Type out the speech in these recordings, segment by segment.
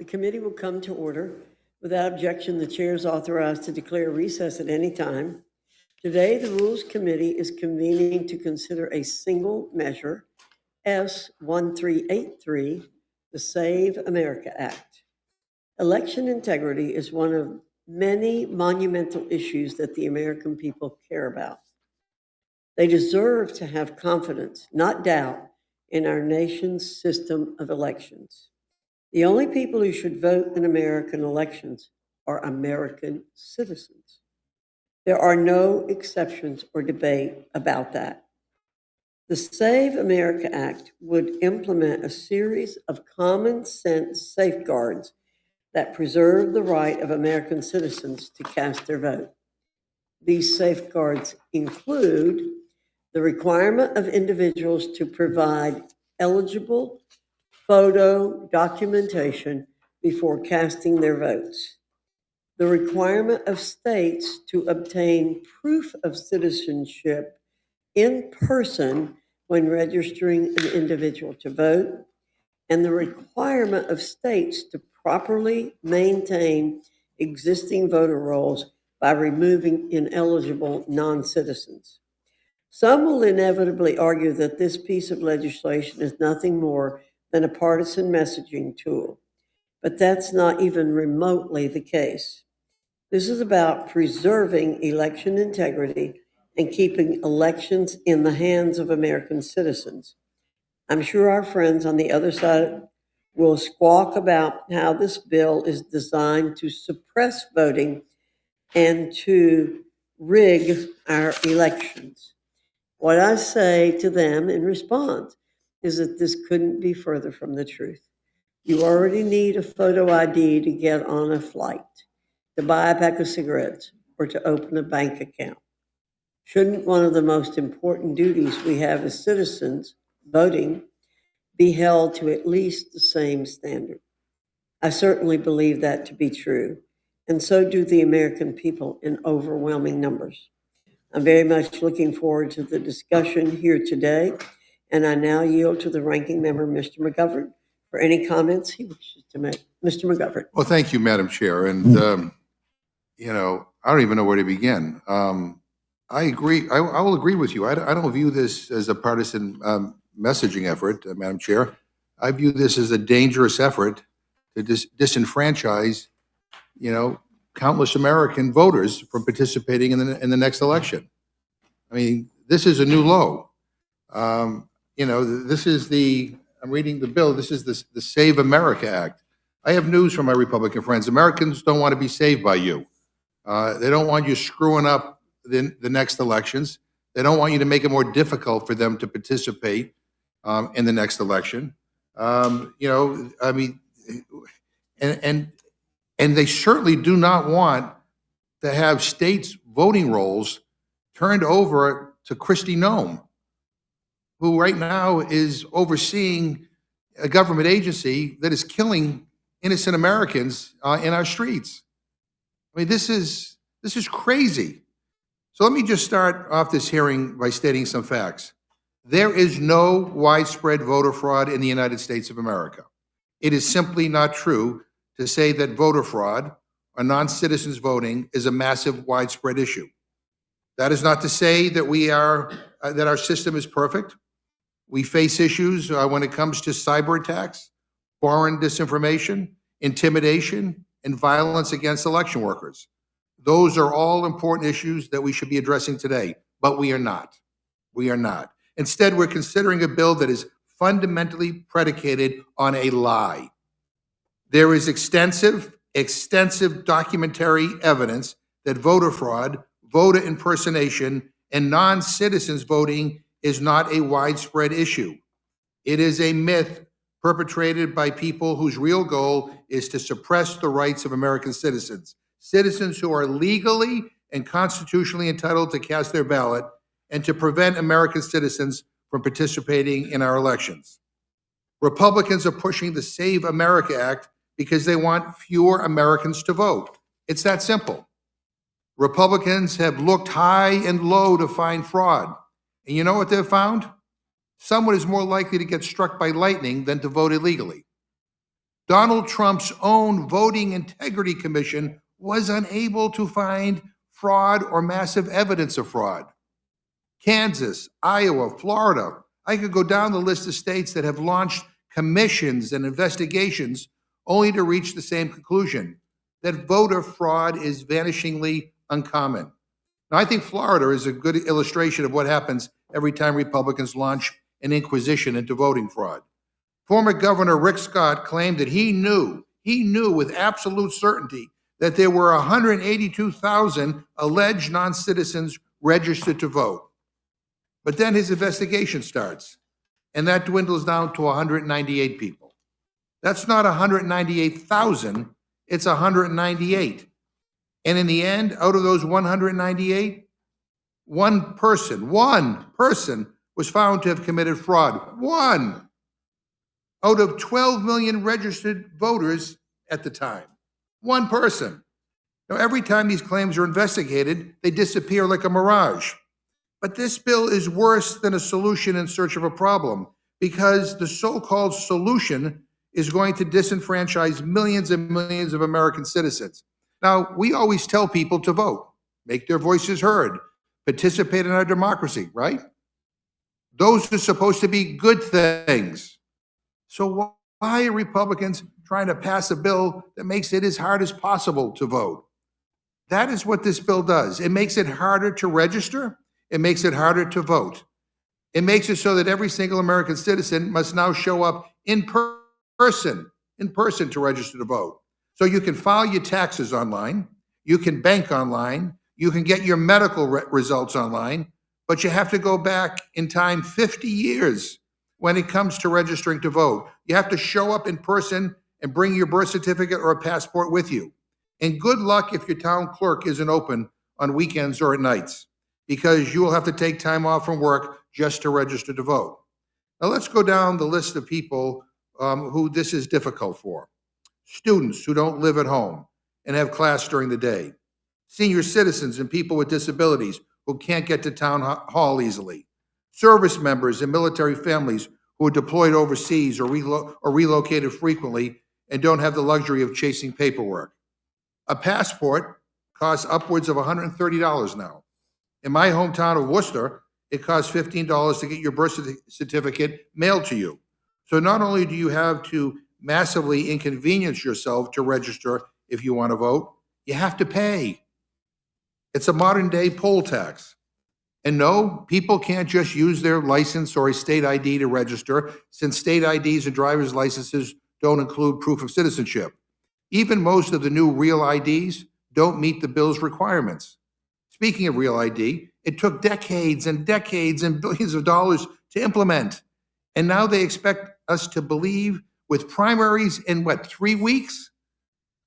The committee will come to order. Without objection, the chair is authorized to declare recess at any time. Today, the Rules Committee is convening to consider a single measure, S1383, the Save America Act. Election integrity is one of many monumental issues that the American people care about. They deserve to have confidence, not doubt, in our nation's system of elections. The only people who should vote in American elections are American citizens. There are no exceptions or debate about that. The Save America Act would implement a series of common sense safeguards that preserve the right of American citizens to cast their vote. These safeguards include the requirement of individuals to provide eligible photo documentation before casting their votes, the requirement of states to obtain proof of citizenship in person when registering an individual to vote, and the requirement of states to properly maintain existing voter rolls by removing ineligible non-citizens. Some will inevitably argue that this piece of legislation is nothing more than a partisan messaging tool, but that's not even remotely the case. This is about preserving election integrity and keeping elections in the hands of American citizens. I'm sure our friends on the other side will squawk about how this bill is designed to suppress voting and to rig our elections. What I say to them in response is that this couldn't be further from the truth. You already need a photo ID to get on a flight, to buy a pack of cigarettes, or to open a bank account. Shouldn't one of the most important duties we have as citizens, voting, be held to at least the same standard? I certainly believe that to be true, and so do the American people in overwhelming numbers. I'm very much looking forward to the discussion here today, and I now yield to the ranking member, Mr. McGovern, for any comments he wishes to make. Mr. McGovern. Well, thank you, Madam Chair. And, I don't even know where to begin. I agree. I will agree with you. I don't view this as a partisan messaging effort, Madam Chair. I view this as a dangerous effort to disenfranchise, countless American voters from participating in the next election. I mean, this is a new low. This is I'm reading the bill, this is the Save America Act. I have news from my Republican friends. Americans don't want to be saved by you. They don't want you screwing up the next elections. They don't want you to make it more difficult for them to participate in the next election. And they certainly do not want to have states' voting rolls turned over to Kristi Noem, who right now is overseeing a government agency that is killing innocent Americans in our streets. I mean, this is crazy. So let me just start off this hearing by stating some facts. There is no widespread voter fraud in the United States of America. It is simply not true to say that voter fraud or non-citizens voting is a massive widespread issue. That is not to say that that our system is perfect. We face issues when it comes to cyber attacks, foreign disinformation, intimidation, and violence against election workers. Those are all important issues that we should be addressing today, but we are not. We are not. Instead, we're considering a bill that is fundamentally predicated on a lie. There is extensive documentary evidence that voter fraud, voter impersonation, and non-citizens voting is not a widespread issue. It is a myth perpetrated by people whose real goal is to suppress the rights of American citizens, citizens who are legally and constitutionally entitled to cast their ballot, and to prevent American citizens from participating in our elections. Republicans are pushing the Save America Act because they want fewer Americans to vote. It's that simple. Republicans have looked high and low to find fraud. And you know what they've found? Someone is more likely to get struck by lightning than to vote illegally. Donald Trump's own Voting Integrity Commission was unable to find fraud or massive evidence of fraud. Kansas, Iowa, Florida. I could go down the list of states that have launched commissions and investigations only to reach the same conclusion, that voter fraud is vanishingly uncommon. Now, I think Florida is a good illustration of what happens every time Republicans launch an inquisition into voting fraud. Former Governor Rick Scott claimed that he knew with absolute certainty that there were 182,000 alleged non-citizens registered to vote. But then his investigation starts, and that dwindles down to 198 people. That's not 198,000, it's 198. And in the end, out of those 198, one person was found to have committed fraud. One out of 12 million registered voters at the time. One person. Now, every time these claims are investigated, they disappear like a mirage. But this bill is worse than a solution in search of a problem, because the so-called solution is going to disenfranchise millions and millions of American citizens. Now, we always tell people to vote, make their voices heard, participate in our democracy, right? Those are supposed to be good things. So why are Republicans trying to pass a bill that makes it as hard as possible to vote? That is what this bill does. It makes it harder to register. It makes it harder to vote. It makes it so that every single American citizen must now show up in person to register to vote. So you can file your taxes online, you can bank online, you can get your medical results online, but you have to go back in time 50 years when it comes to registering to vote. You have to show up in person and bring your birth certificate or a passport with you. And good luck if your town clerk isn't open on weekends or at nights, because you will have to take time off from work just to register to vote. Now let's go down the list of people who this is difficult for. Students who don't live at home and have class during the day. Senior citizens and people with disabilities who can't get to town hall easily. Service members and military families who are deployed overseas or relocated frequently and don't have the luxury of chasing paperwork. A passport costs upwards of $130 now. In my hometown of Worcester, it costs $15 to get your birth certificate mailed to you. So not only do you have to massively inconvenience yourself to register if you want to vote, you have to pay. It's a modern day poll tax. And no, people can't just use their license or a state ID to register, since state IDs and driver's licenses don't include proof of citizenship. Even most of the new real IDs don't meet the bill's requirements. Speaking of real ID, it took decades and decades and billions of dollars to implement. And now they expect us to believe, with primaries in 3 weeks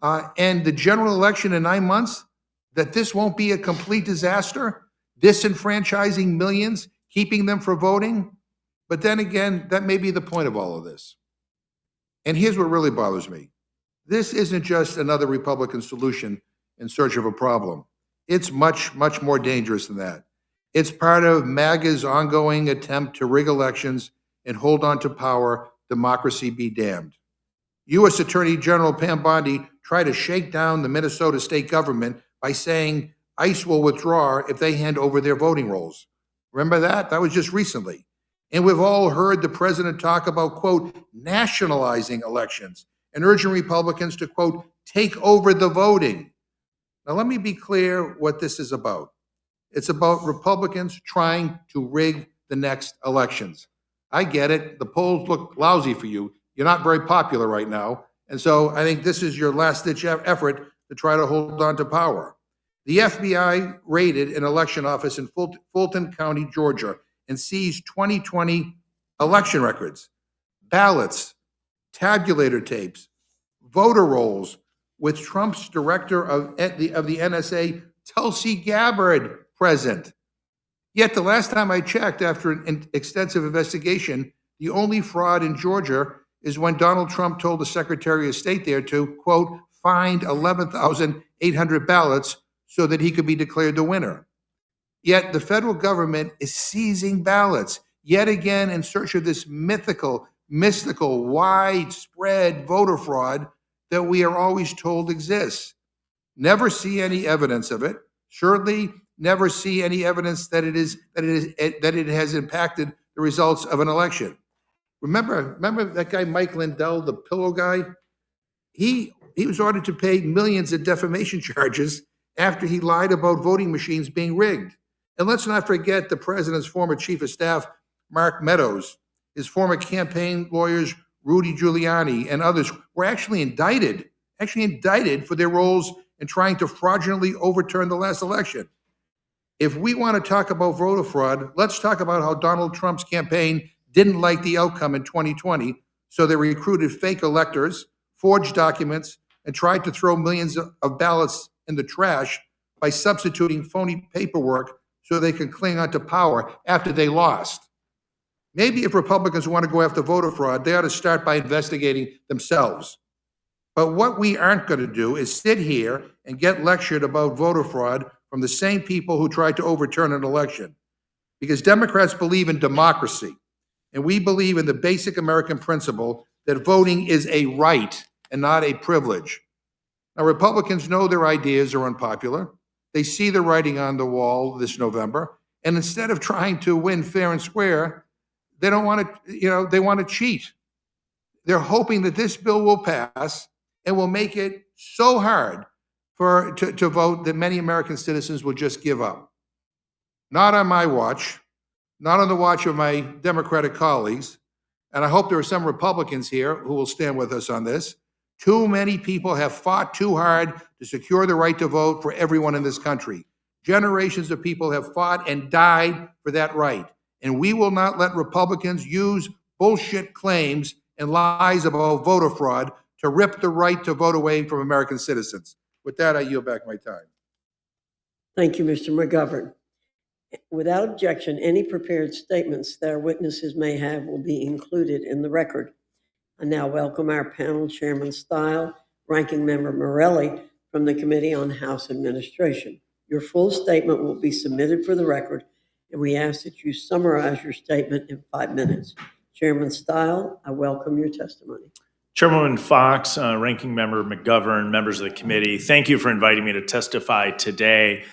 and the general election in 9 months, that this won't be a complete disaster, disenfranchising millions, keeping them from voting. But then again, that may be the point of all of this. And here's what really bothers me. This isn't just another Republican solution in search of a problem. It's much, much more dangerous than that. It's part of MAGA's ongoing attempt to rig elections and hold on to power, democracy be damned. U.S. Attorney General Pam Bondi tried to shake down the Minnesota state government by saying ICE will withdraw if they hand over their voting rolls. Remember that? That was just recently. And we've all heard the president talk about, quote, nationalizing elections and urging Republicans to, quote, take over the voting. Now, let me be clear what this is about. It's about Republicans trying to rig the next elections. I get it. The polls look lousy for you. You're not very popular right now. And so I think this is your last-ditch effort to try to hold on to power. The FBI raided an election office in Fulton County, Georgia, and seized 2020 election records, ballots, tabulator tapes, voter rolls, with Trump's director of the NSA, Tulsi Gabbard, present. Yet the last time I checked, after an extensive investigation, the only fraud in Georgia is when Donald Trump told the Secretary of State there to, quote, find 11,800 ballots so that he could be declared the winner. Yet the federal government is seizing ballots, yet again in search of this mythical mystical, widespread voter fraud that we are always told exists. Never see any evidence of it. Surely never see any evidence that it has impacted the results of an election. Remember that guy Mike Lindell, the pillow guy? He was ordered to pay millions in defamation charges after he lied about voting machines being rigged. And let's not forget the president's former chief of staff, Mark Meadows, his former campaign lawyers, Rudy Giuliani, and others were actually indicted for their roles in trying to fraudulently overturn the last election. If we want to talk about voter fraud, let's talk about how Donald Trump's campaign didn't like the outcome in 2020, so they recruited fake electors, forged documents, and tried to throw millions of ballots in the trash by substituting phony paperwork so they can cling onto power after they lost. Maybe if Republicans want to go after voter fraud, they ought to start by investigating themselves. But what we aren't going to do is sit here and get lectured about voter fraud from the same people who tried to overturn an election. Because Democrats believe in democracy, and we believe in the basic American principle that voting is a right and not a privilege. Now, Republicans know their ideas are unpopular. They see the writing on the wall this November, and instead of trying to win fair and square, they don't want to, they want to cheat. They're hoping that this bill will pass and will make it so hard to vote that many American citizens will just give up. Not on my watch, not on the watch of my Democratic colleagues, and I hope there are some Republicans here who will stand with us on this. Too many people have fought too hard to secure the right to vote for everyone in this country. Generations of people have fought and died for that right. And we will not let Republicans use bullshit claims and lies about voter fraud to rip the right to vote away from American citizens. With that, I yield back my time. Thank you, Mr. McGovern. Without objection, any prepared statements that our witnesses may have will be included in the record. I now welcome our panel, Chairman Stile, Ranking Member Morelli from the Committee on House Administration. Your full statement will be submitted for the record, and we ask that you summarize your statement in 5 minutes. Chairman Stile, I welcome your testimony. Chairwoman Fox, Ranking Member McGovern, members of the committee, thank you for inviting me to testify today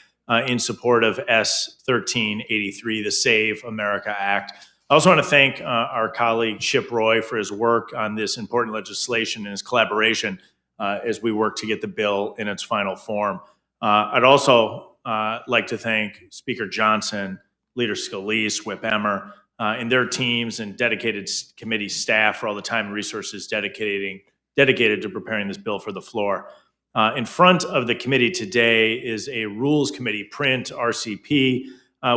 in support of S 1383, the Save America Act. I also want to thank our colleague Chip Roy for his work on this important legislation and his collaboration as we work to get the bill in its final form. I'd also like to thank Speaker Johnson, Leader Scalise, Whip Emmer, and their teams and dedicated committee staff for all the time and resources dedicated to preparing this bill for the floor. In front of the committee today is a Rules Committee print, RCP,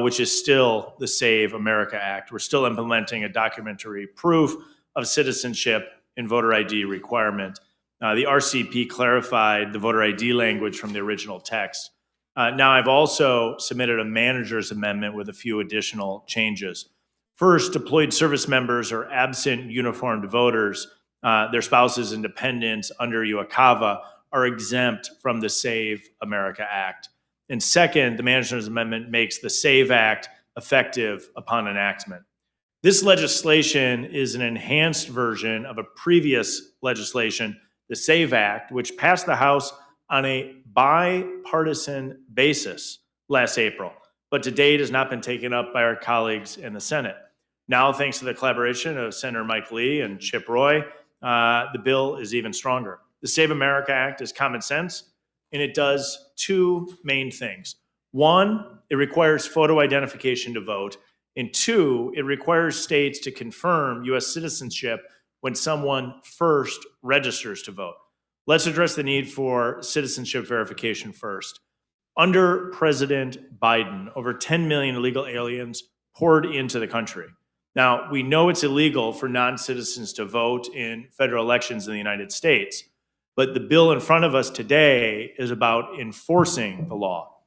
which is still the Save America Act. We're still implementing a documentary proof of citizenship and voter ID requirement. The RCP clarified the voter ID language from the original text. Now I've also submitted a manager's amendment with a few additional changes. First, deployed service members or absent uniformed voters, their spouses and dependents under UACAVA are exempt from the Save America Act. And second, the manager's amendment makes the SAVE Act effective upon enactment. This legislation is an enhanced version of a previous legislation, the SAVE Act, which passed the House on a bipartisan basis last April, but to date has not been taken up by our colleagues in the Senate. Now, thanks to the collaboration of Senator Mike Lee and Chip Roy, the bill is even stronger. The Save America Act is common sense, and it does two main things. One, it requires photo identification to vote. And two, it requires states to confirm U.S. citizenship when someone first registers to vote. Let's address the need for citizenship verification first. Under President Biden, over 10 million illegal aliens poured into the country. Now, we know it's illegal for non-citizens to vote in federal elections in the United States, but the bill in front of us today is about enforcing the law.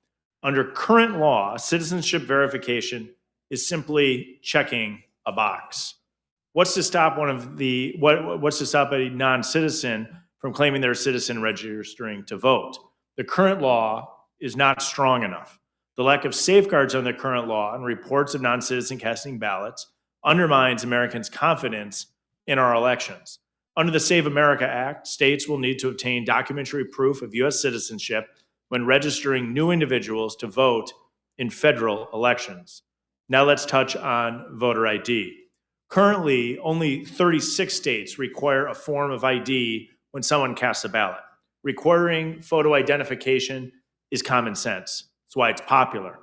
Under current law, citizenship verification is simply checking a box. What's to stop a non-citizen from claiming they're a citizen registering to vote? The current law is not strong enough. The lack of safeguards on the current law and reports of non-citizen casting ballots undermines Americans' confidence in our elections. Under the Save America Act, states will need to obtain documentary proof of U.S. citizenship when registering new individuals to vote in federal elections. Now let's touch on voter ID. Currently, only 36 states require a form of ID when someone casts a ballot. Requiring photo identification is common sense. That's why it's popular.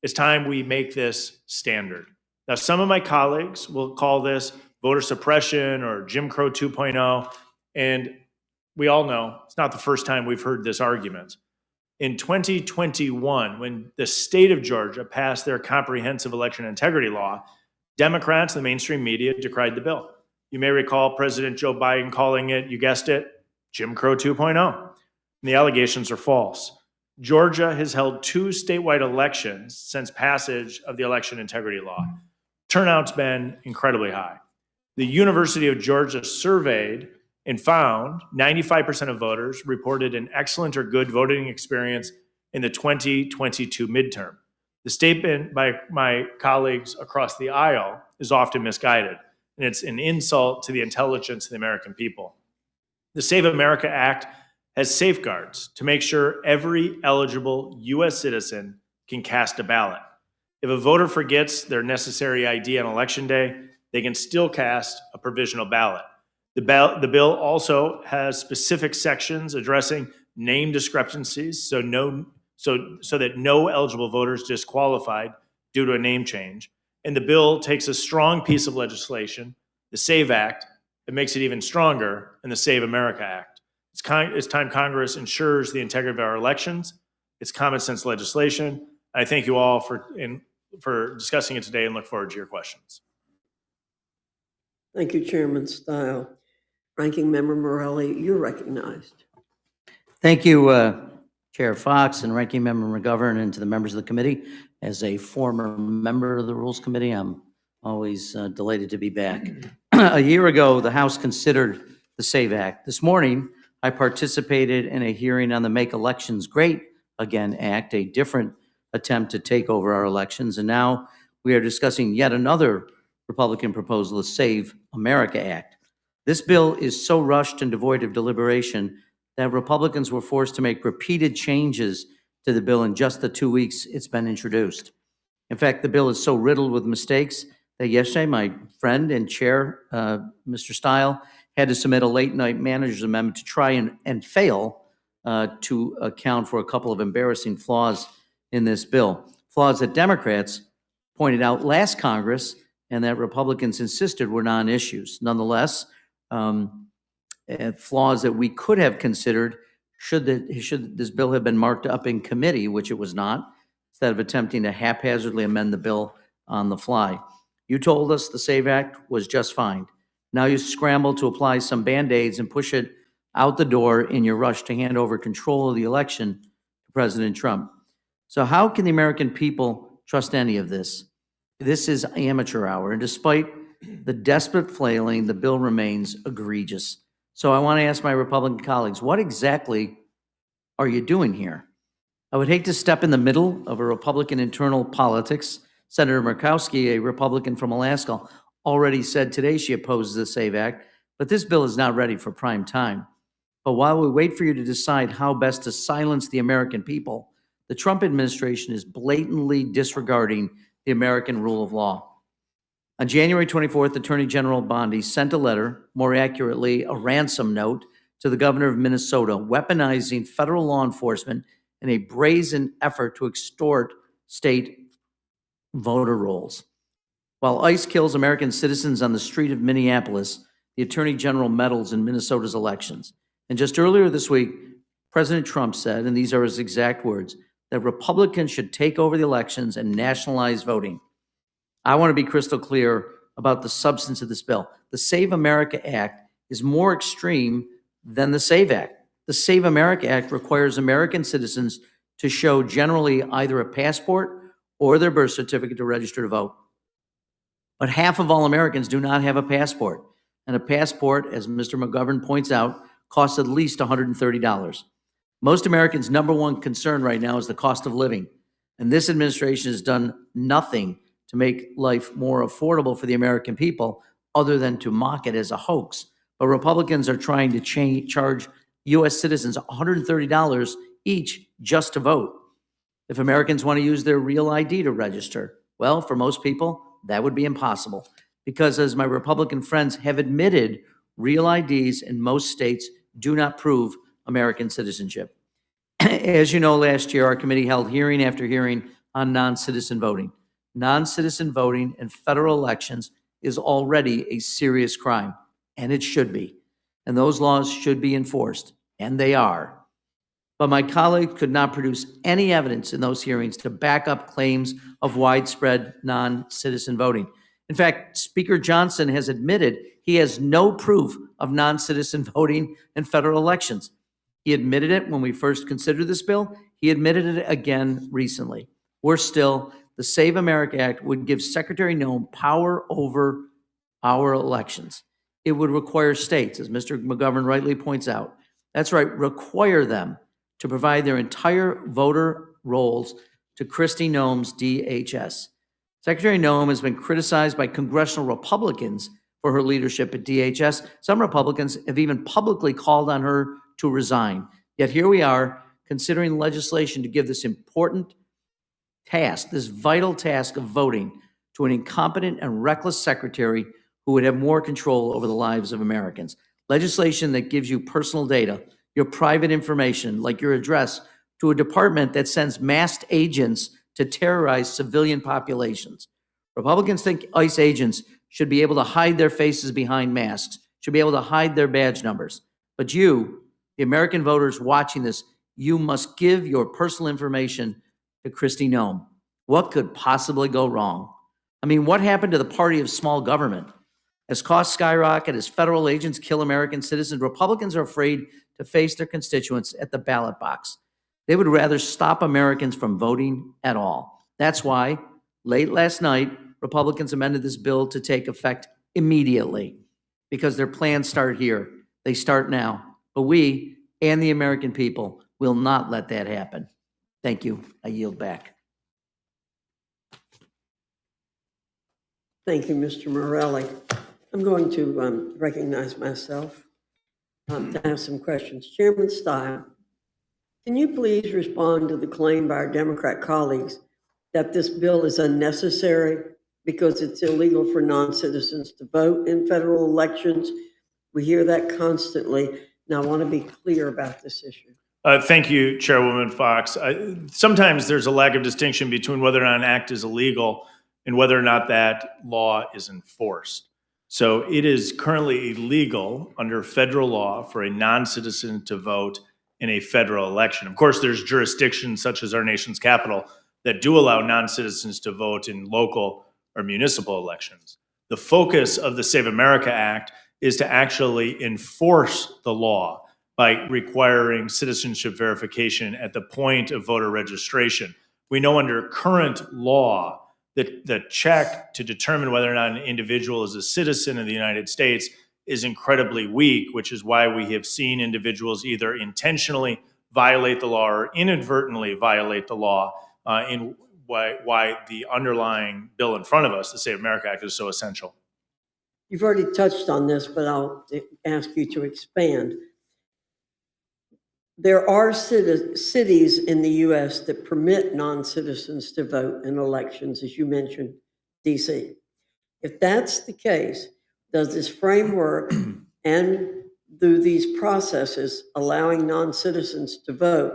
It's time we make this standard. Now, some of my colleagues will call this voter suppression or Jim Crow 2.0, and we all know it's not the first time we've heard this argument. In 2021, when the state of Georgia passed their comprehensive election integrity law, Democrats and the mainstream media decried the bill. You may recall President Joe Biden calling it, you guessed it, Jim Crow 2.0. And the allegations are false. Georgia has held 2 statewide elections since passage of the election integrity law. Turnout's been incredibly high. The University of Georgia surveyed and found 95% of voters reported an excellent or good voting experience in the 2022 midterm. The statement by my colleagues across the aisle is often misguided, and it's an insult to the intelligence of the American people. The Save America Act has safeguards to make sure every eligible U.S. citizen can cast a ballot. If a voter forgets their necessary ID on Election Day, they can still cast a provisional ballot. The bill also has specific sections addressing name discrepancies, so that no eligible voters disqualified due to a name change. And the bill takes a strong piece of legislation, the SAVE Act, and makes it even stronger in the Save America Act. It's time Congress ensures the integrity of our elections. It's common sense legislation. I thank you all for discussing it today and look forward to your questions. Thank you, Chairman Stile. Ranking Member Morelli, you're recognized. Thank you, Chair Fox and Ranking Member McGovern, and to the members of the committee. As a former member of the Rules Committee, I'm always delighted to be back. A year ago, the House considered the SAVE Act. This morning, I participated in a hearing on the Make Elections Great Again Act, a different attempt to take over our elections. And now we are discussing yet another Republican proposal, the Save America Act. This bill is so rushed and devoid of deliberation that Republicans were forced to make repeated changes to the bill in just the 2 weeks it's been introduced. In fact, the bill is so riddled with mistakes that yesterday my friend and chair, Mr. Stile, had to submit a late-night manager's amendment to try and fail to account for a couple of embarrassing flaws in this bill. Flaws that Democrats pointed out last Congress and that Republicans insisted were non-issues. Nonetheless, flaws that we could have considered should this bill have been marked up in committee, which it was not, instead of attempting to haphazardly amend the bill on the fly. You told us the SAVE Act was just fine. Now you scramble to apply some Band-Aids and push it out the door in your rush to hand over control of the election to President Trump. So how can the American people trust any of this? This is amateur hour, and despite the desperate flailing, the bill remains egregious. So I want to ask my Republican colleagues, what exactly are you doing here? I would hate to step in the middle of a Republican internal politics. Senator Murkowski, a Republican from Alaska, already said today she opposes the SAVE Act, but this bill is not ready for prime time. But while we wait for you to decide how best to silence the American people, the Trump administration is blatantly disregarding the American rule of law. On January 24th, Attorney General Bondi sent a letter, more accurately, a ransom note, to the governor of Minnesota, weaponizing federal law enforcement in a brazen effort to extort state voter rolls. While ICE kills American citizens on the street of Minneapolis, the Attorney General meddles in Minnesota's elections. And just earlier this week, President Trump said, and these are his exact words, that Republicans should take over the elections and nationalize voting. I want to be crystal clear about the substance of this bill. The Save America Act is more extreme than the SAVE Act. The Save America Act requires American citizens to show generally either a passport or their birth certificate to register to vote. But half of all Americans do not have a passport. And a passport, as Mr. McGovern points out, costs at least $130. Most Americans' number one concern right now is the cost of living. And this administration has done nothing to make life more affordable for the American people, other than to mock it as a hoax. But Republicans are trying to charge U.S. citizens $130 each just to vote. If Americans want to use their real ID to register, well, for most people, that would be impossible. Because as my Republican friends have admitted, real IDs in most states do not prove American citizenship. As you know, last year, our committee held hearing after hearing on non-citizen voting. Non-citizen voting in federal elections is already a serious crime, and it should be. And those laws should be enforced, and they are. But my colleague could not produce any evidence in those hearings to back up claims of widespread non-citizen voting. In fact, Speaker Johnson has admitted he has no proof of non-citizen voting in federal elections. He admitted it when we first considered this bill. He admitted it again recently. Worse still, the Save America Act would give Secretary Noem power over our elections. It would require states, as Mr. McGovern rightly points out, that's right, require them to provide their entire voter rolls to Kristi Noem's DHS. Secretary Noem has been criticized by congressional Republicans for her leadership at DHS. Some Republicans have even publicly called on her to resign. Yet here we are, considering legislation to give this important task, this vital task of voting, to an incompetent and reckless secretary who would have more control over the lives of Americans. Legislation that gives you personal data, your private information, like your address, to a department that sends masked agents to terrorize civilian populations. Republicans think ICE agents should be able to hide their faces behind masks, should be able to hide their badge numbers. But you, the American voters watching this, you must give your personal information to Kristi Noem. What could possibly go wrong? I mean, what happened to the party of small government? As costs skyrocket, as federal agents kill American citizens, Republicans are afraid to face their constituents at the ballot box. They would rather stop Americans from voting at all. That's why, late last night, Republicans amended this bill to take effect immediately, because their plans start here. They start now. But we and the American people will not let that happen. Thank you. I yield back. Thank you, Mr. Morelli. I'm going to recognize myself to ask some questions. Chairman Steyer, can you please respond to the claim by our Democrat colleagues that this bill is unnecessary because it's illegal for non-citizens to vote in federal elections? We hear that constantly, and I want to be clear about this issue. Thank you, Chairwoman Fox. Sometimes there's a lack of distinction between whether or not an act is illegal and whether or not that law is enforced. So it is currently illegal under federal law for a non-citizen to vote in a federal election. Of course, there's jurisdictions such as our nation's capital that do allow non-citizens to vote in local or municipal elections. The focus of the Save America Act is to actually enforce the law by requiring citizenship verification at the point of voter registration. We know under current law that the check to determine whether or not an individual is a citizen of the United States is incredibly weak, which is why we have seen individuals either intentionally violate the law or inadvertently violate the law, in why the underlying bill in front of us, the Save America Act, is so essential. You've already touched on this, but I'll ask you to expand. There are cities in the U.S. that permit non-citizens to vote in elections, as you mentioned, D.C. If that's the case, does this framework and through these processes allowing non-citizens to vote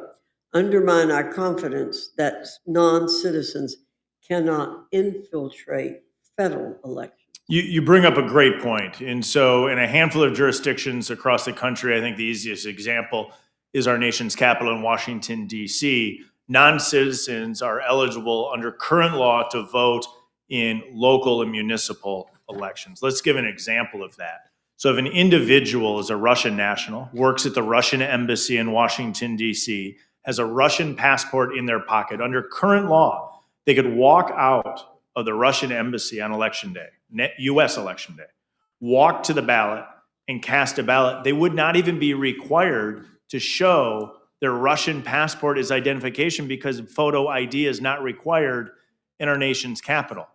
undermine our confidence that non-citizens cannot infiltrate federal elections? You bring up a great point. And so in a handful of jurisdictions across the country, I think the easiest example is our nation's capital in Washington, D.C. Non-citizens are eligible under current law to vote in local and municipal elections. Let's give an example of that. So if an individual is a Russian national, works at the Russian embassy in Washington, D.C., has a Russian passport in their pocket, under current law, they could walk out of the Russian embassy on election day, U.S. election day, walk to the ballot and cast a ballot. They would not even be required to show their Russian passport as identification because photo ID is not required in our nation's capital.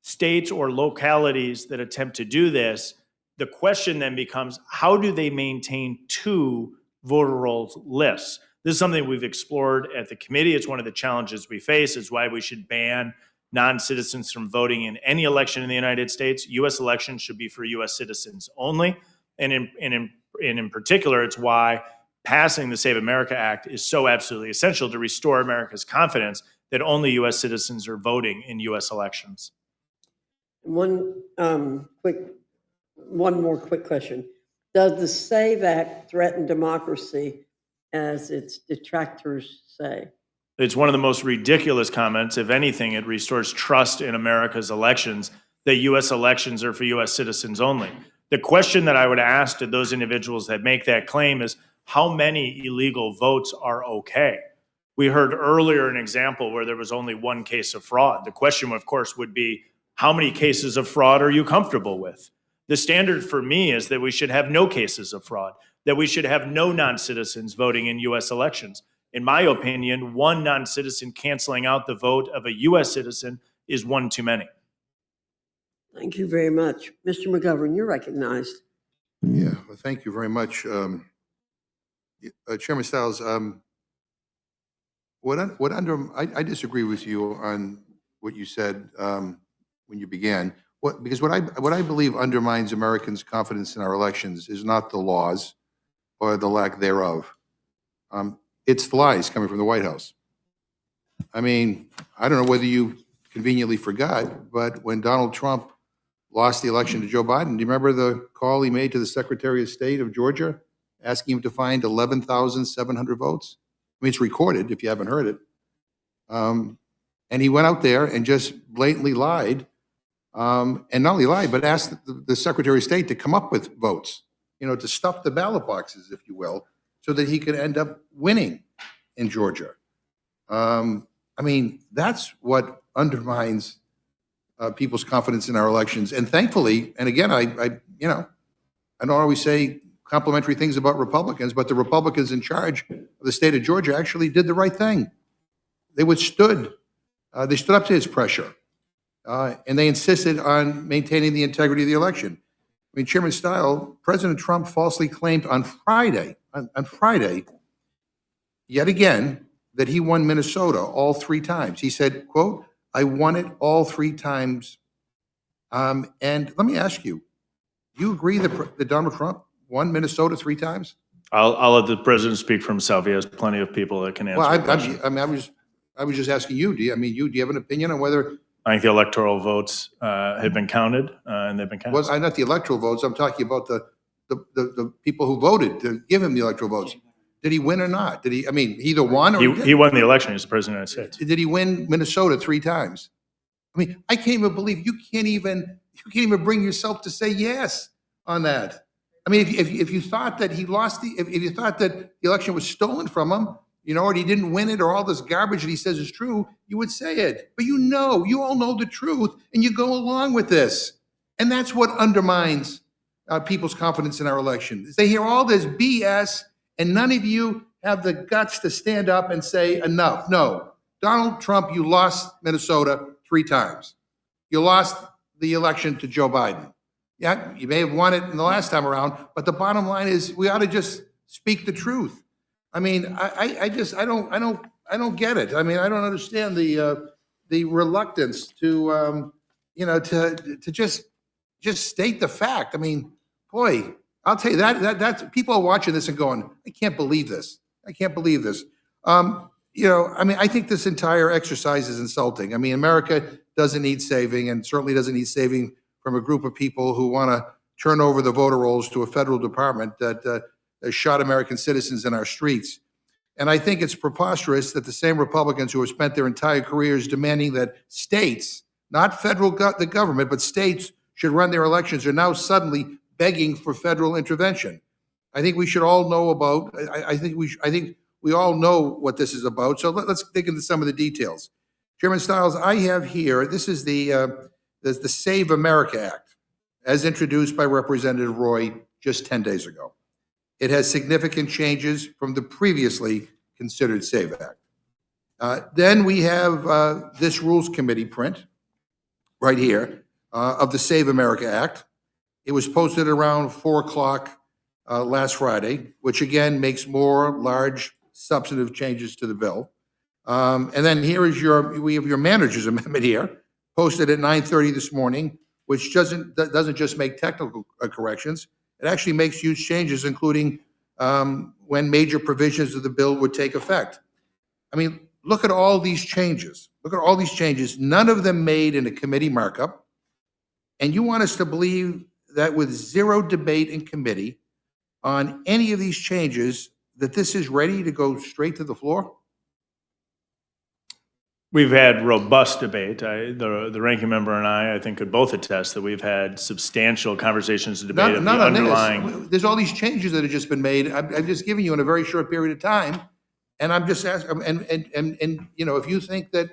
states or localities that attempt to do this, the question then becomes, how do they maintain two voter rolls lists? This is something we've explored at the committee. It's one of the challenges we face. It's why we should ban non-citizens from voting in any election in the United States. U.S. elections should be for U.S. citizens only. And in particular, it's why passing the Save America Act is so absolutely essential to restore America's confidence that only U.S. citizens are voting in U.S. elections. One more quick question. Does the SAVE Act threaten democracy, as its detractors say? It's one of the most ridiculous comments. If anything, it restores trust in America's elections, that U.S. elections are for U.S. citizens only. The question that I would ask to those individuals that make that claim is, how many illegal votes are okay? We heard earlier an example where there was only one case of fraud. The question, of course, would be, how many cases of fraud are you comfortable with? The standard for me is that we should have no cases of fraud, that we should have no non-citizens voting in U.S. elections. In my opinion, one non-citizen canceling out the vote of a U.S. citizen is one too many. Thank you very much. Mr. McGovern, you're recognized. Yeah, well, thank you very much. Chairman Stiles, I disagree with you on what you said when you began. Because what I believe undermines Americans' confidence in our elections is not the laws or the lack thereof. It's the lies coming from the White House. I mean, I don't know whether you conveniently forgot, but when Donald Trump lost the election to Joe Biden, do you remember the call he made to the Secretary of State of Georgia, asking him to find 11,700 votes? I mean, it's recorded if you haven't heard it. And he went out there and just blatantly lied. And not only lied, but asked the Secretary of State to come up with votes, to stuff the ballot boxes, if you will, so that he could end up winning in Georgia. I mean, that's what undermines people's confidence in our elections. And thankfully, and again, I don't always say complimentary things about Republicans, but the Republicans in charge of the state of Georgia actually did the right thing. They stood up to his pressure. And they insisted on maintaining the integrity of the election. I mean, Chairman Stile, President Trump falsely claimed on Friday, yet again, that he won Minnesota all three times. He said, quote, "I won it all three times." And let me ask you, do you agree that Donald Trump won Minnesota three times? I'll let the president speak for himself. He has plenty of people that can answer. Well, I was just asking you. Do you have an opinion on whether? I think the electoral votes have been counted, and they've been counted. Well, not the electoral votes. I'm talking about the people who voted to give him the electoral votes. Did he win or not? Did he? I mean, he either won or he won the election. He's the president of the United States. Did he win Minnesota three times? I mean, I can't even believe you can't even bring yourself to say yes on that. I mean, if you thought that he lost if you thought that the election was stolen from him, or he didn't win it, or all this garbage that he says is true, you would say it. But you all know the truth, and you go along with this. And that's what undermines people's confidence in our election. They hear all this BS, and none of you have the guts to stand up and say enough. No, Donald Trump, you lost Minnesota three times. You lost the election to Joe Biden. Yeah, you may have won it in the last time around, but the bottom line is we ought to just speak the truth. I mean, I don't get it. I mean, I don't understand the reluctance to just state the fact. I mean, boy, I'll tell you that's people are watching this and going, I can't believe this. I can't believe this. I mean, I think this entire exercise is insulting. I mean, America doesn't need saving, and certainly doesn't need saving from a group of people who want to turn over the voter rolls to a federal department that shot American citizens in our streets. And I think it's preposterous that the same Republicans who have spent their entire careers demanding that states, not the government, but states should run their elections, are now suddenly begging for federal intervention. I think we should all know about. I think we all know what this is about. So let's dig into some of the details. Chairman Stiles, I have here. This is the Save America Act, as introduced by Representative Roy just 10 days ago. It has significant changes from the previously considered SAVE Act. Then we have this Rules Committee print, right here, of the Save America Act. It was posted around 4 o'clock last Friday, which again makes more large substantive changes to the bill. And then here is we have your manager's amendment here, posted at 9:30 this morning, which doesn't just make technical corrections. It actually makes huge changes, including when major provisions of the bill would take effect. I mean, look at all these changes. Look at all these changes, none of them made in a committee markup. And you want us to believe that with zero debate in committee on any of these changes, that this is ready to go straight to the floor? We've had robust debate. The ranking member and I think, could both attest that we've had substantial conversations and debate of the Not on underlying. this. There's all these changes that have just been made. I've just given you in a very short period of time. And I'm just asking, and you know, if you think that,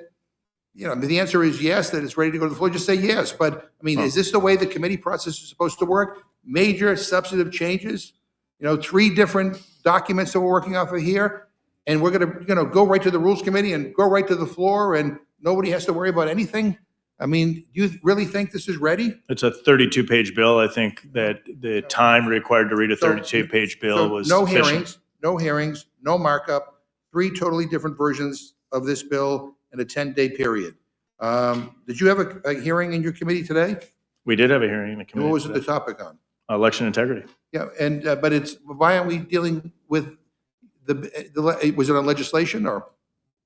you know, the answer is yes, that it's ready to go to the floor, just say yes. But I mean, is this the way the committee process is supposed to work? Major substantive changes, you know, 3 different documents that we're working off of here. And we're going to, you know, go right to the Rules Committee and go right to the floor, and nobody has to worry about anything. I mean, do you really think this is ready? It's a 32-page bill. I think that the time required to read a 32-page bill So was no sufficient. hearings, no markup, 3 totally different versions of this bill in a 10-day period. Did you have a hearing in your committee today? We did have a hearing in the And committee what was the today. topic on? Election integrity. Yeah, and but why aren't we dealing with was it on legislation or?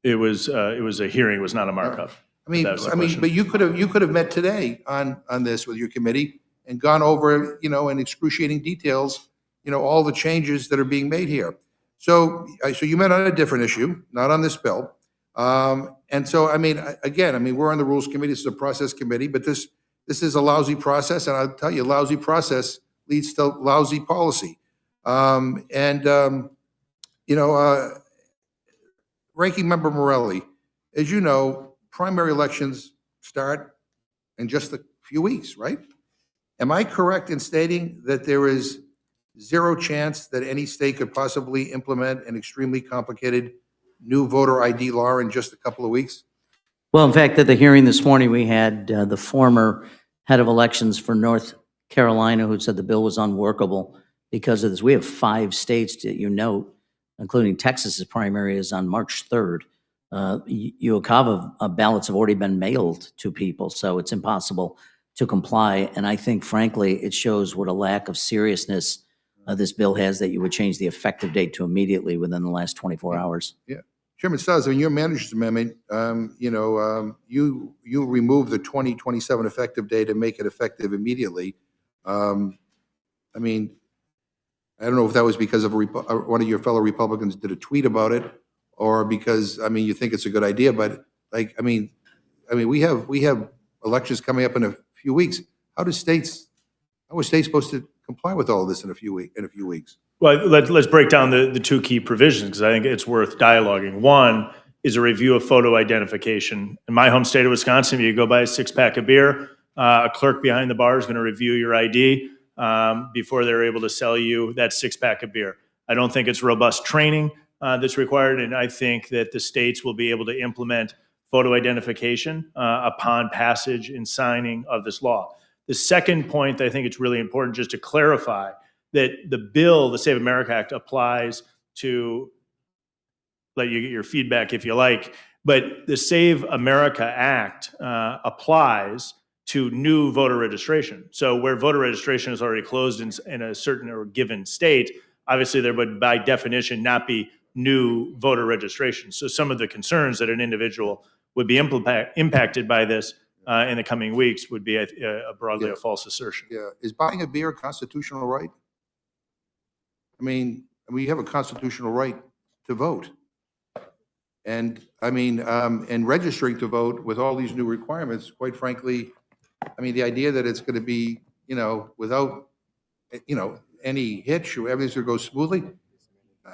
It was a hearing. It was not a markup. That was the question. But you could have met today on this with your committee and gone over, you know, in excruciating details, you know, all the changes that are being made here. So you met on a different issue, not on this bill. And so, I mean, again, I mean, we're on the Rules Committee. This is a process committee, but this is a lousy process, and I'll tell you, lousy process leads to lousy policy. You know, Ranking Member Morelli, as you know, primary elections start in just a few weeks, right? Am I correct in stating that there is zero chance that any state could possibly implement an extremely complicated new voter ID law in just a couple of weeks? Well, in fact, at the hearing this morning, we had the former head of elections for North Carolina who said the bill was unworkable because of this. We have 5 states that you note, including Texas's primary is on March 3rd. UOCAVA ballots have already been mailed to people, so it's impossible to comply. And I think, frankly, it shows what a lack of seriousness this bill has, that you would change the effective date to immediately within the last 24 hours. Yeah. Chairman Stiles, in your manager's amendment, you know, you remove the 2027 effective date and make it effective immediately. I mean, I don't know if that was because of one of your fellow Republicans did a tweet about it, or because, I mean, you think it's a good idea, but like, I mean, we have elections coming up in a few weeks. How are states supposed to comply with all of this in a few weeks? Well, let's break down the 2 key provisions, because I think it's worth dialoguing. One is a review of photo identification. In my home state of Wisconsin, if you go buy a 6-pack of beer, a clerk behind the bar is going to review your ID before they're able to sell you that 6-pack of beer. I don't think it's robust training that's required, and I think that the states will be able to implement photo identification upon passage and signing of this law. The second point, I think it's really important just to clarify that the bill, the Save America Act, applies to, let you get your feedback if you like, but the Save America Act applies to new voter registration. So where voter registration is already closed in a certain or given state, obviously there would by definition not be new voter registration. So some of the concerns that an individual would be impacted by this in the coming weeks would be broadly a false assertion. Yeah, is buying a beer a constitutional right? I mean, we have a constitutional right to vote. And I mean, and registering to vote with all these new requirements, quite frankly, I mean, the idea that it's going to be, you know, without, you know, any hitch or everything's going to go smoothly.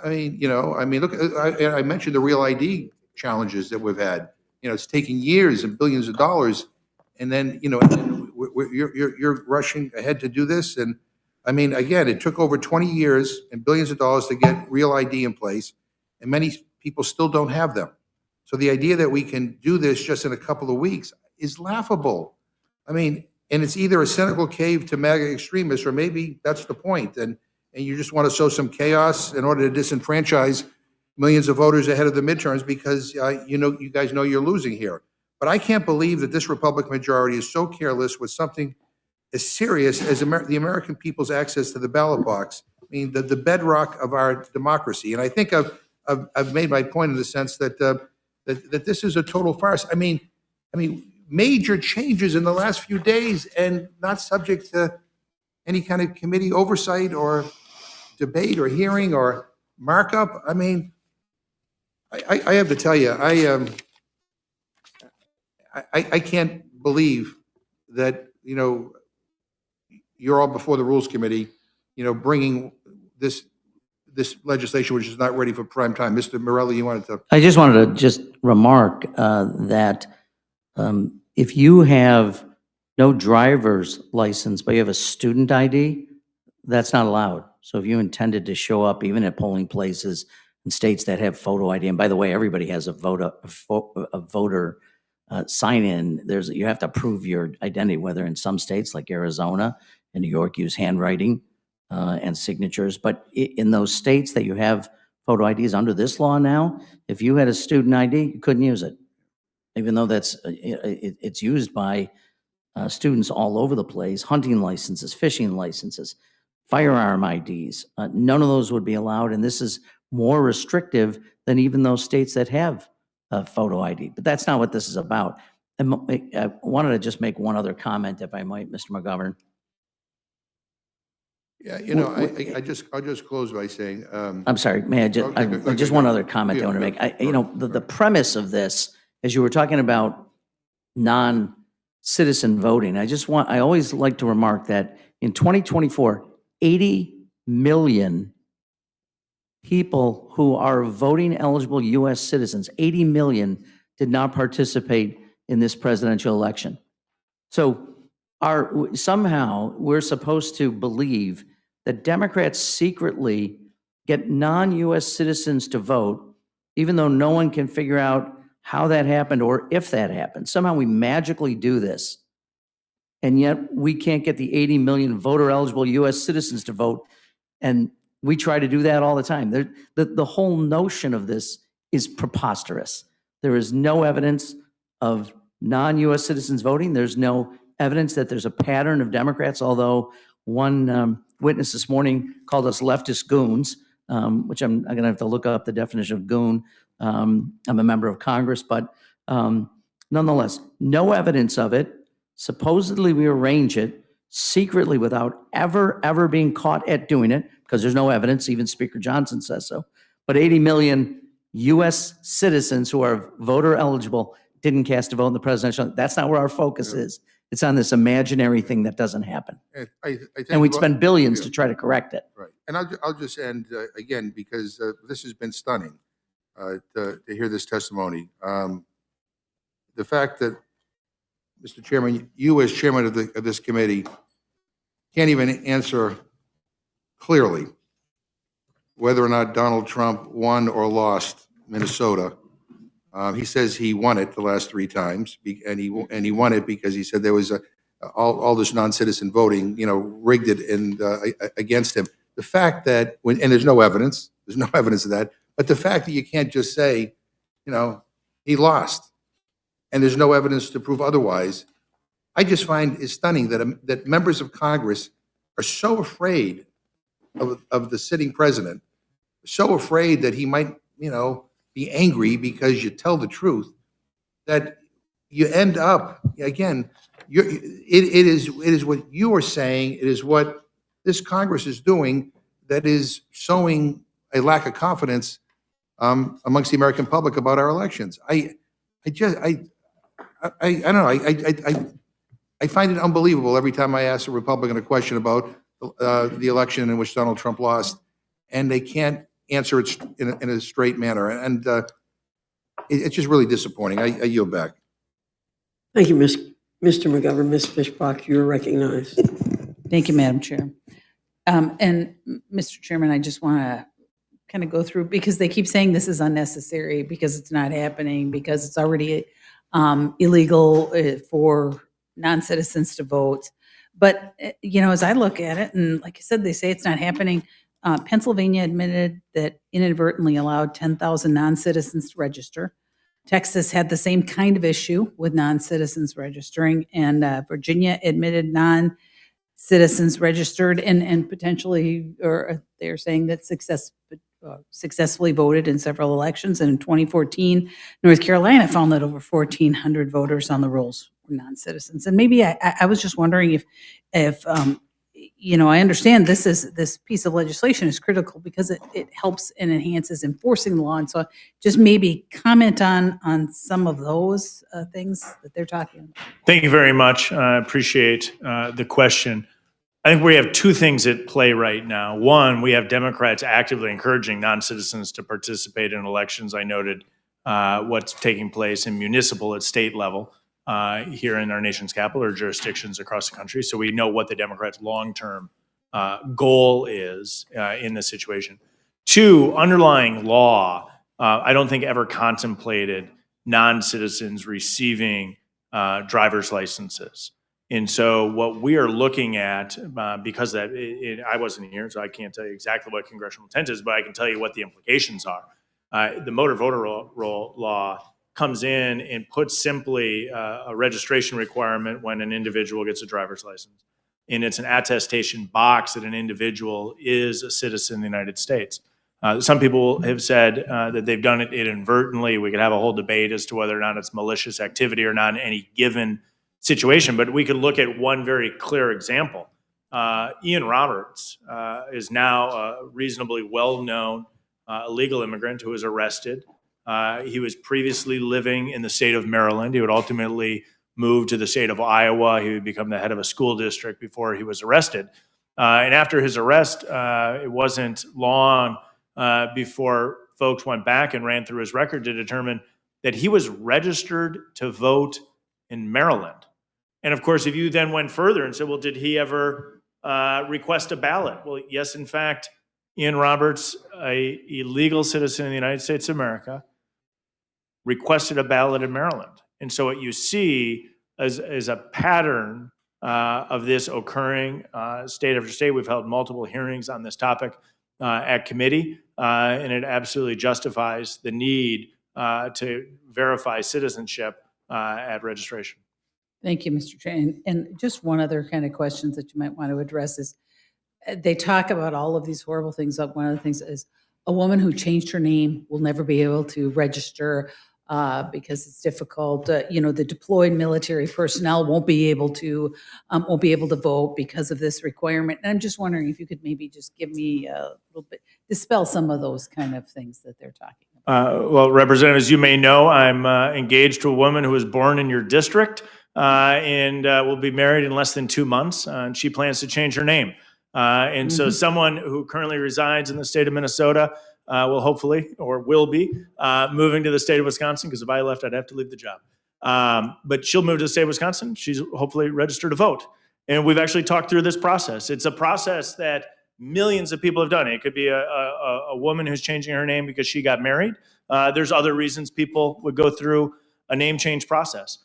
I mean, you know, I mean, look, I mentioned the real ID challenges that we've had. You know, it's taking years and billions of dollars, and then, you know, you're rushing ahead to do this. And I mean, again, it took over 20 years and billions of dollars to get real ID in place, and many people still don't have them. So the idea that we can do this just in a couple of weeks is laughable. I mean, and it's either a cynical cave to MAGA extremists, or maybe that's the point, and you just want to sow some chaos in order to disenfranchise millions of voters ahead of the midterms because you guys know you're losing here. But I can't believe that this Republican majority is so careless with something as serious as the American people's access to the ballot box. I mean, the bedrock of our democracy. And I think I've made my point in the sense that that this is a total farce. I mean, major changes in the last few days and not subject to any kind of committee oversight or debate or hearing or markup. I mean, I have to tell you, I can't believe that, you're all before the Rules Committee, bringing this legislation, which is not ready for prime time. Mr. Morelli, you wanted to? I just wanted to just remark that if you have no driver's license, but you have a student ID, that's not allowed. So if you intended to show up even at polling places in states that have photo ID, and by the way, everybody has a voter sign-in. You have to prove your identity, whether in some states like Arizona and New York use handwriting and signatures. But in those states that you have photo IDs under this law now, if you had a student ID, you couldn't use it, even though it's used by students all over the place. Hunting licenses, fishing licenses, firearm IDs, none of those would be allowed. And this is more restrictive than even those states that have photo ID. But that's not what this is about. And I wanted to just make one other comment, if I might, Mr. McGovern. Yeah, I'll just close by saying. I'm sorry, may I just, Okay, just one other comment I want to make. The premise of this, as you were talking about non-citizen voting, I always like to remark that in 2024, 80 million people who are voting eligible U.S. citizens, 80 million did not participate in this presidential election. So somehow we're supposed to believe that Democrats secretly get non-U.S. citizens to vote, even though no one can figure out how that happened or if that happened. Somehow we magically do this, and yet we can't get the 80 million voter-eligible U.S. citizens to vote, and we try to do that all the time. The whole notion of this is preposterous. There is no evidence of non-U.S. citizens voting. There's no evidence that there's a pattern of Democrats, although one witness this morning called us leftist goons, which I'm going to have to look up the definition of goon. I'm a member of Congress, but nonetheless, no evidence of it. Supposedly we arrange it secretly without ever being caught at doing it, because there's no evidence. Even Speaker Johnson says so. But 80 million U.S. citizens who are voter eligible didn't cast a vote in the presidential. That's not where our focus is. It's on this imaginary thing that doesn't happen. And we'd spend billions to try to correct it. Right. And I'll just end again, because this has been stunning to hear this testimony. The fact that, Mr. Chairman, you as chairman of this committee can't even answer clearly whether or not Donald Trump won or lost Minnesota. He says he won it the last 3 times, and he won it because he said there was all this non-citizen voting, rigged it against him. The fact that and there's no evidence of that, but the fact that you can't just say, he lost, and there's no evidence to prove otherwise, I just find is stunning that members of Congress are so afraid of the sitting president, so afraid that he might, be angry because you tell the truth, that you end up, again, it is what you are saying, it is what this Congress is doing that is sowing a lack of confidence amongst the American public about our elections. I don't know. I find it unbelievable every time I ask a Republican a question about the election in which Donald Trump lost, and they can't answer it in a straight manner. And it's just really disappointing. I yield back. Thank you, Mr. McGovern. Ms. Fishbach, you're recognized. Thank you, Madam Chair. And Mr. Chairman, I just want to kind of go through, because they keep saying this is unnecessary, because it's not happening, because it's already illegal for non-citizens to vote. But, as I look at it, and like I said, they say it's not happening. Pennsylvania admitted that inadvertently allowed 10,000 non-citizens to register. Texas had the same kind of issue with non-citizens registering, and Virginia admitted non-citizens registered and potentially, or they're saying that successfully voted in several elections. And in 2014, North Carolina found that over 1,400 voters on the rolls were non-citizens. And maybe I was just wondering if I understand this piece of legislation is critical because it helps and enhances enforcing the law. And so just maybe comment on some of those things that they're talking about. Thank you very much. I appreciate the question. I think we have two things at play right now. One, we have Democrats actively encouraging non-citizens to participate in elections. I noted what's taking place in municipal at state level here in our nation's capital or jurisdictions across the country. So we know what the Democrats' long-term goal is in this situation. Two, underlying law, I don't think ever contemplated non-citizens receiving driver's licenses. And so what we are looking at, because I wasn't here, so I can't tell you exactly what congressional intent is, but I can tell you what the implications are. The motor voter roll law comes in and puts simply a registration requirement when an individual gets a driver's license. And it's an attestation box that an individual is a citizen of the United States. Some people have said that they've done it inadvertently. We could have a whole debate as to whether or not it's malicious activity or not in any given situation, but we could look at one very clear example. Ian Roberts is now a reasonably well-known illegal immigrant who was arrested. He was previously living in the state of Maryland. He would ultimately move to the state of Iowa. He would become the head of a school district before he was arrested. And after his arrest, it wasn't long before folks went back and ran through his record to determine that he was registered to vote in Maryland. And of course, if you then went further and said, well, did he ever request a ballot? Well, yes, in fact, Ian Roberts, a illegal citizen in the United States of America, requested a ballot in Maryland. And so what you see is a pattern of this occurring state after state. We've held multiple hearings on this topic at committee, and it absolutely justifies the need to verify citizenship at registration. Thank you, Mr. Chair. And just one other kind of questions that you might want to address is they talk about all of these horrible things. One of the things is a woman who changed her name will never be able to register because it's difficult. The deployed military personnel won't be able to vote because of this requirement. And I'm just wondering if you could maybe just give me a little bit, dispel some of those kind of things that they're talking about. Well, Representative, as you may know, I'm engaged to a woman who was born in your district and will be married in less than 2 months. And she plans to change her name. And so someone who currently resides in the state of Minnesota will hopefully, or will be, moving to the state of Wisconsin, because if I left, I'd have to leave the job. But she'll move to the state of Wisconsin. She's hopefully registered to vote. And we've actually talked through this process. It's a process that millions of people have done. It could be a woman who's changing her name because she got married. There's other reasons people would go through a name change process.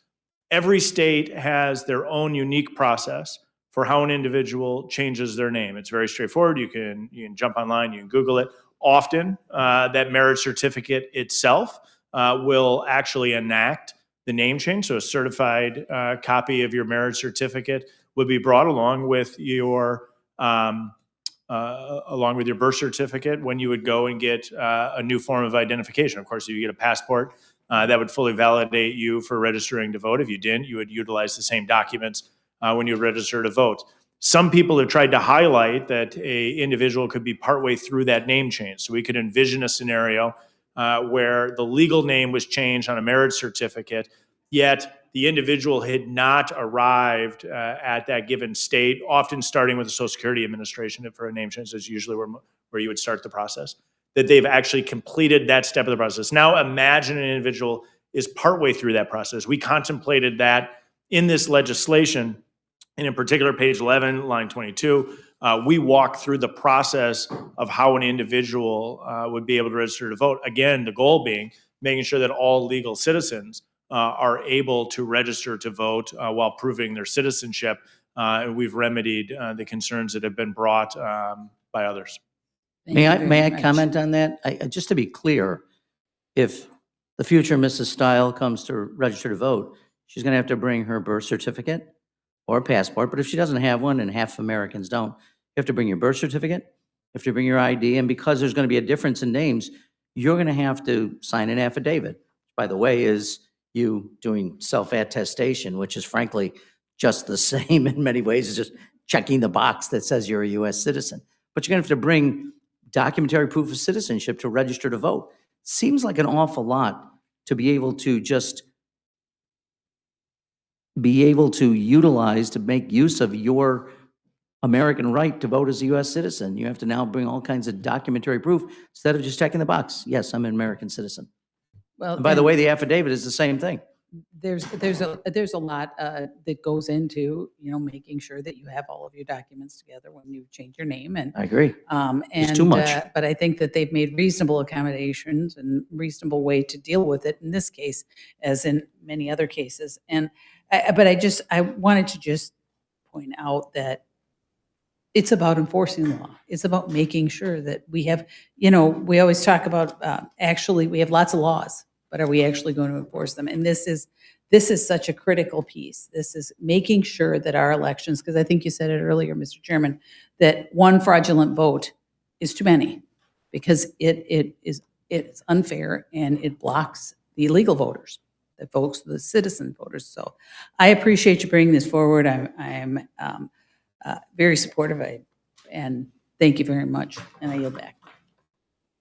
Every state has their own unique process for how an individual changes their name. It's very straightforward. You can jump online, you can Google it. Often, that marriage certificate itself will actually enact the name change. So a certified copy of your marriage certificate would be brought along with your birth certificate when you would go and get a new form of identification. Of course, if you get a passport, that would fully validate you for registering to vote. If you didn't, you would utilize the same documents when you register to vote. Some people have tried to highlight that an individual could be partway through that name change. So we could envision a scenario where the legal name was changed on a marriage certificate, yet the individual had not arrived at that given state, often starting with the Social Security Administration for a name change. That's usually where you would start the process, that they've actually completed that step of the process. Now imagine an individual is partway through that process. We contemplated that in this legislation, and in particular, page 11, line 22, we walk through the process of how an individual would be able to register to vote. Again, the goal being making sure that all legal citizens are able to register to vote while proving their citizenship. We've remedied the concerns that have been brought by others. Thank you May I very much. comment on that? Just to be clear, if the future Mrs. Style comes to register to vote, she's going to have to bring her birth certificate or passport. But if she doesn't have one, and half Americans don't, you have to bring your birth certificate, you have to bring your ID, and because there's going to be a difference in names, you're going to have to sign an affidavit. By the way, is you doing self-attestation, which is frankly just the same in many ways as just checking the box that says you're a U.S. citizen. But you're going to have to bring documentary proof of citizenship to register to vote. Seems like an awful lot to be able to just be able to utilize to make use of your American right to vote as a U.S. citizen. You have to now bring all kinds of documentary proof instead of just checking the box. Yes, I'm an American citizen. Well, And by the and way, the affidavit is the same thing. there's a lot that goes into, making sure that you have all of your documents together when you change your name. And I agree. and too much. But I think that they've made reasonable accommodations and reasonable way to deal with it in this case, as in many other cases. And I wanted to just point out that it's about enforcing the law. It's about making sure that we have, we always talk about actually we have lots of laws, but are we actually going to enforce them? And this is such a critical piece. This is making sure that our elections, because I think you said it earlier, Mr. Chairman, that one fraudulent vote is too many, because it's unfair and it blocks the illegal voters, the citizen voters. So I appreciate you bringing this forward. I'm very supportive of it, and thank you very much. And I yield back.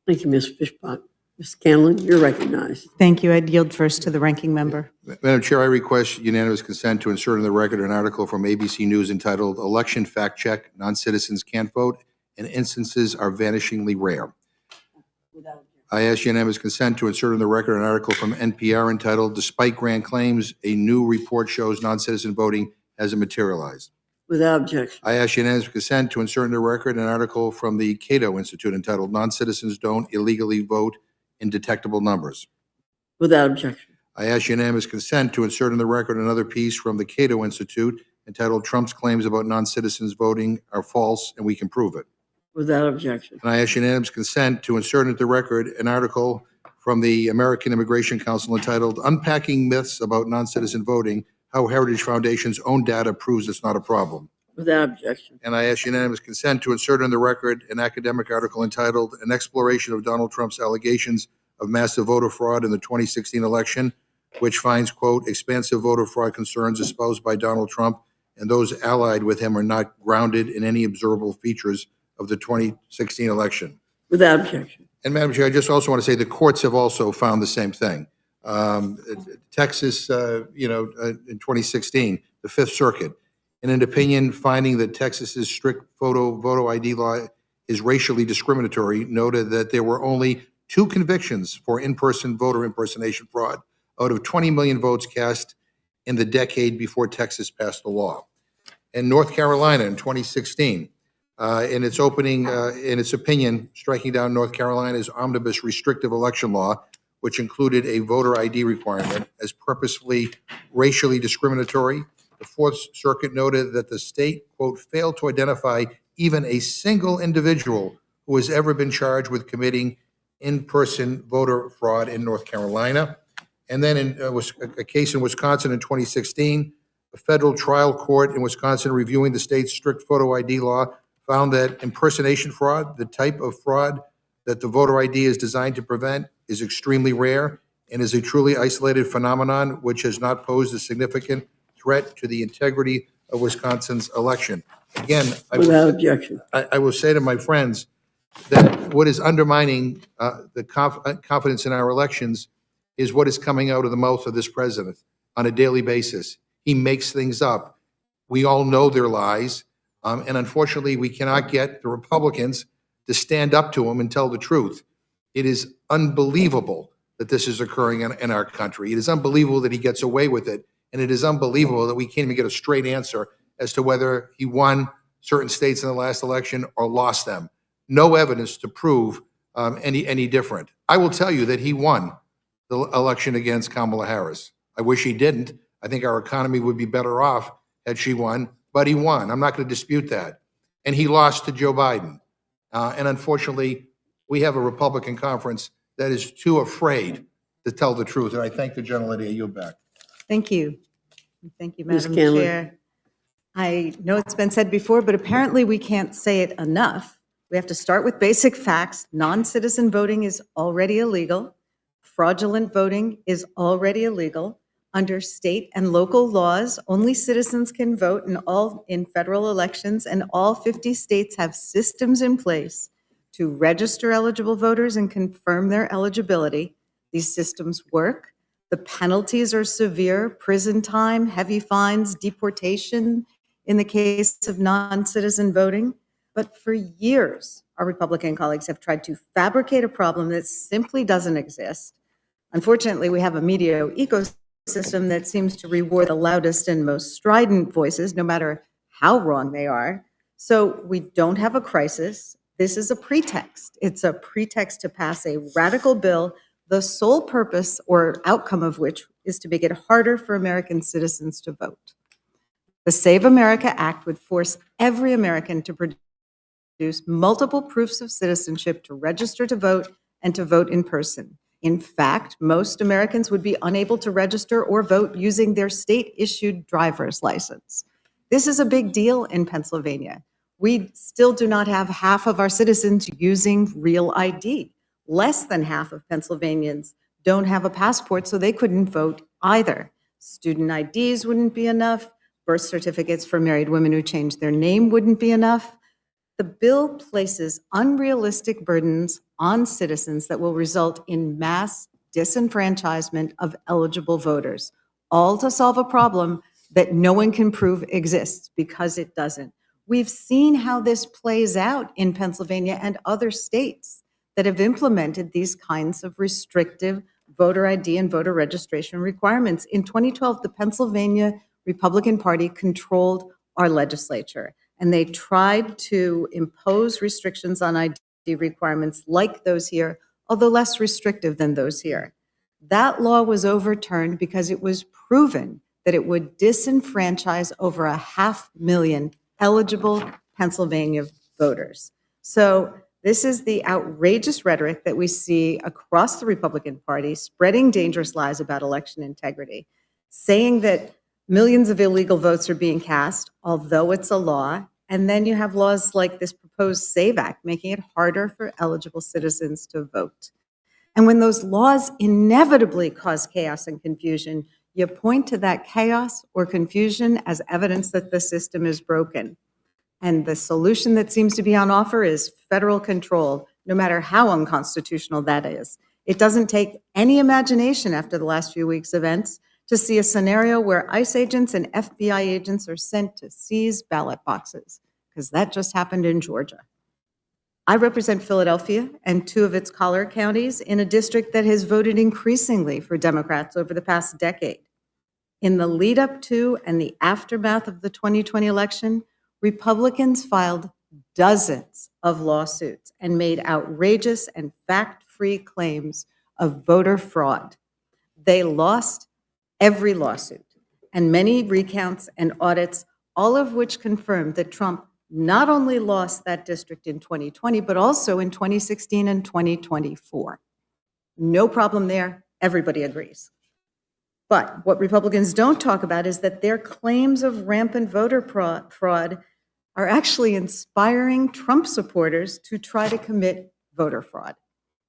Thank you, Ms. Fishbach. Ms. Scanlon, you're recognized. Thank you. I'd yield first to the ranking member. Madam Chair, I request unanimous consent to insert in the record an article from ABC News entitled "Election Fact Check: Non-Citizens Can't Vote and Instances Are Vanishingly Rare." I ask unanimous consent to insert in the record an article from NPR entitled "Despite Grand Claims, a New Report Shows Non-Citizen Voting Hasn't Materialized." Without objection. I ask unanimous consent to insert in the record an article from the Cato Institute entitled "Non-Citizens Don't Illegally Vote in Detectable Numbers." Without objection. I ask unanimous consent to insert in the record another piece from the Cato Institute entitled "Trump's Claims About Non-Citizens Voting Are False and We Can Prove It." Without objection. And I ask unanimous consent to insert into the record an article from the American Immigration Council entitled "Unpacking Myths About Non-Citizen Voting, How Heritage Foundation's Own Data Proves It's Not a Problem." Without objection. And I ask unanimous consent to insert in the record an academic article entitled "An Exploration of Donald Trump's Allegations of Massive Voter Fraud in the 2016 Election," which finds, quote, "expansive voter fraud concerns espoused by Donald Trump and those allied with him are not grounded in any observable features of the 2016 election." Without objection. And Madam Chair, I just also want to say the courts have also found the same thing. Texas, in 2016, the Fifth Circuit, in an opinion finding that Texas's strict photo ID law is racially discriminatory, noted that there were only 2 convictions for in-person voter impersonation fraud out of 20 million votes cast in the decade before Texas passed the law. In North Carolina in 2016, in its opinion, striking down North Carolina's omnibus restrictive election law, which included a voter ID requirement, as purposefully racially discriminatory. The Fourth Circuit noted that the state, quote, "failed to identify even a single individual who has ever been charged with committing in-person voter fraud in North Carolina." And then in a case in Wisconsin in 2016, a federal trial court in Wisconsin reviewing the state's strict photo ID law found that impersonation fraud, the type of fraud that the voter ID is designed to prevent, is extremely rare and is a truly isolated phenomenon which has not posed a significant threat to the integrity of Wisconsin's election. Again, Without objection. I will say to my friends that what is undermining the confidence in our elections is what is coming out of the mouth of this president on a daily basis. He makes things up. We all know they're lies. And unfortunately, we cannot get the Republicans to stand up to him and tell the truth. It is unbelievable that this is occurring in our country. It is unbelievable that he gets away with it. And it is unbelievable that we can't even get a straight answer as to whether he won certain states in the last election or lost them. No evidence to prove any different. I will tell you that he won the election against Kamala Harris. I wish he didn't. I think our economy would be better off had she won, but he won. I'm not going to dispute that. And he lost to Joe Biden. And unfortunately, we have a Republican conference that is too afraid to tell the truth. And I thank the gentlelady. I yield back. Thank you. Thank you, Ms. Madam Scanlon. Chair. I know it's been said before, but apparently we can't say it enough. We have to start with basic facts. Non-citizen voting is already illegal. Fraudulent voting is already illegal. Under state and local laws, only citizens can vote in federal elections, and all 50 states have systems in place to register eligible voters and confirm their eligibility. These systems work. The penalties are severe: prison time, heavy fines, deportation in the case of non-citizen voting. But for years, our Republican colleagues have tried to fabricate a problem that simply doesn't exist. Unfortunately, we have a media ecosystem that seems to reward the loudest and most strident voices, no matter how wrong they are. So we don't have a crisis. This is a pretext. It's a pretext to pass a radical bill, the sole purpose or outcome of which is to make it harder for American citizens to vote. The Save America Act would force every American to produce multiple proofs of citizenship to register to vote and to vote in person. In fact, most Americans would be unable to register or vote using their state-issued driver's license. This is a big deal in Pennsylvania. We still do not have half of our citizens using real ID. Less than half of Pennsylvanians don't have a passport, so they couldn't vote either. Student IDs wouldn't be enough. Birth certificates for married women who changed their name wouldn't be enough. The bill places unrealistic burdens on citizens that will result in mass disenfranchisement of eligible voters, all to solve a problem that no one can prove exists, because it doesn't. We've seen how this plays out in Pennsylvania and other states that have implemented these kinds of restrictive voter ID and voter registration requirements. In 2012, the Pennsylvania Republican Party controlled our legislature, and they tried to impose restrictions on ID requirements like those here, although less restrictive than those here. That law was overturned because it was proven that it would disenfranchise over 500,000 eligible Pennsylvania voters. So this is the outrageous rhetoric that we see across the Republican Party, spreading dangerous lies about election integrity, saying that millions of illegal votes are being cast, although it's a law. And then you have laws like this proposed SAVE Act, making it harder for eligible citizens to vote. And when those laws inevitably cause chaos and confusion, you point to that chaos or confusion as evidence that the system is broken. And the solution that seems to be on offer is federal control, no matter how unconstitutional that is. It doesn't take any imagination after the last few weeks' events to see a scenario where ICE agents and FBI agents are sent to seize ballot boxes, because that just happened in Georgia. I represent Philadelphia and two of its collar counties in a district that has voted increasingly for Democrats over the past decade. In the lead up to and the aftermath of the 2020 election, Republicans filed dozens of lawsuits and made outrageous and fact-free claims of voter fraud. They lost every lawsuit and many recounts and audits, all of which confirmed that Trump not only lost that district in 2020, but also in 2016 and 2024. No problem there. Everybody agrees. But what Republicans don't talk about is that their claims of rampant voter fraud are actually inspiring Trump supporters to try to commit voter fraud.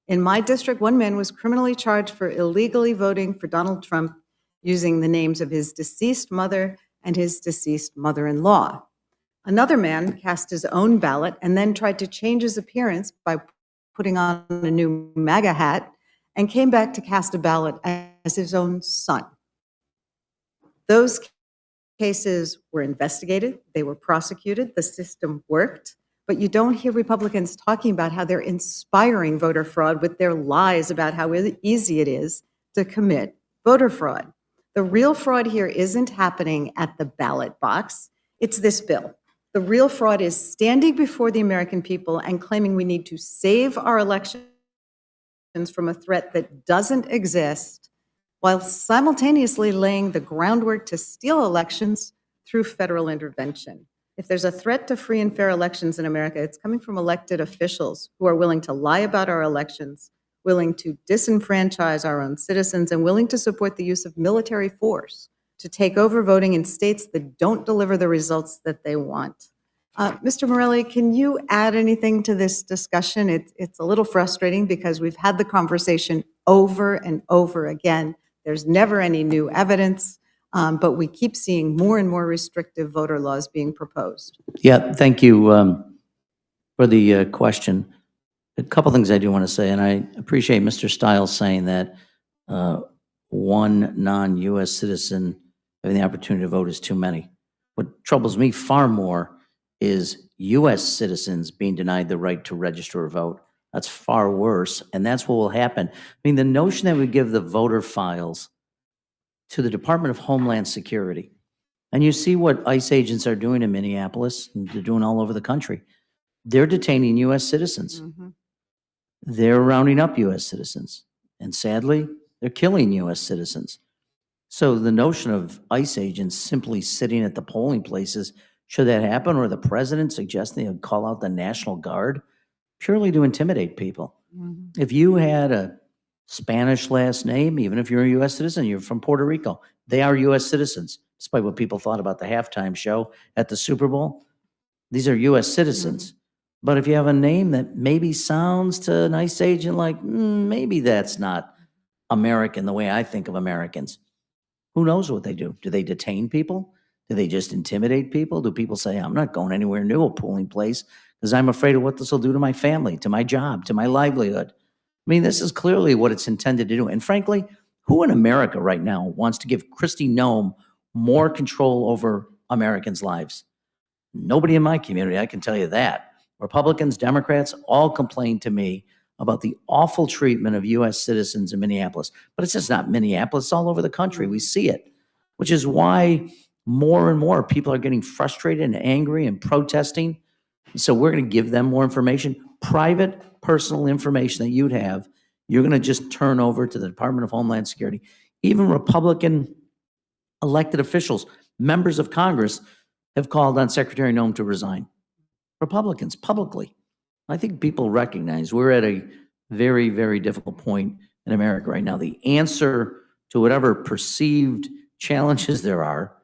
In my district, one man was criminally charged for illegally voting for Donald Trump using the names of his deceased mother and his deceased mother-in-law. Another man cast his own ballot and then tried to change his appearance by putting on a new MAGA hat and came back to cast a ballot as his own son. Those cases were investigated, they were prosecuted, the system worked, but you don't hear Republicans talking about how they're inspiring voter fraud with their lies about how easy it is to commit voter fraud. The real fraud here isn't happening at the ballot box, it's this bill. The real fraud is standing before the American people and claiming we need to save our elections from a threat that doesn't exist while simultaneously laying the groundwork to steal elections through federal intervention. If there's a threat to free and fair elections in America, it's coming from elected officials who are willing to lie about our elections, willing to disenfranchise our own citizens, and willing to support the use of military force to take over voting in states that don't deliver the results that they want. Mr. Morelli, can you add anything to this discussion? It's a little frustrating because we've had the conversation over and over again. There's never any new evidence, but we keep seeing more and more restrictive voter laws being proposed. Yeah, thank you for the question. A couple things I do want to say, and I appreciate Mr. Stiles saying that one non-U.S. citizen having the opportunity to vote is too many. What troubles me far more is U.S. citizens being denied the right to register or vote. That's far worse, and that's what will happen. I mean, the notion that we give the voter files to the Department of Homeland Security, and you see what ICE agents are doing in Minneapolis, and they're doing all over the country. They're detaining U.S. citizens. They're rounding up U.S. citizens, and sadly, they're killing U.S. citizens. So the notion of ICE agents simply sitting at the polling places, should that happen, or the president suggesting he'd call out the National Guard purely to intimidate people. If you had a Spanish last name, even if you're a U.S. citizen, you're from Puerto Rico, they are U.S. citizens, despite what people thought about the halftime show at the Super Bowl. These are U.S. citizens. But if you have a name that maybe sounds to an ICE agent like, maybe that's not American the way I think of Americans, who knows what they do? Do they detain people? Do they just intimidate people? Do people say, I'm not going anywhere near a polling place because I'm afraid of what this will do to my family, to my job, to my livelihood? I mean, this is clearly what it's intended to do. And frankly, who in America right now wants to give Kristi Noem more control over Americans' lives? Nobody in my community, I can tell you that. Republicans, Democrats, all complain to me about the awful treatment of U.S. citizens in Minneapolis. But it's just not Minneapolis, it's all over the country. We see it, which is why more and more people are getting frustrated and angry and protesting. So we're going to give them more information, private, personal information that you'd have. You're going to just turn over to the Department of Homeland Security. Even Republican elected officials, members of Congress, have called on Secretary Noem to resign. Republicans, publicly. I think people recognize we're at a very, very difficult point in America right now. The answer to whatever perceived challenges there are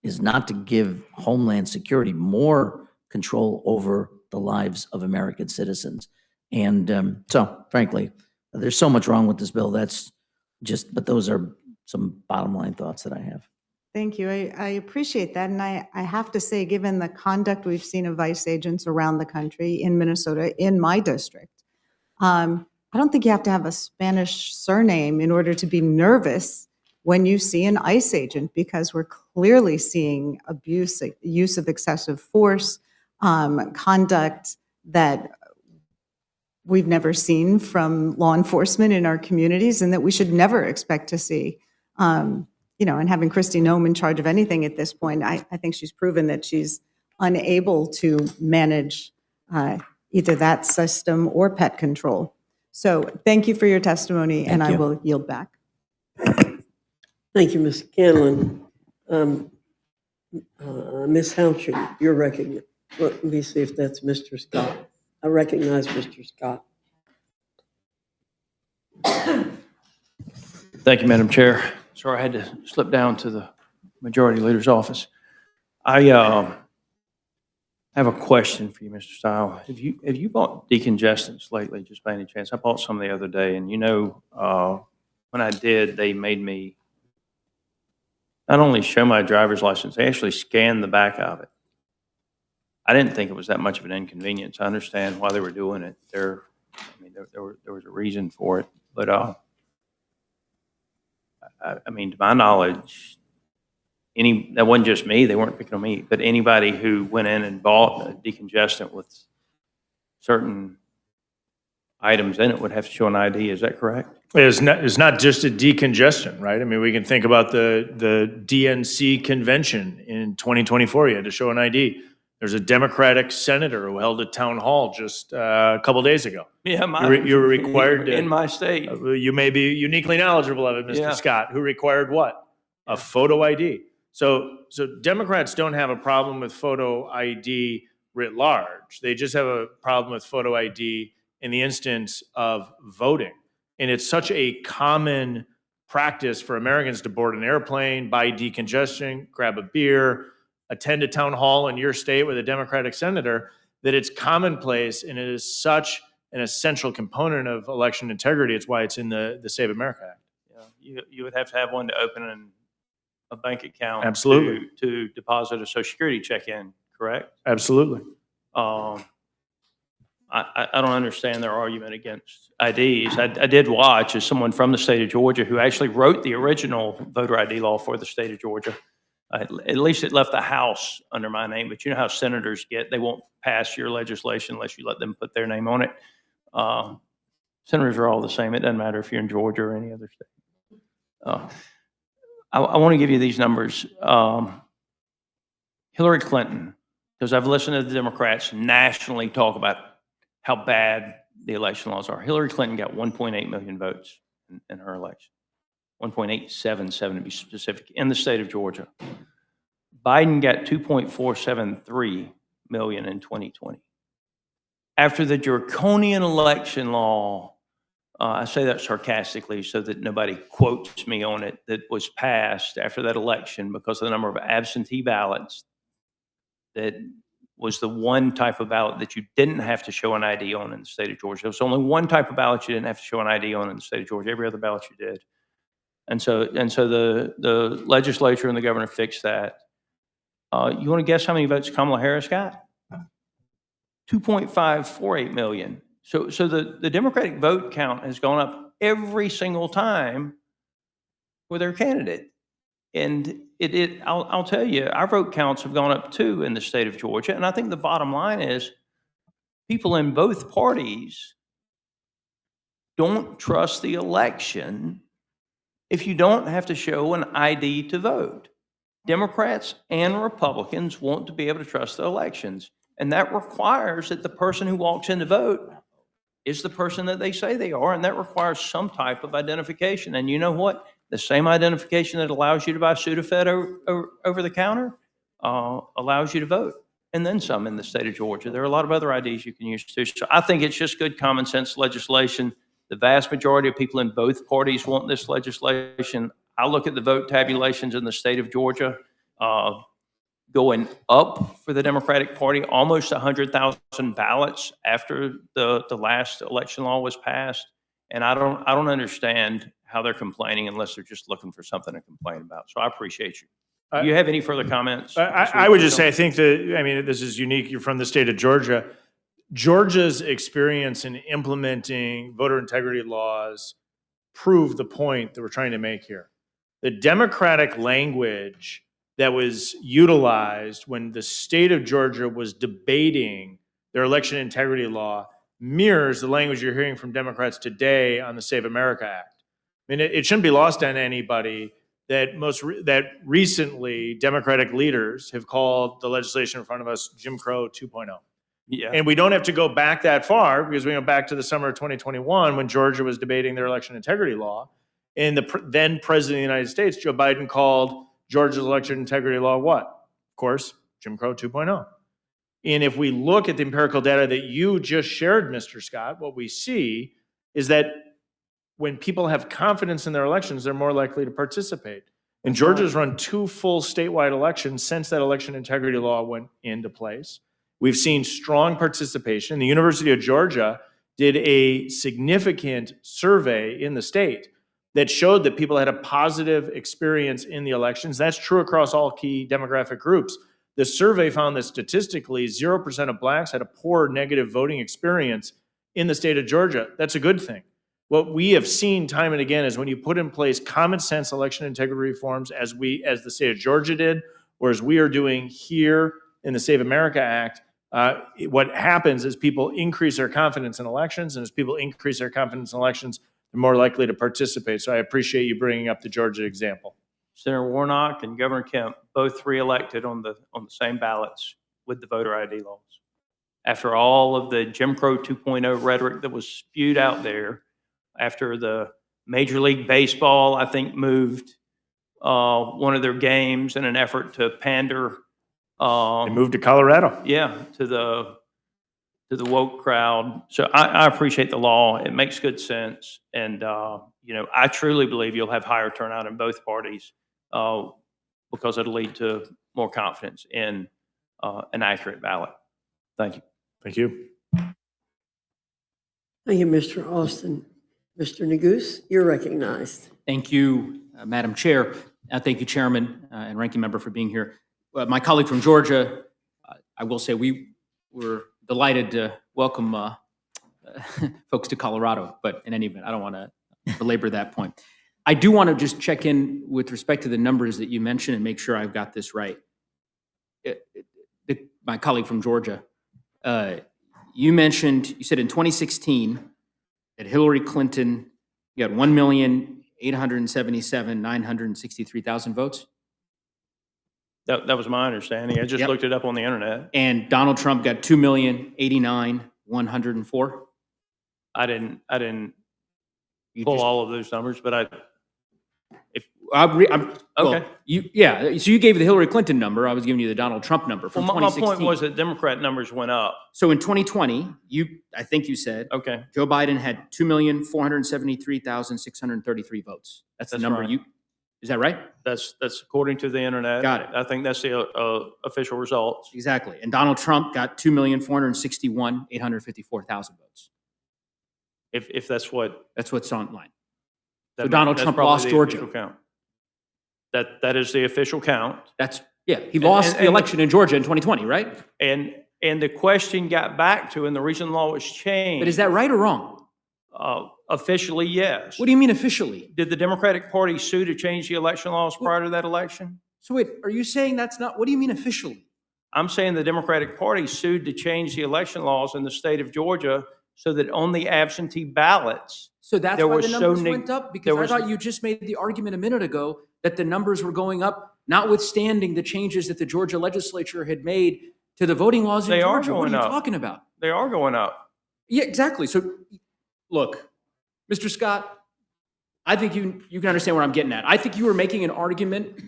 is not to give Homeland Security more control over the lives of American citizens. And so, frankly, there's so much wrong with this bill. But those are some bottom line thoughts that I have. Thank you. I appreciate that. And I have to say, given the conduct we've seen of ICE agents around the country, in Minnesota, in my district, I don't think you have to have a Spanish surname in order to be nervous when you see an ICE agent, because we're clearly seeing abuse, use of excessive force, conduct that we've never seen from law enforcement in our communities and that we should never expect to see. And having Kristi Noem in charge of anything at this point, I think she's proven that she's unable to manage either that system or pet control. So thank you for your testimony, and I will yield back. Thank you, Ms. Scanlon. Ms. Houchin, you're recognized. Let me see if that's Mr. Scott. I recognize Mr. Scott. Thank you, Madam Chair. Sorry, I had to slip down to the Majority Leader's office. I have a question for you, Mr. Stile. Have you bought decongestants lately, just by any chance? I bought some the other day, and when I did, they made me not only show my driver's license, they actually scanned the back of it. I didn't think it was that much of an inconvenience. I understand why they were doing it. There was a reason for it, but I mean, to my knowledge, that wasn't just me, they weren't picking on me, but anybody who went in and bought a decongestant with certain items in it would have to show an ID. Is that correct? It's not just a decongestant, right? I mean, we can think about the DNC convention in 2024. You had to show an ID. There's a Democratic senator who held a town hall just a couple days ago. Yeah, You were required to. in my state. You may be uniquely knowledgeable of it, Mr. Yeah. Scott, who required what? A photo ID. So Democrats don't have a problem with photo ID writ large. They just have a problem with photo ID in the instance of voting. And it's such a common practice for Americans to board an airplane, buy decongestion, grab a beer, attend a town hall in your state with a Democratic senator, that it's commonplace, and it is such an essential component of election integrity. It's why it's in the Save America Act. Yeah, you would have to have one to open a bank account. Absolutely. To deposit a Social Security check in, correct? Absolutely. I don't understand their argument against IDs. I did watch as someone from the state of Georgia who actually wrote the original voter ID law for the state of Georgia. At least it left the House under my name, but you know how senators get, they won't pass your legislation unless you let them put their name on it. Senators are all the same. It doesn't matter if you're in Georgia or any other state. I want to give you these numbers. Hillary Clinton, because I've listened to the Democrats nationally talk about how bad the election laws are. Hillary Clinton got 1.8 million votes in her election. 1.877 to be specific, in the state of Georgia. Biden got 2.473 million in 2020. After the draconian election law, I say that sarcastically so that nobody quotes me on it, that was passed after that election because of the number of absentee ballots, that was the one type of ballot that you didn't have to show an ID on in the state of Georgia. There was only one type of ballot you didn't have to show an ID on in the state of Georgia. Every other ballot you did. And so the legislature and the governor fixed that. You want to guess how many votes Kamala Harris got? 2.548 million. So the Democratic vote count has gone up every single time for their candidate. And I'll tell you, our vote counts have gone up too in the state of Georgia. And I think the bottom line is people in both parties don't trust the election if you don't have to show an ID to vote. Democrats and Republicans want to be able to trust the elections. And that requires that the person who walks in to vote is the person that they say they are. And that requires some type of identification. And you know what? The same identification that allows you to buy Sudafed over the counter allows you to vote. And then some in the state of Georgia. There are a lot of other IDs you can use too. So I think it's just good common sense legislation. The vast majority of people in both parties want this legislation. I look at the vote tabulations in the state of Georgia going up for the Democratic Party, almost 100,000 ballots after the last election law was passed. And I don't understand how they're complaining unless they're just looking for something to complain about. So I appreciate you. Do you have any further comments? I would just say, I think that, I mean, this is unique. You're from the state of Georgia. Georgia's experience in implementing voter integrity laws prove the point that we're trying to make here. The Democratic language that was utilized when the state of Georgia was debating their election integrity law mirrors the language you're hearing from Democrats today on the Save America Act. I mean, it shouldn't be lost on anybody that that recently Democratic leaders have called the legislation in front of us Jim Crow 2.0. Yeah. And we don't have to go back that far because we go back to the summer of 2021 when Georgia was debating their election integrity law. And the then president of the United States, Joe Biden, called Georgia's election integrity law what? Of course, Jim Crow 2.0. And if we look at the empirical data that you just shared, Mr. Scott, what we see is that when people have confidence in their elections, they're more likely to participate. And Georgia's run 2 full statewide elections since that election integrity law went into place. We've seen strong participation. The University of Georgia did a significant survey in the state that showed that people had a positive experience in the elections. That's true across all key demographic groups. The survey found that statistically, 0% of blacks had a poor negative voting experience in the state of Georgia. That's a good thing. What we have seen time and again is when you put in place common sense election integrity reforms as the state of Georgia did, or as we are doing here in the Save America Act, what happens is people increase their confidence in elections, and as people increase their confidence in elections, they're more likely to participate. So I appreciate you bringing up the Georgia example. Senator Warnock and Governor Kemp, both reelected on the same ballots with the voter ID laws. After all of the Jim Crow 2.0 rhetoric that was spewed out there, after the Major League Baseball, I think, moved one of their games in an effort to pander. They moved to Colorado. Yeah, to the woke crowd. So I appreciate the law. It makes good sense. And, I truly believe you'll have higher turnout in both parties because it'll lead to more confidence in an accurate ballot. Thank you. Thank you. Thank you, Mr. Austin. Mr. Neguse, you're recognized. Thank you, Madam Chair. Thank you, Chairman and Ranking Member, for being here. My colleague from Georgia, I will say we were delighted to welcome folks to Colorado, but in any event, I don't want to belabor that point. I do want to just check in with respect to the numbers that you mentioned and make sure I've got this right. My colleague from Georgia, you said in 2016 that Hillary Clinton got 1,877,963,000 votes. That was my understanding. I just Yep. looked it up on the internet. And Donald Trump got 2,089,104. I didn't You pull just- all of those numbers, but well, Okay. So you gave the Hillary Clinton number. I was giving you the Donald Trump number from my 2016. point was that Democrat numbers went up. So in 2020, I think you said Okay. Joe Biden had 2,473,633 votes. That's the That's number right. is that right? That's according to the internet. Got it. I think that's the official results. Exactly. And Donald Trump got 2,461,854,000 votes. If that's what. That's what's online. that- Donald that's Trump probably lost the Georgia. official count. That is the official count. He lost the and- election in Georgia in 2020, right? And the question got back to, and the reason the law was changed. But is that right or wrong? Officially, yes. What do you mean officially? Did the Democratic Party sue to change the election laws prior to that election? So wait, are you saying that's not, what do you mean officially? I'm saying the Democratic Party sued to change the election laws in the state of Georgia so that on the absentee ballots, So that's There why was the so numbers neg- went up? there Because I was- thought you just made the argument a minute ago that the numbers were going up, notwithstanding the changes that the Georgia legislature had made to the voting laws in They are Georgia. What are going you up. talking about? they are going up. Yeah, exactly. So look, Mr. Scott, I think you can understand what I'm getting at. I think you were making an argument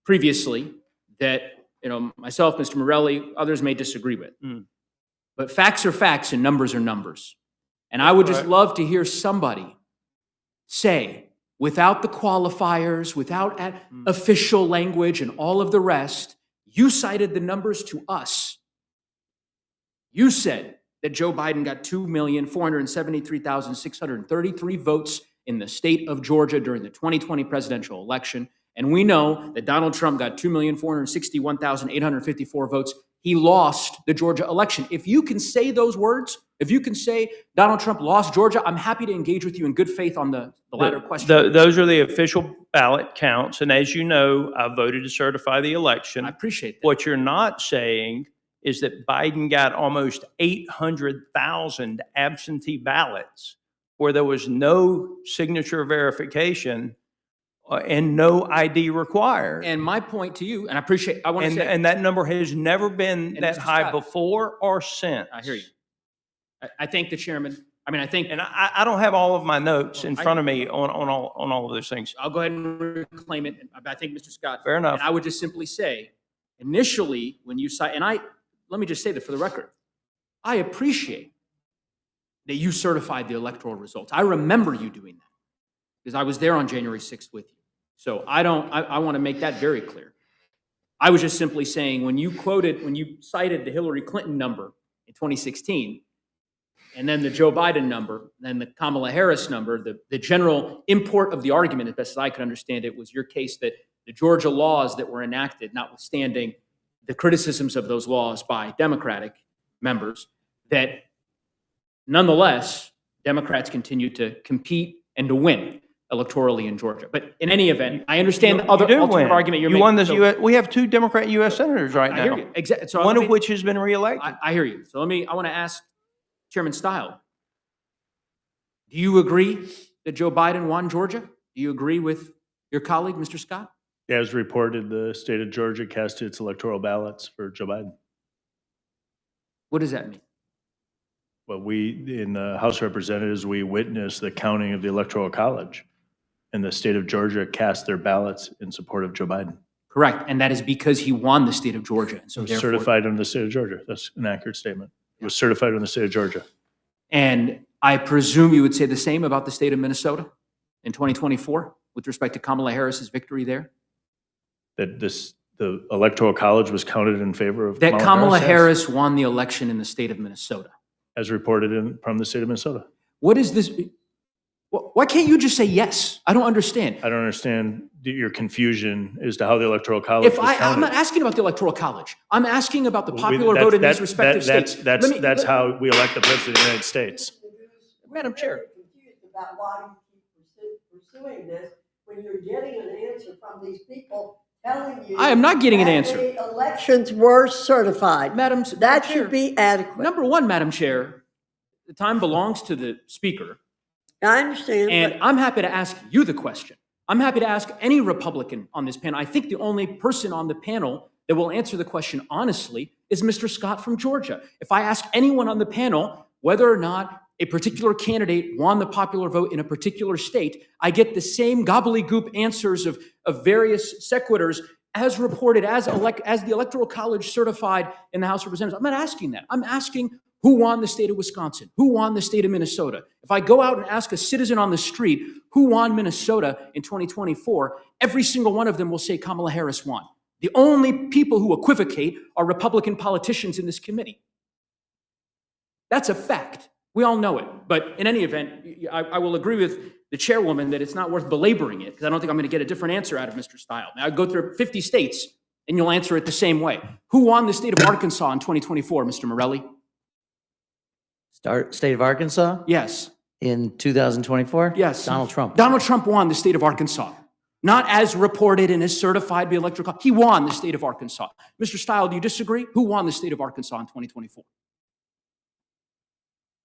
previously that, myself, Mr. Morelli, others may disagree with. But facts are facts and numbers are numbers. And I would just Correct. love to hear somebody say, without the qualifiers, without official language and all of the rest, you cited the numbers to us. You said that Joe Biden got 2,473,633 votes in the state of Georgia during the 2020 presidential election. And we know that Donald Trump got 2,461,854 votes. He lost the Georgia election. If you can say those words, if you can say Donald Trump lost Georgia, I'm happy to engage with you in good faith on the latter question. Those are the official ballot counts. And as you know, I voted to certify the election. I appreciate that. What you're not saying is that Biden got almost 800,000 absentee ballots where there was no signature verification and no ID required. And my point to you, and I want to And, say, and that number has never been And that Mr. high Scott, before or since. I hear you. I thank the chairman. I think And I don't have all of my notes in Well, front of me on all of those things. I'll go ahead and reclaim it. I think Mr. Scott. Fair enough. And I would just simply say, initially, when you cite, let me just say that for the record, I appreciate that you certified the electoral results. I remember you doing that because I was there on January 6th with you. So I want to make that very clear. I was just simply saying, when you cited the Hillary Clinton number in 2016, and then the Joe Biden number, then the Kamala Harris number, the general import of the argument, as best as I could understand it, was your case that the Georgia laws that were enacted, notwithstanding the criticisms of those laws by Democratic members, that nonetheless, Democrats continue to compete and to win electorally in Georgia. But in any event, I understand the other You do ultimate win. argument you're You making. won this. So We have 2 Democrat U.S. senators right I now. hear you. Exactly. So One of which has been reelected. I hear you. So I want to ask Chairman Stile, do you agree that Joe Biden won Georgia? Do you agree with your colleague, Mr. Scott? As reported, the state of Georgia cast its electoral ballots for Joe Biden. What does that mean? Well, we, in the House of Representatives, we witnessed the counting of the Electoral College, and the state of Georgia cast their ballots in support of Joe Biden. Correct. And that is because he won the state of Georgia. And so It was therefore, certified in the state of Georgia. That's an accurate statement. It was certified in the state of Georgia. and I presume you would say the same about the state of Minnesota in 2024 with respect to Kamala Harris's victory there? That the Electoral College was counted in favor of That Kamala yes, Harris won the election in the state of Minnesota. as reported from the state of Minnesota. What is this? Why can't you just say yes? I don't understand. I don't understand your confusion as to how the Electoral College If was counted. I'm not asking about the Electoral College. I'm asking about the We- popular that's- vote in these that- respective that- states. That's how we elect the President of the United States. Madam Chair. I'm very confused about why you keep pursuing this when you're getting an answer from these people telling you. I am not getting an that answer. the elections were certified. Madam That Chair. should be adequate. Number one, Madam Chair, the time belongs to the Speaker, I understand. and but- I'm happy to ask you the question. I'm happy to ask any Republican on this panel. I think the only person on the panel that will answer the question honestly is Mr. Scott from Georgia. If I ask anyone on the panel whether or not a particular candidate won the popular vote in a particular state, I get the same gobbledygook answers of various sequiturs as reported, as the Electoral College certified in the House of Representatives. I'm not asking that. I'm asking who won the state of Wisconsin, who won the state of Minnesota. If I go out and ask a citizen on the street who won Minnesota in 2024, every single one of them will say Kamala Harris won. The only people who equivocate are Republican politicians in this committee. That's a fact. We all know it. But in any event, I will agree with the chairwoman that it's not worth belaboring it, because I don't think I'm going to get a different answer out of Mr. Stile. Now, I'd go through 50 states, and you'll answer it the same way. Who won the state of Arkansas in 2024, Mr. Morelli? State of Arkansas Yes. in 2024? Yes. Donald Trump. Donald Trump won the state of Arkansas. Not as reported and as certified by Electoral College. He won the state of Arkansas. Mr. Stile, do you disagree? Who won the state of Arkansas in 2024?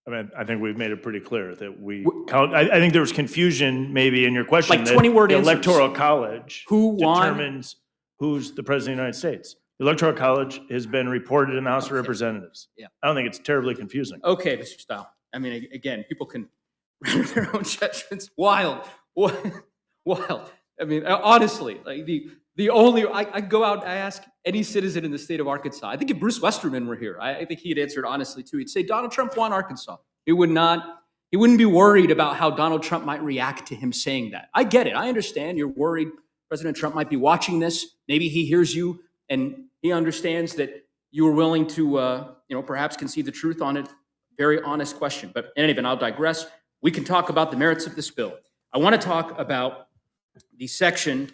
I mean, I think we've made it pretty clear that we count. I think there was confusion maybe in your question. Like that 20-word the answers. Electoral College Who won? determines who's the President of the United States. The Electoral College has been reported in the House of Representatives. Yeah. I don't think it's terribly confusing. Okay, Mr. Stile. I mean, again, people can render their own judgments. Wild. Wild. I mean, honestly, like the only, I go out and I ask any citizen in the state of Arkansas. I think if Bruce Westerman were here, I think he'd answer it honestly too. He'd say Donald Trump won Arkansas. He wouldn't be worried about how Donald Trump might react to him saying that. I get it. I understand you're worried President Trump might be watching this. Maybe he hears you and he understands that you were willing to, perhaps concede the truth on it. Very honest question. But in any event, I'll digress. We can talk about the merits of this bill. I want to talk about the section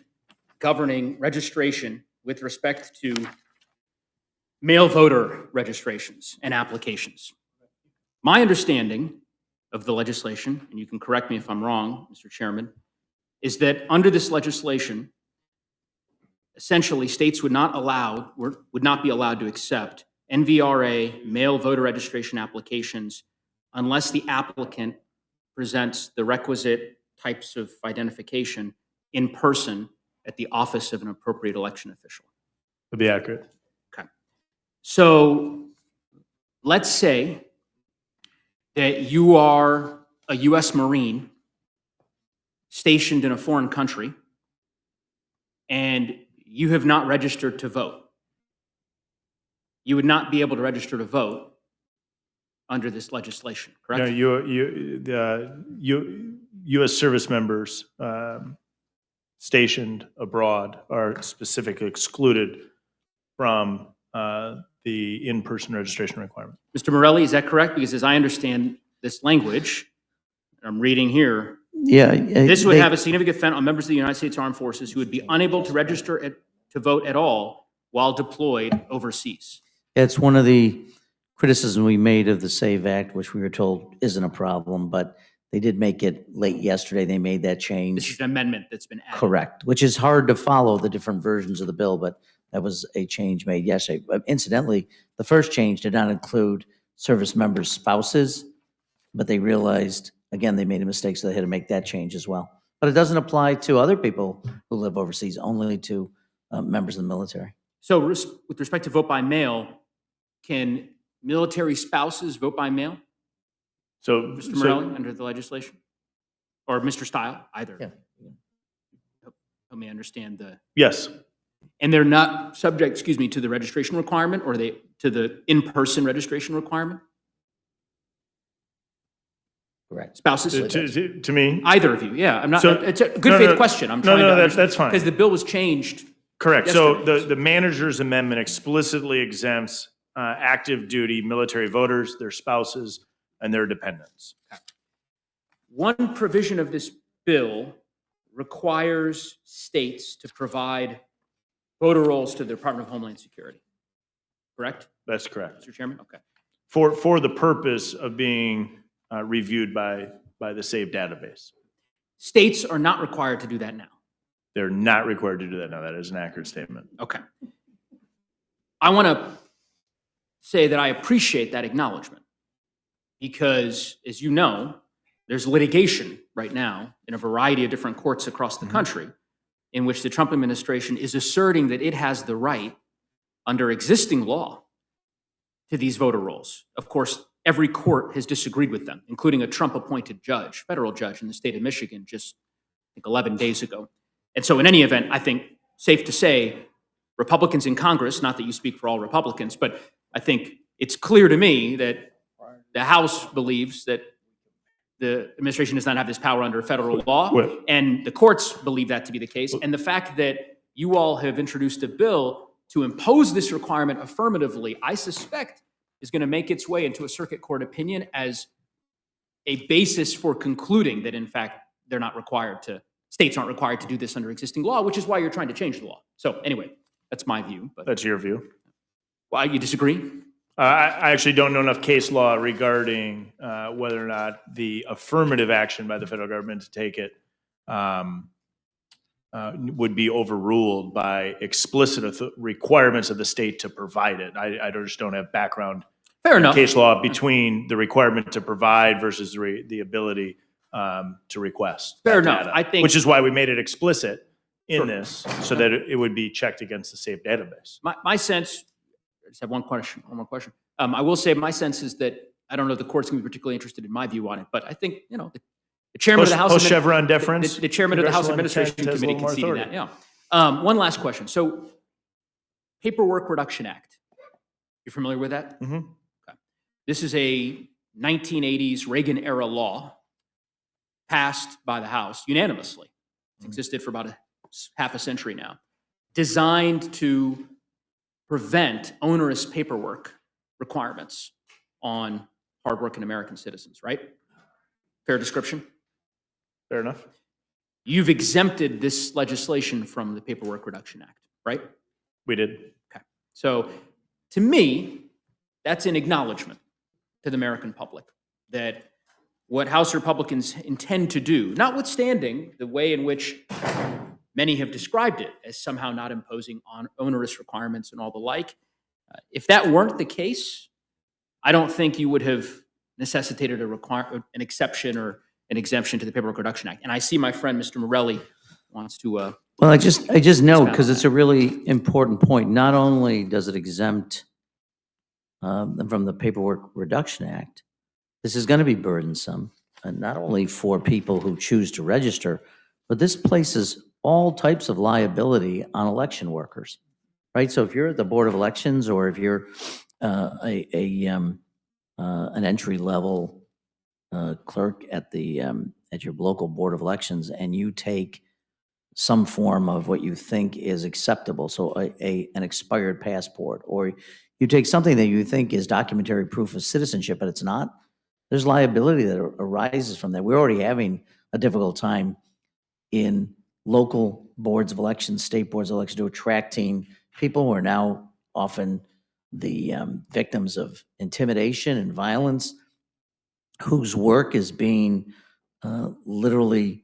governing registration with respect to mail voter registrations and applications. My understanding of the legislation, and you can correct me if I'm wrong, Mr. Chairman, is that under this legislation, essentially states would not be allowed to accept NVRA mail voter registration applications unless the applicant presents the requisite types of identification in person at the office of an appropriate election official. To be accurate. Okay. So let's say that you are a U.S. Marine stationed in a foreign country and you have not registered to vote. You would not be able to register to vote under this legislation, correct? No, U.S. service members stationed abroad are specifically excluded from the in-person registration requirement. Mr. Morelli, is that correct? Because as I understand this language, I'm reading here, Yeah. this would have a significant effect on members of the United States Armed Forces who would be unable to register to vote at all while deployed overseas. It's one of the criticisms we made of the SAVE Act, which we were told isn't a problem, but they did make it late yesterday. They made that This change. is an amendment that's been added. Correct, which is hard to follow the different versions of the bill, but that was a change made yesterday. Incidentally, the first change did not include service members' spouses, but they realized, again, they made a mistake, so they had to make that change as well. But it doesn't apply to other people who live overseas, only to members of the military. So with respect to vote by mail, can military spouses vote by mail? So, Mr. Morelli, under the legislation? Or Mr. Stile, either? Yeah. Help me understand the, yes, and they're not subject, excuse me, to the registration requirement, or they to the in-person registration requirement? Correct. Spouses? to me, Either of you, yeah. I'm not, So- it's a good no, faith no, question. I'm no, trying no, to that's- understand. that's fine. Because the bill was changed. correct. So Yesterday. the manager's amendment explicitly exempts active duty military voters, their spouses, and their dependents. One provision of this bill requires states to provide voter rolls to the Department of Homeland Security. Correct, That's correct. Mr. Chairman? Okay. For the purpose of being reviewed by the SAVE database. States are not required to do that now. They're not required to do that now. That is an accurate statement. Okay. I want to say that I appreciate that acknowledgement because, as you know, there's litigation right now in a variety of different courts across the country in which the Trump administration is asserting that it has the right under existing law to these voter rolls. Of course, every court has disagreed with them, including a Trump-appointed judge, federal judge in the state of Michigan just, I think, 11 days ago. And so in any event, I think safe to say Republicans in Congress, not that you speak for all Republicans, but I think it's clear to me that the House believes that the administration does not have this power under federal law, Well- and the courts believe that to be the case. And the fact that you all have introduced a bill to impose this requirement affirmatively, I suspect is going to make its way into a circuit court opinion as a basis for concluding that, in fact, they're not required to, states aren't required to do this under existing law, which is why you're trying to change the law. So anyway, that's my view. But That's your view. why you disagree? I actually don't know enough case law regarding whether or not the affirmative action by the federal government to take it would be overruled by explicit requirements of the state to provide it. I just don't have background Fair in enough. case law between the requirement to provide versus the ability to request. Fair that enough. data, I think- which is why we made it explicit in Sure. this, so that it would be checked against the SAVE database. My sense, I just have one more question. I will say my sense is that, I don't know if the court's going to be particularly interested in my view on it, but I think, you know, the chairman of the House. Post Chevron deference. The chairman of the House Congressional Administration intent has a Committee little more conceded that, authority. yeah. One last question. So, Paperwork Reduction Act, you familiar with that? Mhm. Okay. This is a 1980s Reagan-era law passed by the House unanimously. It's existed for about half a century now, designed to prevent onerous paperwork requirements on hardworking American citizens, right? Fair description? Fair enough. You've exempted this legislation from the Paperwork Reduction Act, right? We did. Okay. So to me, that's an acknowledgement to the American public that what House Republicans intend to do, notwithstanding the way in which many have described it as somehow not imposing on onerous requirements and all the like, if that weren't the case, I don't think you would have necessitated an exception or an exemption to the Paperwork Reduction Act. And I see my friend, Mr. Morelli, wants to. Well, I just know, Expound because on it's a really important point. Not only does it exempt them from the Paperwork Reduction Act, this is going to be burdensome, and not only for people who choose to register, but this places all types of liability on election workers, right? So if you're at the Board of Elections, or if you're an entry-level clerk at your local Board of Elections, and you take some form of what you think is acceptable, so an expired passport, or you take something that you think is documentary proof of citizenship, but it's not, there's liability that arises from that. We're already having a difficult time in local boards of elections, state boards of elections, to attracting people who are now often the victims of intimidation and violence, whose work is being literally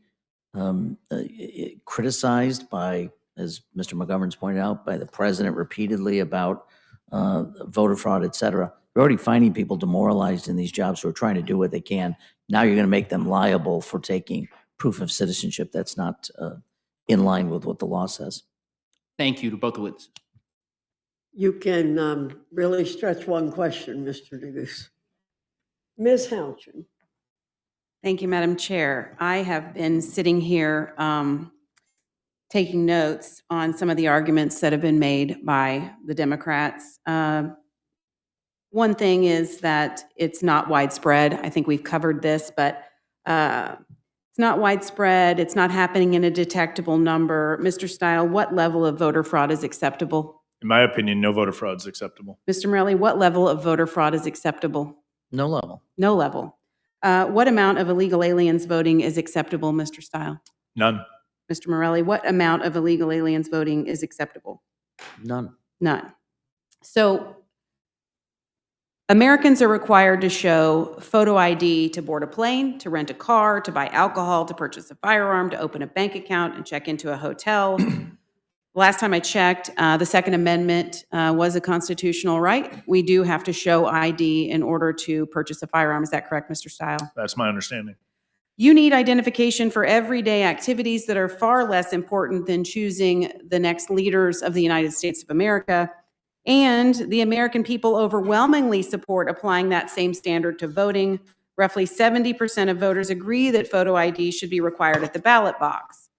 criticized by, as Mr. McGovern's pointed out, by the president repeatedly about voter fraud, et cetera. You're already finding people demoralized in these jobs who are trying to do what they can. Now you're going to make them liable for taking proof of citizenship. That's not in line with what the law says. Thank you to both the witnesses. You can really stretch one question, Mr. Degoose. Ms. Houchin. Thank you, Madam Chair. I have been sitting here taking notes on some of the arguments that have been made by the Democrats. One thing is that it's not widespread. I think we've covered this, but it's not widespread. It's not happening in a detectable number. Mr. Stile, what level of voter fraud is acceptable? In my opinion, no voter fraud is acceptable. Mr. Morelli, what level of voter fraud is acceptable? No level. No level. What amount of illegal aliens voting is acceptable, Mr. Stile? None. Mr. Morelli, what amount of illegal aliens voting is acceptable? None. None. So Americans are required to show photo ID to board a plane, to rent a car, to buy alcohol, to purchase a firearm, to open a bank account, and check into a hotel. Last time I checked, the Second Amendment was a constitutional right. We do have to show ID in order to purchase a firearm. Is that correct, Mr. Stile? That's my understanding. You need identification for everyday activities that are far less important than choosing the next leaders of the United States of America. And the American people overwhelmingly support applying that same standard to voting. Roughly 70% of voters agree that photo ID should be required at the ballot box.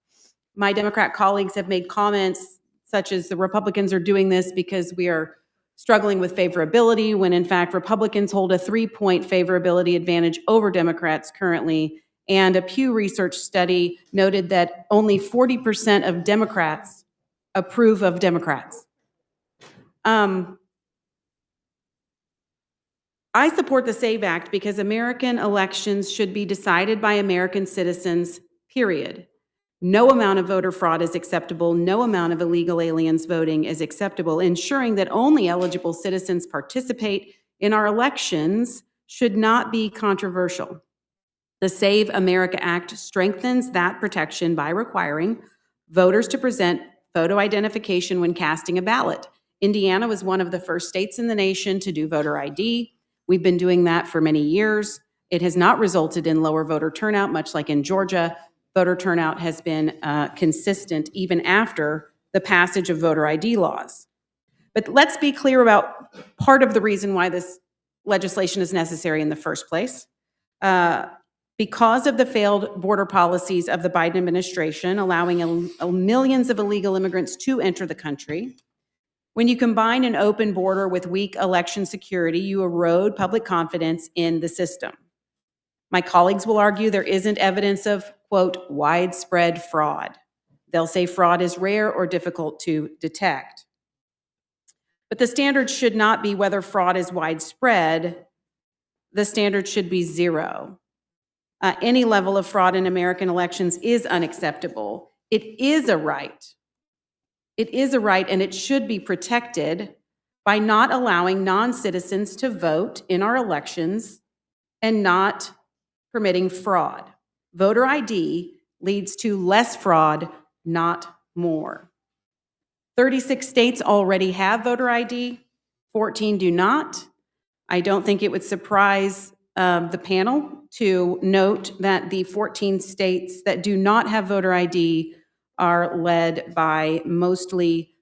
My Democrat colleagues have made comments such as the Republicans are doing this because we are struggling with favorability, when in fact Republicans hold a 3-point favorability advantage over Democrats currently. And a Pew Research study noted that only 40% of Democrats approve of Democrats. I support the SAVE Act because American elections should be decided by American citizens, period. No amount of voter fraud is acceptable. No amount of illegal aliens voting is acceptable. Ensuring that only eligible citizens participate in our elections should not be controversial. The Save America Act strengthens that protection by requiring voters to present photo identification when casting a ballot. Indiana was one of the first states in the nation to do voter ID. We've been doing that for many years. It has not resulted in lower voter turnout, much like in Georgia. Voter turnout has been consistent even after the passage of voter ID laws. But let's be clear about part of the reason why this legislation is necessary in the first place. Because of the failed border policies of the Biden administration, allowing millions of illegal immigrants to enter the country, when you combine an open border with weak election security, you erode public confidence in the system. My colleagues will argue there isn't evidence of, quote, widespread fraud. They'll say fraud is rare or difficult to detect. But the standard should not be whether fraud is widespread. The standard should be zero. Any level of fraud in American elections is unacceptable. It is a right. It is a right, and it should be protected by not allowing non-citizens to vote in our elections and not permitting fraud. Voter ID leads to less fraud, not more. 36 states already have voter ID, 14 do not. I don't think it would surprise the panel to note that the 14 states that do not have voter ID are led by mostly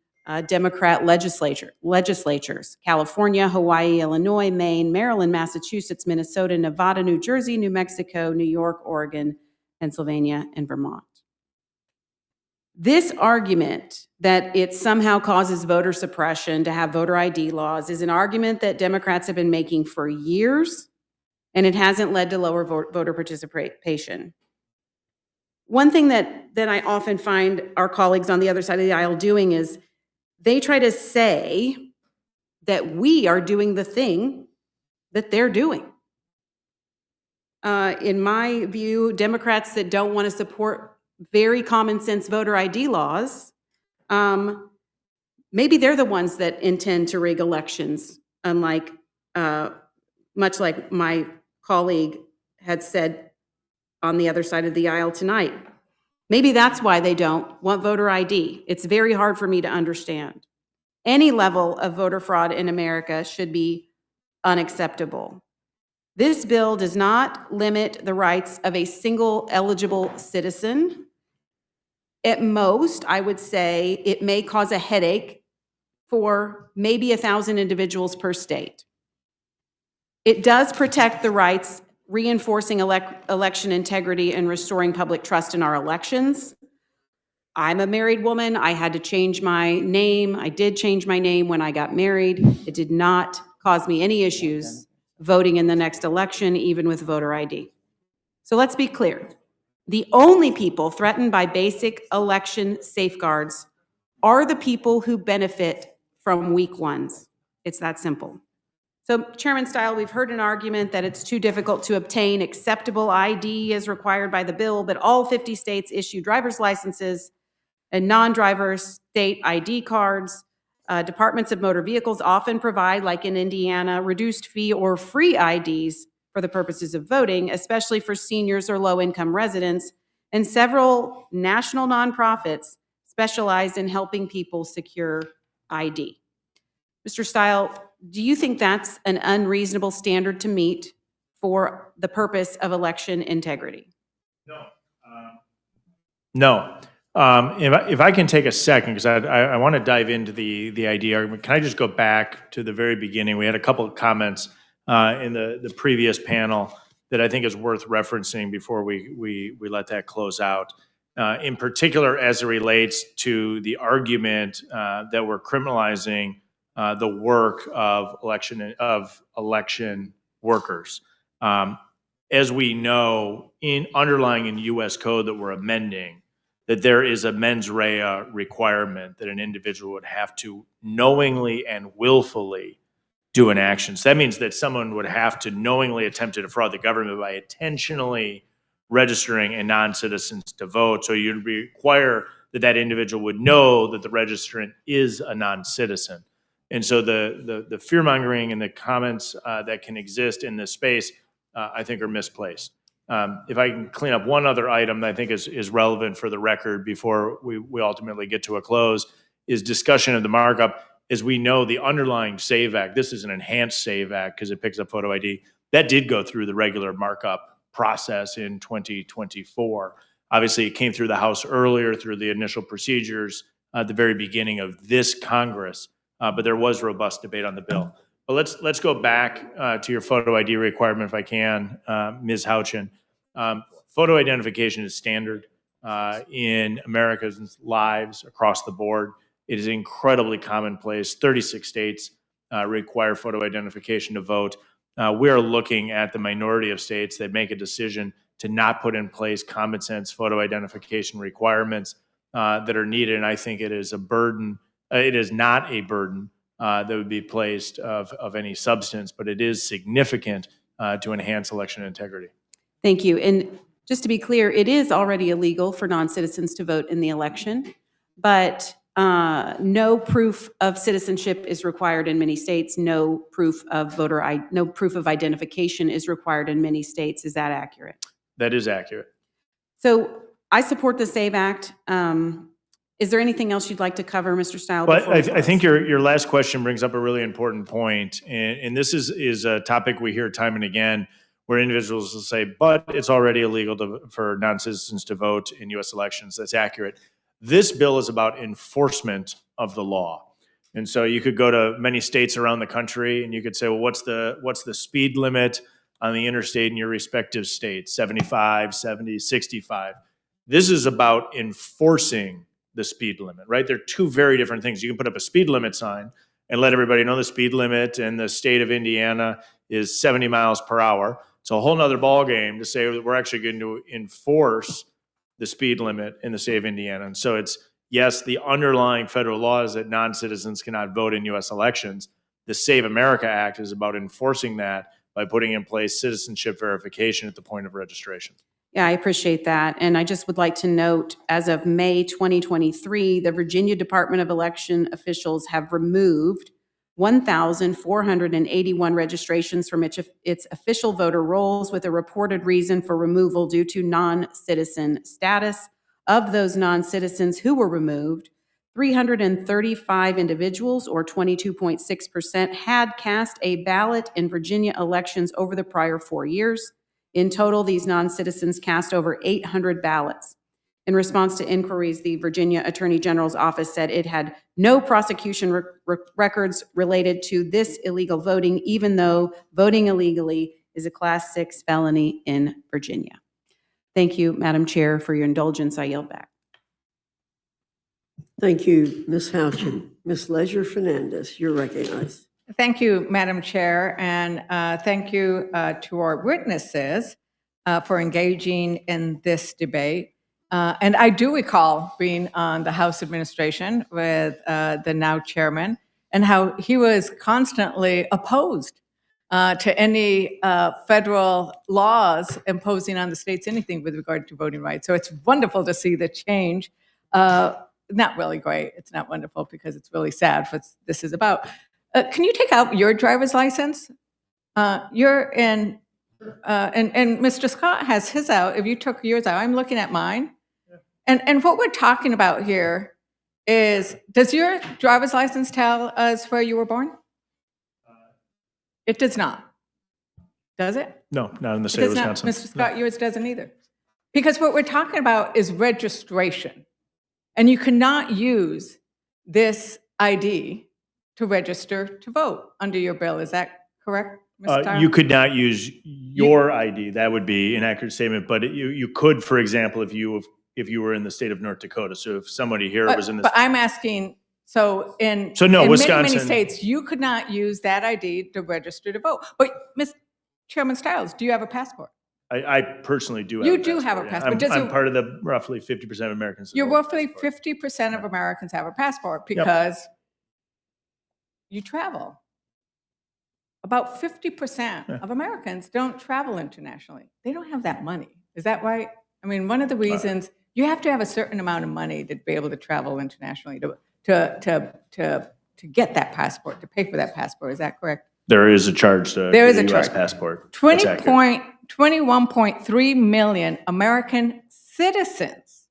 Democrat legislatures: California, Hawaii, Illinois, Maine, Maryland, Massachusetts, Minnesota, Nevada, New Jersey, New Mexico, New York, Oregon, Pennsylvania, and Vermont. This argument that it somehow causes voter suppression to have voter ID laws is an argument that Democrats have been making for years, and it hasn't led to lower voter participation. One thing that I often find our colleagues on the other side of the aisle doing is they try to say that we are doing the thing that they're doing. In my view, Democrats that don't want to support very common sense voter ID laws, maybe they're the ones that intend to rig elections, unlike, much like my colleague had said on the other side of the aisle tonight. Maybe that's why they don't want voter ID. It's very hard for me to understand. Any level of voter fraud in America should be unacceptable. This bill does not limit the rights of a single eligible citizen. At most, I would say it may cause a headache for maybe 1,000 individuals per state. It does protect the rights, reinforcing election integrity and restoring public trust in our elections. I'm a married woman. I had to change my name. I did change my name when I got married. It did not cause me any issues voting in the next election, even with voter ID. So let's be clear. The only people threatened by basic election safeguards are the people who benefit from weak ones. It's that simple. So, Chairman Stile, we've heard an argument that it's too difficult to obtain acceptable ID as required by the bill, but all 50 states issue driver's licenses and non-driver state ID cards. Departments of motor vehicles often provide, like in Indiana, reduced fee or free IDs for the purposes of voting, especially for seniors or low-income residents. And several national nonprofits specialize in helping people secure ID. Mr. Stile, do you think that's an unreasonable standard to meet for the purpose of election integrity? No. No. If I can take a second, because I want to dive into the ID argument. Can I just go back to the very beginning? We had a couple of comments in the previous panel that I think is worth referencing before we let that close out. In particular, as it relates to the argument that we're criminalizing the work of election workers. As we know, underlying in U.S. code that we're amending, that there is a mens rea requirement that an individual would have to knowingly and willfully do an action. So that means that someone would have to knowingly attempt to defraud the government by intentionally registering a non-citizen to vote. So you'd require that that individual would know that the registrant is a non-citizen. And so the fear-mongering and the comments that can exist in this space, I think are misplaced. If I can clean up one other item that I think is relevant for the record before we ultimately get to a close, is discussion of the markup. As we know, the underlying SAVE Act, this is an enhanced SAVE Act because it picks up photo ID, that did go through the regular markup process in 2024. Obviously, it came through the House earlier through the initial procedures at the very beginning of this Congress, but there was robust debate on the bill. But let's go back to your photo ID requirement, if I can, Ms. Houchin. Photo identification is standard in Americans' lives across the board. It is incredibly commonplace. 36 states require photo identification to vote. We are looking at the minority of states that make a decision to not put in place common sense photo identification requirements that are needed. And I think it is a burden. It is not a burden that would be placed of any substance, but it is significant to enhance election integrity. Thank you. And just to be clear, it is already illegal for non-citizens to vote in the election, but no proof of citizenship is required in many states. No proof of no proof of identification is required in many states. Is that accurate? That is accurate. So I support the SAVE Act. Is there anything else you'd like to cover, Mr. Stile? But I think your last question brings up a really important point, and this is a topic we hear time and again, where individuals will say, but it's already illegal for non-citizens to vote in U.S. elections. That's accurate. This bill is about enforcement of the law. And so you could go to many states around the country and you could say, well, what's the speed limit on the interstate in your respective states? 75, 70, 65. This is about enforcing the speed limit, right? They're two very different things. You can put up a speed limit sign and let everybody know the speed limit in the state of Indiana is 70 miles per hour. It's a whole nother ballgame to say that we're actually going to enforce the speed limit in the state of Indiana. And so it's, yes, the underlying federal law is that non-citizens cannot vote in U.S. elections. The Save America Act is about enforcing that by putting in place citizenship verification at the point of registration. Yeah, I appreciate that. And I just would like to note, as of May 2023, the Virginia Department of Election officials have removed 1,481 registrations from its official voter rolls with a reported reason for removal due to non-citizen status. Of those non-citizens who were removed, 335 individuals, or 22.6%, had cast a ballot in Virginia elections over the prior 4 years. In total, these non-citizens cast over 800 ballots. In response to inquiries, the Virginia Attorney General's office said it had no prosecution records related to this illegal voting, even though voting illegally is a Class 6 felony in Virginia. Thank you, Madam Chair, for your indulgence. I yield back. Thank you, Ms. Houchin. Ms. Leisure Fernandez, you're recognized. Thank you, Madam Chair, and thank you to our witnesses for engaging in this debate. And I do recall being on the House administration with the now chairman and how he was constantly opposed to any federal laws imposing on the states anything with regard to voting rights. So it's wonderful to see the change. Not really great. It's not wonderful because it's really sad what this is about. Can you take out your driver's license? You're in, and Mr. Scott has his out. If you took yours out, I'm looking at mine. And what we're talking about here is, does your driver's license tell us where you were born? It does not. Does it? No, not in the It state of does not. Wisconsin. Mr. Scott, yours doesn't either. Because what we're talking about is registration. And you cannot use this ID to register to vote under your bill. Is that correct, Mr. Tyler? You could not use your ID. That would be an accurate statement. But you could, for example, if you were in the state of North Dakota. So if somebody here was in this. But I'm asking, so no, in many Wisconsin, states, you could not use that ID to register to vote. But Ms. Chairman Stiles, do you have a passport? I personally do have You a do have a yeah. passport. I'm part of the roughly 50% of Americans. that You're hold a roughly passport. 50% of Americans have a passport because you travel. About 50% of Americans don't travel internationally. They don't have that money. Is that right? I mean, one of the reasons you have to have a certain amount of money to be able to travel internationally to get that passport, to pay for that passport. Is that correct? There is a charge to There is get a a U.S. charge. passport. That's accurate. 21.3 million American citizens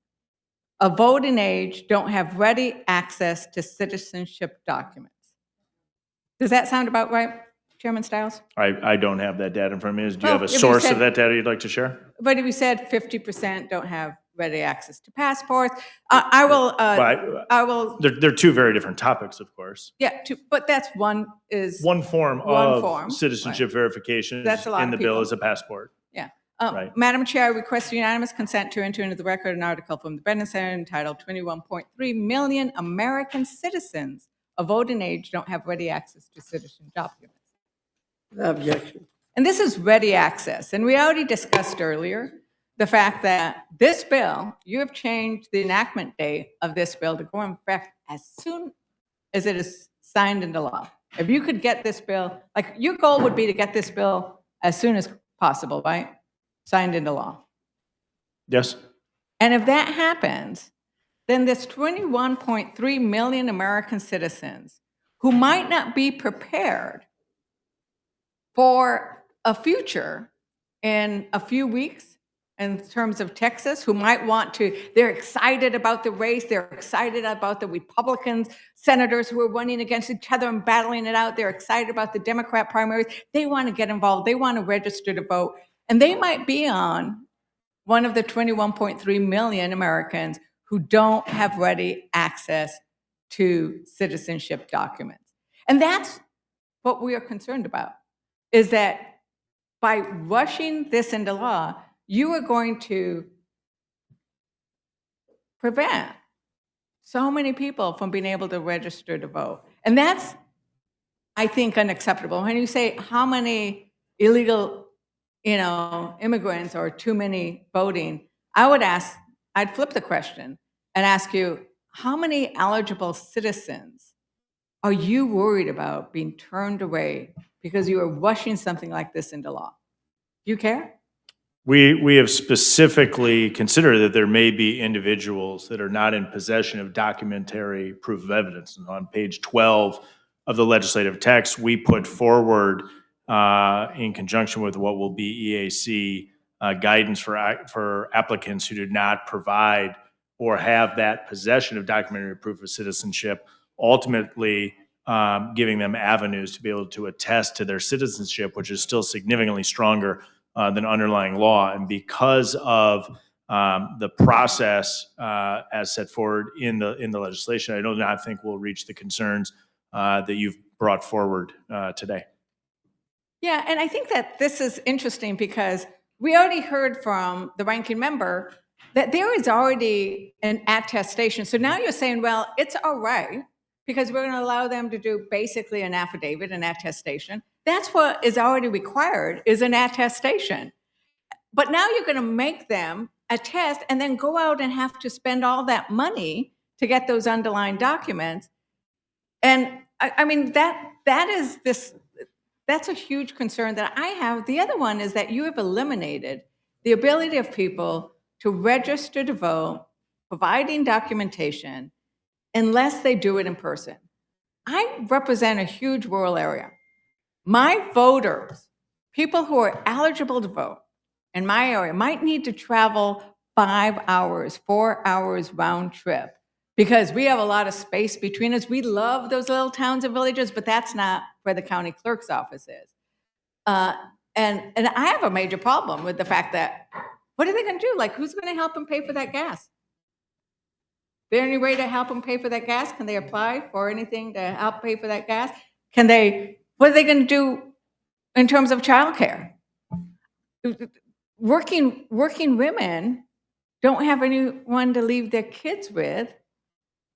of voting age don't have ready access to citizenship documents. Does that sound about right, Chairman Stiles? I don't have that data in front of me. Do you Well, have a if you source said- of that data you'd like to share? But if you said 50% don't have ready access to passports, I will, They're two very different topics, of course. but that's one is. One form One of form, citizenship verification That's a lot in of the bill people. is a passport. Yeah. Right. Madam Chair, I request unanimous consent to enter into the record an article from the Brennan Center entitled 21.3 million American citizens of voting age don't have ready access to citizen documents. Objection. And this is ready access. And we already discussed earlier the fact that this bill, you have changed the enactment date of this bill to go in effect as soon as it is signed into law. If you could get this bill, like your goal would be to get this bill as soon as possible, right? Signed into law. Yes? And if that happens, then this 21.3 million American citizens who might not be prepared for a future in a few weeks in terms of Texas, who might want to, they're excited about the race, they're excited about the Republicans, senators who are running against each other and battling it out, they're excited about the Democrat primaries, they want to get involved, they want to register to vote, and they might be on one of the 21.3 million Americans who don't have ready access to citizenship documents. And that's what we are concerned about, is that by rushing this into law, you are going to prevent so many people from being able to register to vote. And that's, I think, unacceptable. When you say how many illegal, immigrants or too many voting, I'd flip the question and ask you, how many eligible citizens are you worried about being turned away because you are rushing something like this into law? Do you care? We have specifically considered that there may be individuals that are not in possession of documentary proof of evidence. And on page 12 of the legislative text, we put forward, in conjunction with what will be EAC guidance for applicants who did not provide or have that possession of documentary proof of citizenship, ultimately giving them avenues to be able to attest to their citizenship, which is still significantly stronger than underlying law. And because of the process as set forward in the legislation. I do not think we'll reach the concerns that you've brought forward today. Yeah, and I think that this is interesting because we already heard from the ranking member that there is already an attestation. So now you're saying, well, it's all right because we're going to allow them to do basically an affidavit, an attestation. That's what is already required, is an attestation. But now you're going to make them attest and then go out and have to spend all that money to get those underlying documents. And I mean, that's a huge concern that I have. The other one is that you have eliminated the ability of people to register to vote, providing documentation, unless they do it in person. I represent a huge rural area. My voters, people who are eligible to vote in my area, might need to travel 5 hours, 4 hours round trip because we have a lot of space between us. We love those little towns and villages, but that's not where the county clerk's office is. And I have a major problem with the fact that, what are they going to do? Like, who's going to help them pay for that gas? Is there any way to help them pay for that gas? Can they apply for anything to help pay for that gas? What are they going to do in terms of childcare? Working women don't have anyone to leave their kids with,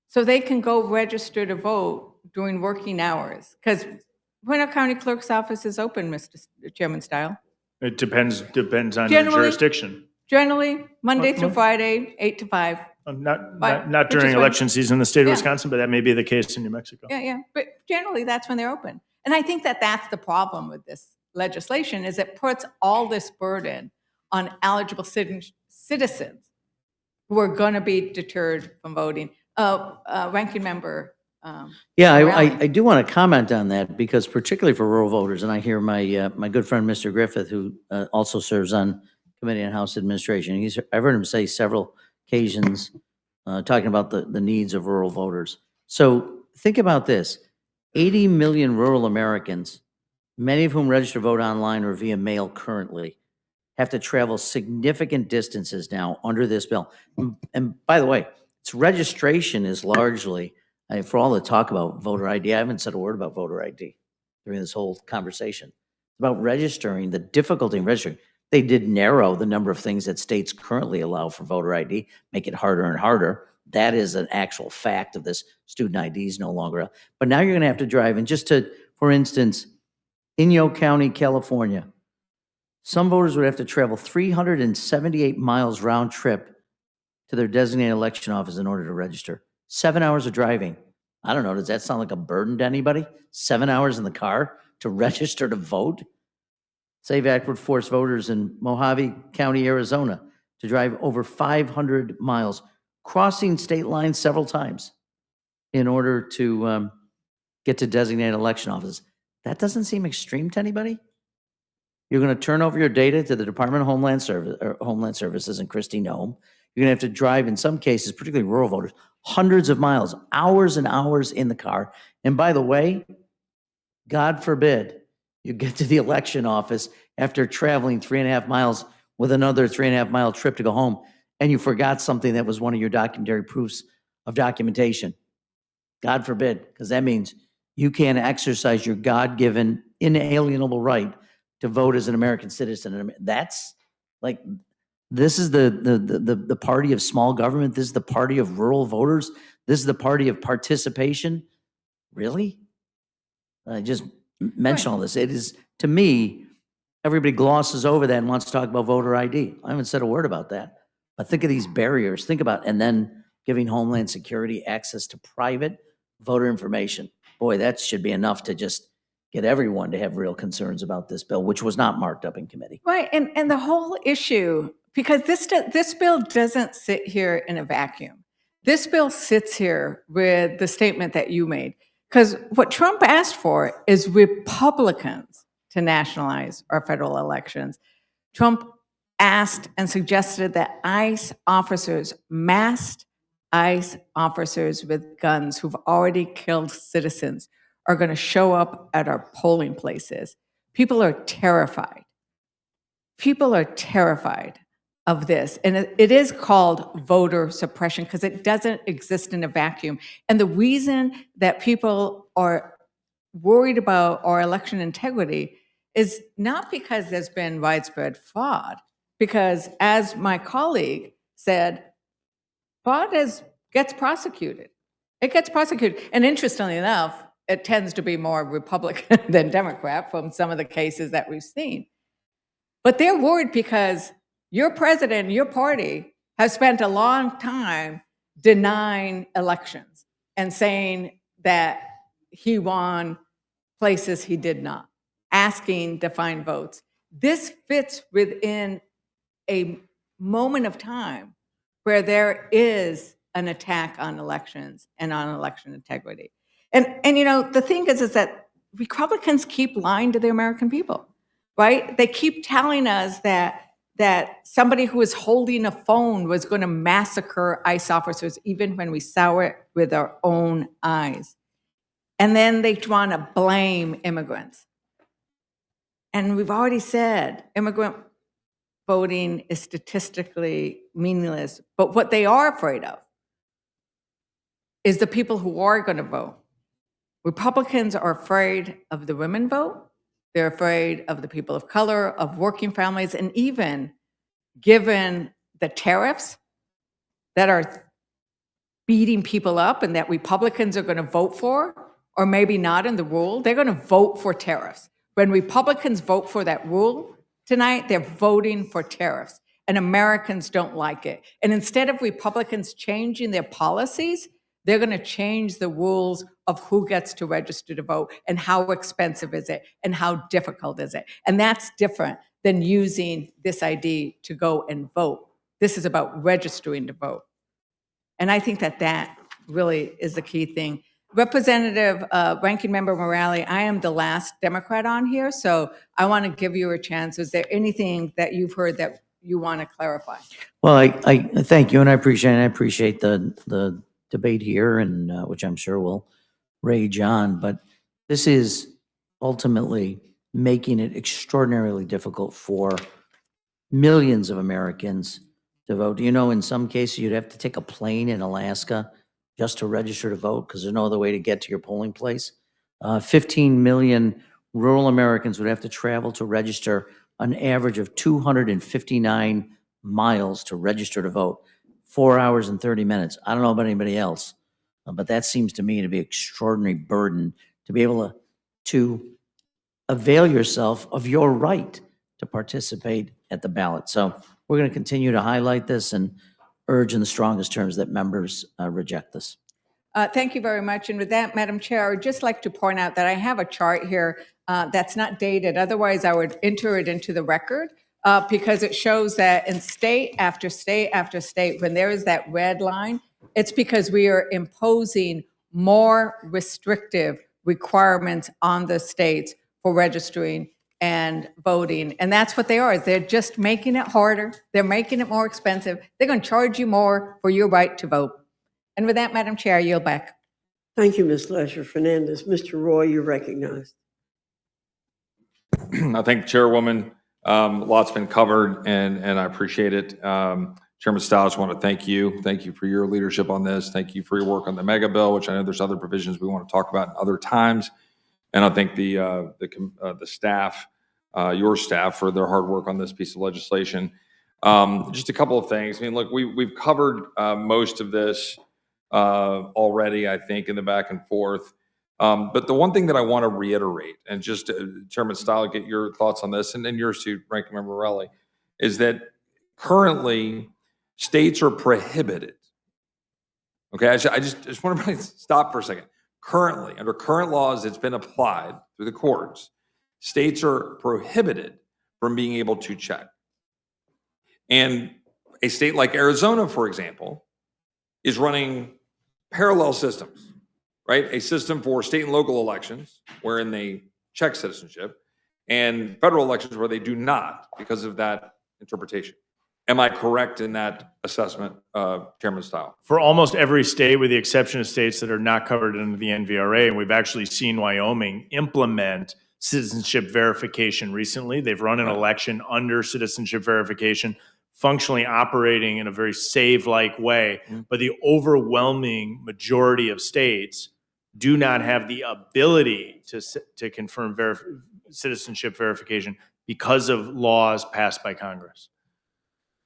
so they can go register to vote during working hours. Because when our county clerk's office is open, Mr. Chairman Style? It depends on the Generally- jurisdiction. Generally, Monday through Friday, 8 to 5. Not which is during when- election season in the state of Yeah. Wisconsin, but that may be the case in New Mexico. Yeah. But generally, that's when they're open. And I think that that's the problem with this legislation, is it puts all this burden on eligible citizens who are going to be deterred from voting. Ranking member. Yeah, Morale. I do want to comment on that because particularly for rural voters, and I hear my good friend, Mr. Griffith, who also serves on Committee on House Administration. I've heard him say several occasions talking about the needs of rural voters. So think about this. 80 million rural Americans, many of whom register to vote online or via mail currently, have to travel significant distances now under this bill. And by the way, its registration is largely, for all the talk about voter ID, I haven't said a word about voter ID during this whole conversation. It's about registering, the difficulty in registering. They did narrow the number of things that states currently allow for voter ID, make it harder and harder. That is an actual fact of this. Student ID is no longer. But now you're going to have to drive. And just to, for instance, Inyo County, California, some voters would have to travel 378 miles round trip to their designated election office in order to register. 7 hours of driving. I don't know, does that sound like a burden to anybody? 7 hours in the car to register to vote? SAVE Act would force voters in Mojave County, Arizona to drive over 500 miles, crossing state lines several times in order to get to designated election offices. That doesn't seem extreme to anybody? You're going to turn over your data to the Department of Homeland Services and Christie Nome. You're going to have to drive, in some cases, particularly rural voters, hundreds of miles, hours and hours in the car. And by the way, God forbid you get to the election office after traveling 3.5 miles with another 3.5 mile trip to go home, and you forgot something that was one of your documentary proofs of documentation. God forbid, because that means you can't exercise your God-given inalienable right to vote as an American citizen. That's like, this is the party of small government. This is the party of rural voters. This is the party of participation. Really? I just mention all this. It is, to me, everybody glosses over that and wants to talk about voter ID. I haven't said a word about that. But think of these barriers. Think about, and then giving Homeland Security access to private voter information. Boy, that should be enough to just get everyone to have real concerns about this bill, which was not marked up in committee. Right, and the whole issue, because this bill doesn't sit here in a vacuum. This bill sits here with the statement that you made. Because what Trump asked for is Republicans to nationalize our federal elections. Trump asked and suggested that ICE officers, masked ICE officers with guns who've already killed citizens, are going to show up at our polling places. People are terrified. People are terrified of this. And it is called voter suppression because it doesn't exist in a vacuum. And the reason that people are worried about our election integrity is not because there's been widespread fraud, because as my colleague said, fraud gets prosecuted. It gets prosecuted. And interestingly enough, it tends to be more Republican than Democrat from some of the cases that we've seen. But they're worried because your president and your party have spent a long time denying elections and saying that he won places he did not, asking to find votes. This fits within a moment of time where there is an attack on elections and on election integrity. And you know, the thing is that Republicans keep lying to the American people, right? They keep telling us that somebody who was holding a phone was going to massacre ICE officers, even when we saw it with our own eyes. And then they want to blame immigrants. And we've already said immigrant voting is statistically meaningless. But what they are afraid of is the people who are going to vote. Republicans are afraid of the women vote. They're afraid of the people of color, of working families, and even given the tariffs that are beating people up and that Republicans are going to vote for, or maybe not in the rule, they're going to vote for tariffs. When Republicans vote for that rule tonight, they're voting for tariffs, and Americans don't like it. And instead of Republicans changing their policies, they're going to change the rules of who gets to register to vote and how expensive is it and how difficult is it. And that's different than using this ID to go and vote. This is about registering to vote. And I think that really is the key thing. Representative Ranking Member Morale, I am the last Democrat on here, so I want to give you a chance. Is there anything that you've heard that you want to clarify? Well, I thank you, and I appreciate the debate here, and which I'm sure will rage on. But this is ultimately making it extraordinarily difficult for millions of Americans to vote. You know, in some cases, you'd have to take a plane in Alaska just to register to vote because there's no other way to get to your polling place. 15 million rural Americans would have to travel to register an average of 259 miles to register to vote. 4 hours and 30 minutes. I don't know about anybody else, but that seems to me to be an extraordinary burden to be able to avail yourself of your right to participate at the ballot. So we're going to continue to highlight this and urge in the strongest terms that members reject this. Thank you very much. And with that, Madam Chair, I would just like to point out that I have a chart here that's not dated. Otherwise, I would enter it into the record because it shows that in state after state after state, when there is that red line, it's because we are imposing more restrictive requirements on the states for registering and voting. And that's what they are. They're just making it harder. They're making it more expensive. They're going to charge you more for your right to vote. And with that, Madam Chair, I yield back. Thank you, Ms. Lesher-Fernandez. Mr. Roy, you're recognized. I thank the Chairwoman. Lots been covered, and I appreciate it. Chairman Stiles, I want to thank you. Thank you for your leadership on this. Thank you for your work on the mega bill, which I know there's other provisions we want to talk about in other times. And I thank the staff, your staff, for their hard work on this piece of legislation. Just a couple of things. I mean, look, we've covered most of this already, I think, in the back and forth. But the one thing that I want to reiterate, and just Chairman Stiles, get your thoughts on this, and then yours too, Ranking Member Morelli, is that currently states are prohibited. Okay, I just want to stop for a second. Currently, under current laws that's been applied through the courts, states are prohibited from being able to check. And a state like Arizona, for example, is running parallel systems, right? A system for state and local elections wherein they check citizenship, and federal elections where they do not because of that interpretation. Am I correct in that assessment, Chairman Stiles? For almost every state, with the exception of states that are not covered under the NVRA, and we've actually seen Wyoming implement citizenship verification recently. They've run an election under citizenship verification functionally operating in a very save-like way, but the overwhelming majority of states do not have the ability to confirm citizenship verification because of laws passed by Congress,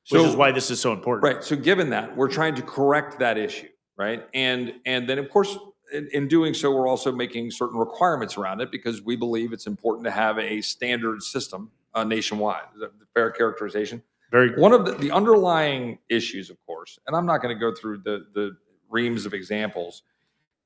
which is why this is so important. Right. So given that, we're trying to correct that issue, right? And then, of course, in doing so, we're also making certain requirements around it because we believe it's important to have a standard system nationwide. Is that a fair characterization? Very good. One of the underlying issues, of course, and I'm not going to go through the reams of examples,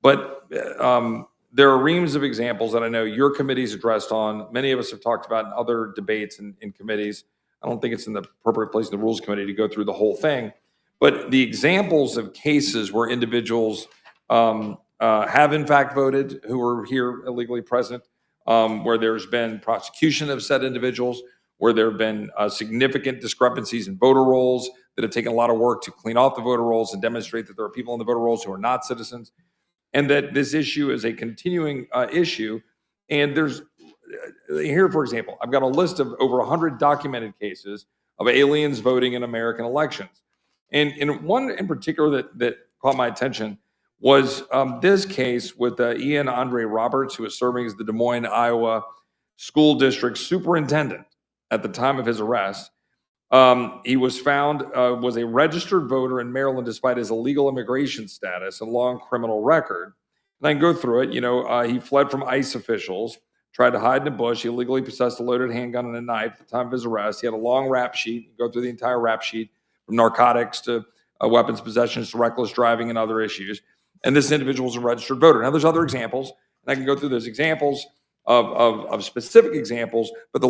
but there are reams of examples that I know your committee's addressed on. Many of us have talked about in other debates in committees. I don't think it's in the appropriate place in the Rules Committee to go through the whole thing. But the examples of cases where individuals have in fact voted who are here illegally present, where there's been prosecution of said individuals, where there have been significant discrepancies in voter rolls that have taken a lot of work to clean off the voter rolls and demonstrate that there are people in the voter rolls who are not citizens, and that this issue is a continuing issue. And there's here, for example, I've got a list of over 100 documented cases of aliens voting in American elections. And one in particular that caught my attention was this case with Ian Andre Roberts, who was serving as the Des Moines, Iowa school district superintendent at the time of his arrest. He was found was a registered voter in Maryland despite his illegal immigration status and long criminal record. And I can go through it. You know, he fled from ICE officials, tried to hide in a bush. He illegally possessed a loaded handgun and a knife at the time of his arrest. He had a long rap sheet. Go through the entire rap sheet, from narcotics to weapons possessions to reckless driving and other issues. And this individual is a registered voter. Now, there's other examples, and I can go through those examples of specific examples, but the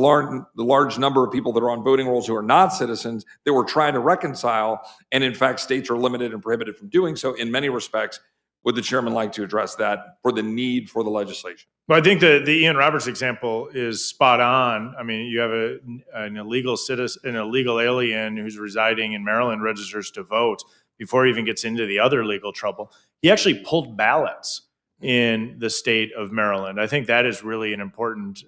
large number of people that are on voting rolls who are not citizens that we're trying to reconcile, and in fact, states are limited and prohibited from doing so in many respects. Would the chairman like to address that for the need for the legislation? Well, I think the Ian Roberts example is spot on. I mean, you have an illegal citizen, an illegal alien who's residing in Maryland registers to vote before he even gets into the other legal trouble. He actually pulled ballots in the state of Maryland. I think that is really an important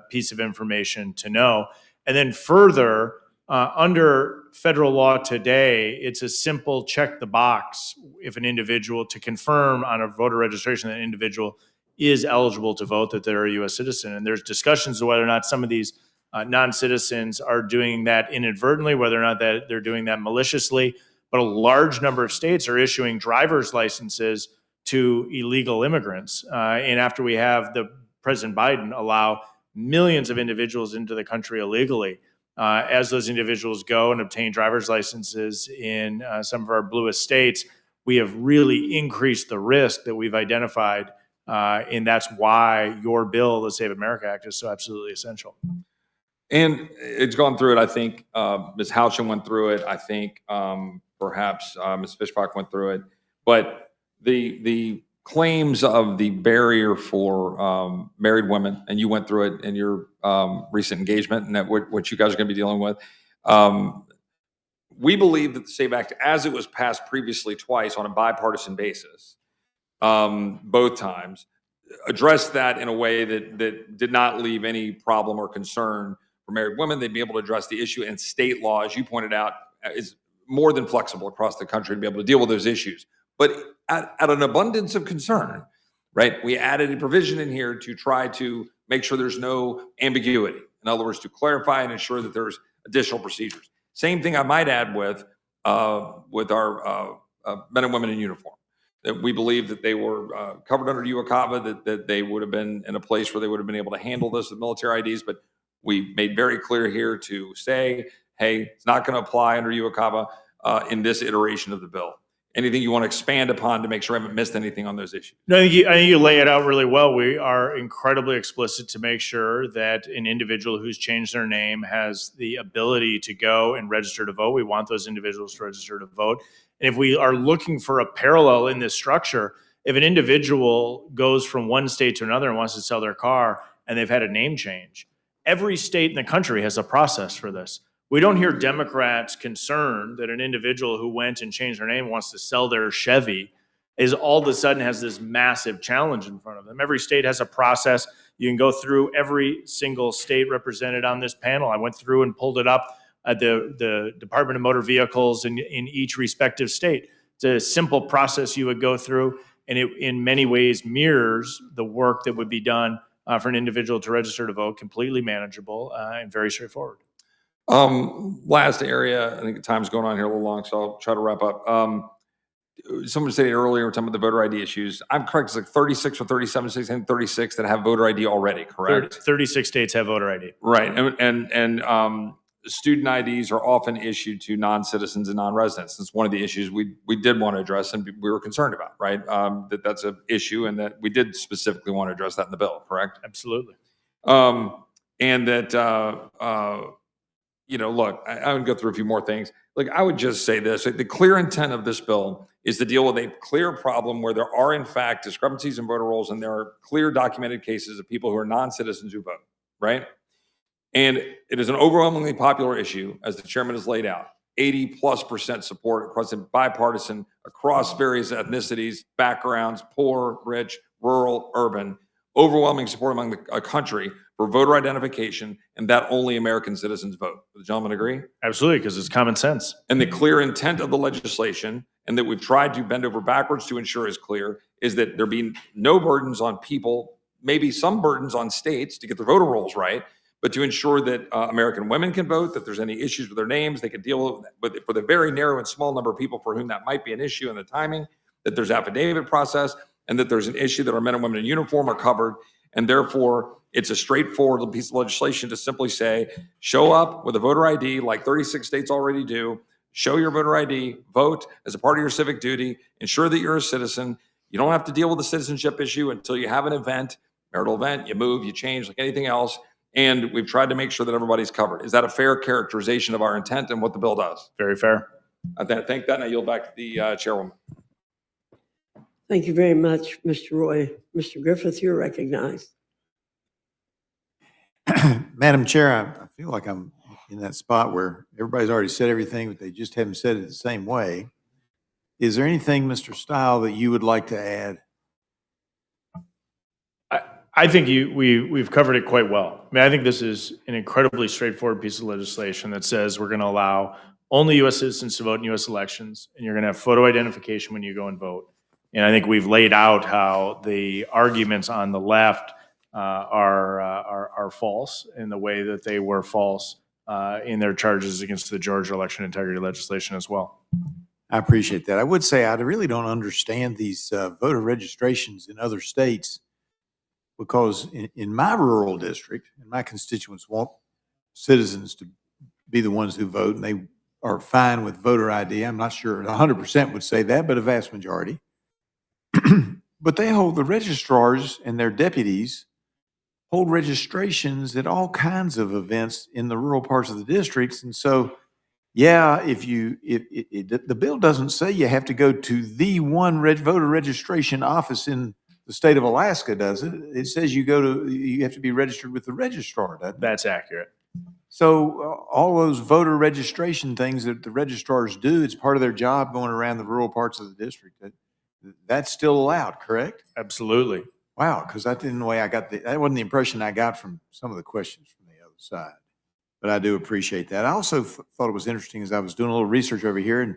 piece of information to know. And then further, under federal law today, it's a simple check the box if an individual to confirm on a voter registration that an individual is eligible to vote, that they're a U.S. citizen. And there's discussions of whether or not some of these non-citizens are doing that inadvertently, whether or not that they're doing that maliciously. But a large number of states are issuing driver's licenses to illegal immigrants. And after we have President Biden allow millions of individuals into the country illegally, as those individuals go and obtain driver's licenses in some of our bluest states, we have really increased the risk that we've identified. And that's why your bill, the Save America Act, is so absolutely essential. And it's gone through it. I think Ms. Houchin went through it. I think perhaps Ms. Fishbach went through it. But the claims of the barrier for married women, and you went through it in your recent engagement, and that what you guys are going to be dealing with. We believe that the SAVE Act, as it was passed previously twice on a bipartisan basis, both times, addressed that in a way that did not leave any problem or concern for married women. They'd be able to address the issue, and state law, as you pointed out, is more than flexible across the country to be able to deal with those issues. But at an abundance of concern, right, we added a provision in here to try to make sure there's no ambiguity. In other words, to clarify and ensure that there's additional procedures. Same thing I might add with our men and women in uniform. That we believe that they were covered under UOCAVA, that they would have been in a place where they would have been able to handle this with military IDs. But we made very clear here to say, hey, it's not going to apply under UOCAVA in this iteration of the bill. Anything you want to expand upon to make sure I haven't missed anything on those issues? No, I think you lay it out really well. We are incredibly explicit to make sure that an individual who's changed their name has the ability to go and register to vote. We want those individuals to register to vote. And if we are looking for a parallel in this structure, if an individual goes from one state to another and wants to sell their car and they've had a name change, every state in the country has a process for this. We don't hear Democrats concerned that an individual who went and changed their name and wants to sell their Chevy is all of a sudden has this massive challenge in front of them. Every state has a process. You can go through every single state represented on this panel. I went through and pulled it up the Department of Motor Vehicles in each respective state. It's a simple process you would go through, and it in many ways mirrors the work that would be done for an individual to register to vote, completely manageable and very straightforward. Last area, I think time's going on here a little long, so I'll try to wrap up. Someone said earlier, we're talking about the voter ID issues. I'm correct, it's like 36 or 37 states, I think 36 that have voter ID already, correct? 36 states have voter ID. Right, and student IDs are often issued to non-citizens and non-residents. It's one of the issues we did want to address and we were concerned about, right? That's an issue, and that we did specifically want to address that in the bill, correct? Absolutely. And that, look, I would go through a few more things. Like, I would just say this, the clear intent of this bill is to deal with a clear problem where there are, in fact, discrepancies in voter rolls, and there are clear documented cases of people who are non-citizens who vote, right? And it is an overwhelmingly popular issue, as the chairman has laid out. 80+% support across the bipartisan, across various ethnicities, backgrounds, poor, rich, rural, urban, overwhelming support among the country for voter identification, and that only American citizens vote. Does the gentleman agree? Absolutely, because it's common sense. And the clear intent of the legislation, and that we've tried to bend over backwards to ensure is clear, is that there be no burdens on people, maybe some burdens on states to get their voter rolls right, but to ensure that American women can vote, that there's any issues with their names, they can deal with it for the very narrow and small number of people for whom that might be an issue in the timing, that there's affidavit process, and that there's an issue that our men and women in uniform are covered. And therefore, it's a straightforward piece of legislation to simply say, show up with a voter ID like 36 states already do, show your voter ID, vote as a part of your civic duty, ensure that you're a citizen. You don't have to deal with the citizenship issue until you have an event, marital event, you move, you change like anything else. And we've tried to make sure that everybody's covered. Is that a fair characterization of our intent and what the bill does? Very fair. I thank that, and I yield back to the chairwoman. Thank you very much, Mr. Roy. Mr. Griffith, you're recognized. Madam Chair, I feel like I'm in that spot where everybody's already said everything, but they just haven't said it the same way. Is there anything, Mr. Stile, that you would like to add? I think we've covered it quite well. I mean, I think this is an incredibly straightforward piece of legislation that says we're going to allow only U.S. citizens to vote in U.S. elections, and you're going to have photo identification when you go and vote. And I think we've laid out how the arguments on the left are false in the way that they were false in their charges against the Georgia election integrity legislation as well. I appreciate that. I would say I really don't understand these voter registrations in other states, because in my rural district, and my constituents want citizens to be the ones who vote, and they are fine with voter ID. I'm not sure 100% would say that, but a vast majority. But they hold, the registrars and their deputies hold registrations at all kinds of events in the rural parts of the districts. And so, yeah, the bill doesn't say you have to go to the one voter registration office in the state of Alaska, does it? It says you have to be registered with the registrar, doesn't it? That's accurate. So all those voter registration things that the registrars do, it's part of their job going around the rural parts of the district. That's still allowed, correct? Absolutely. Wow, because that wasn't the impression I got from some of the questions from the other side. But I do appreciate that. I also thought it was interesting as I was doing a little research over here, and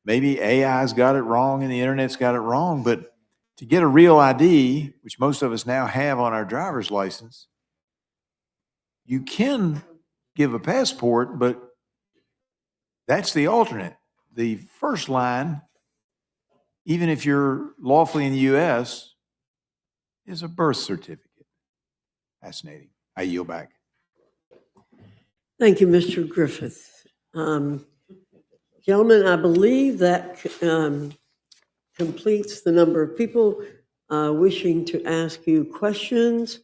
maybe AI's got it wrong and the internet's got it wrong, but to get a real ID, which most of us now have on our driver's license, you can give a passport, but that's the alternate. The first line, even if you're lawfully in the U.S., is a birth certificate. Fascinating. I yield back. Thank you, Mr. Griffith. Gentlemen, I believe that completes the number of people wishing to ask you questions,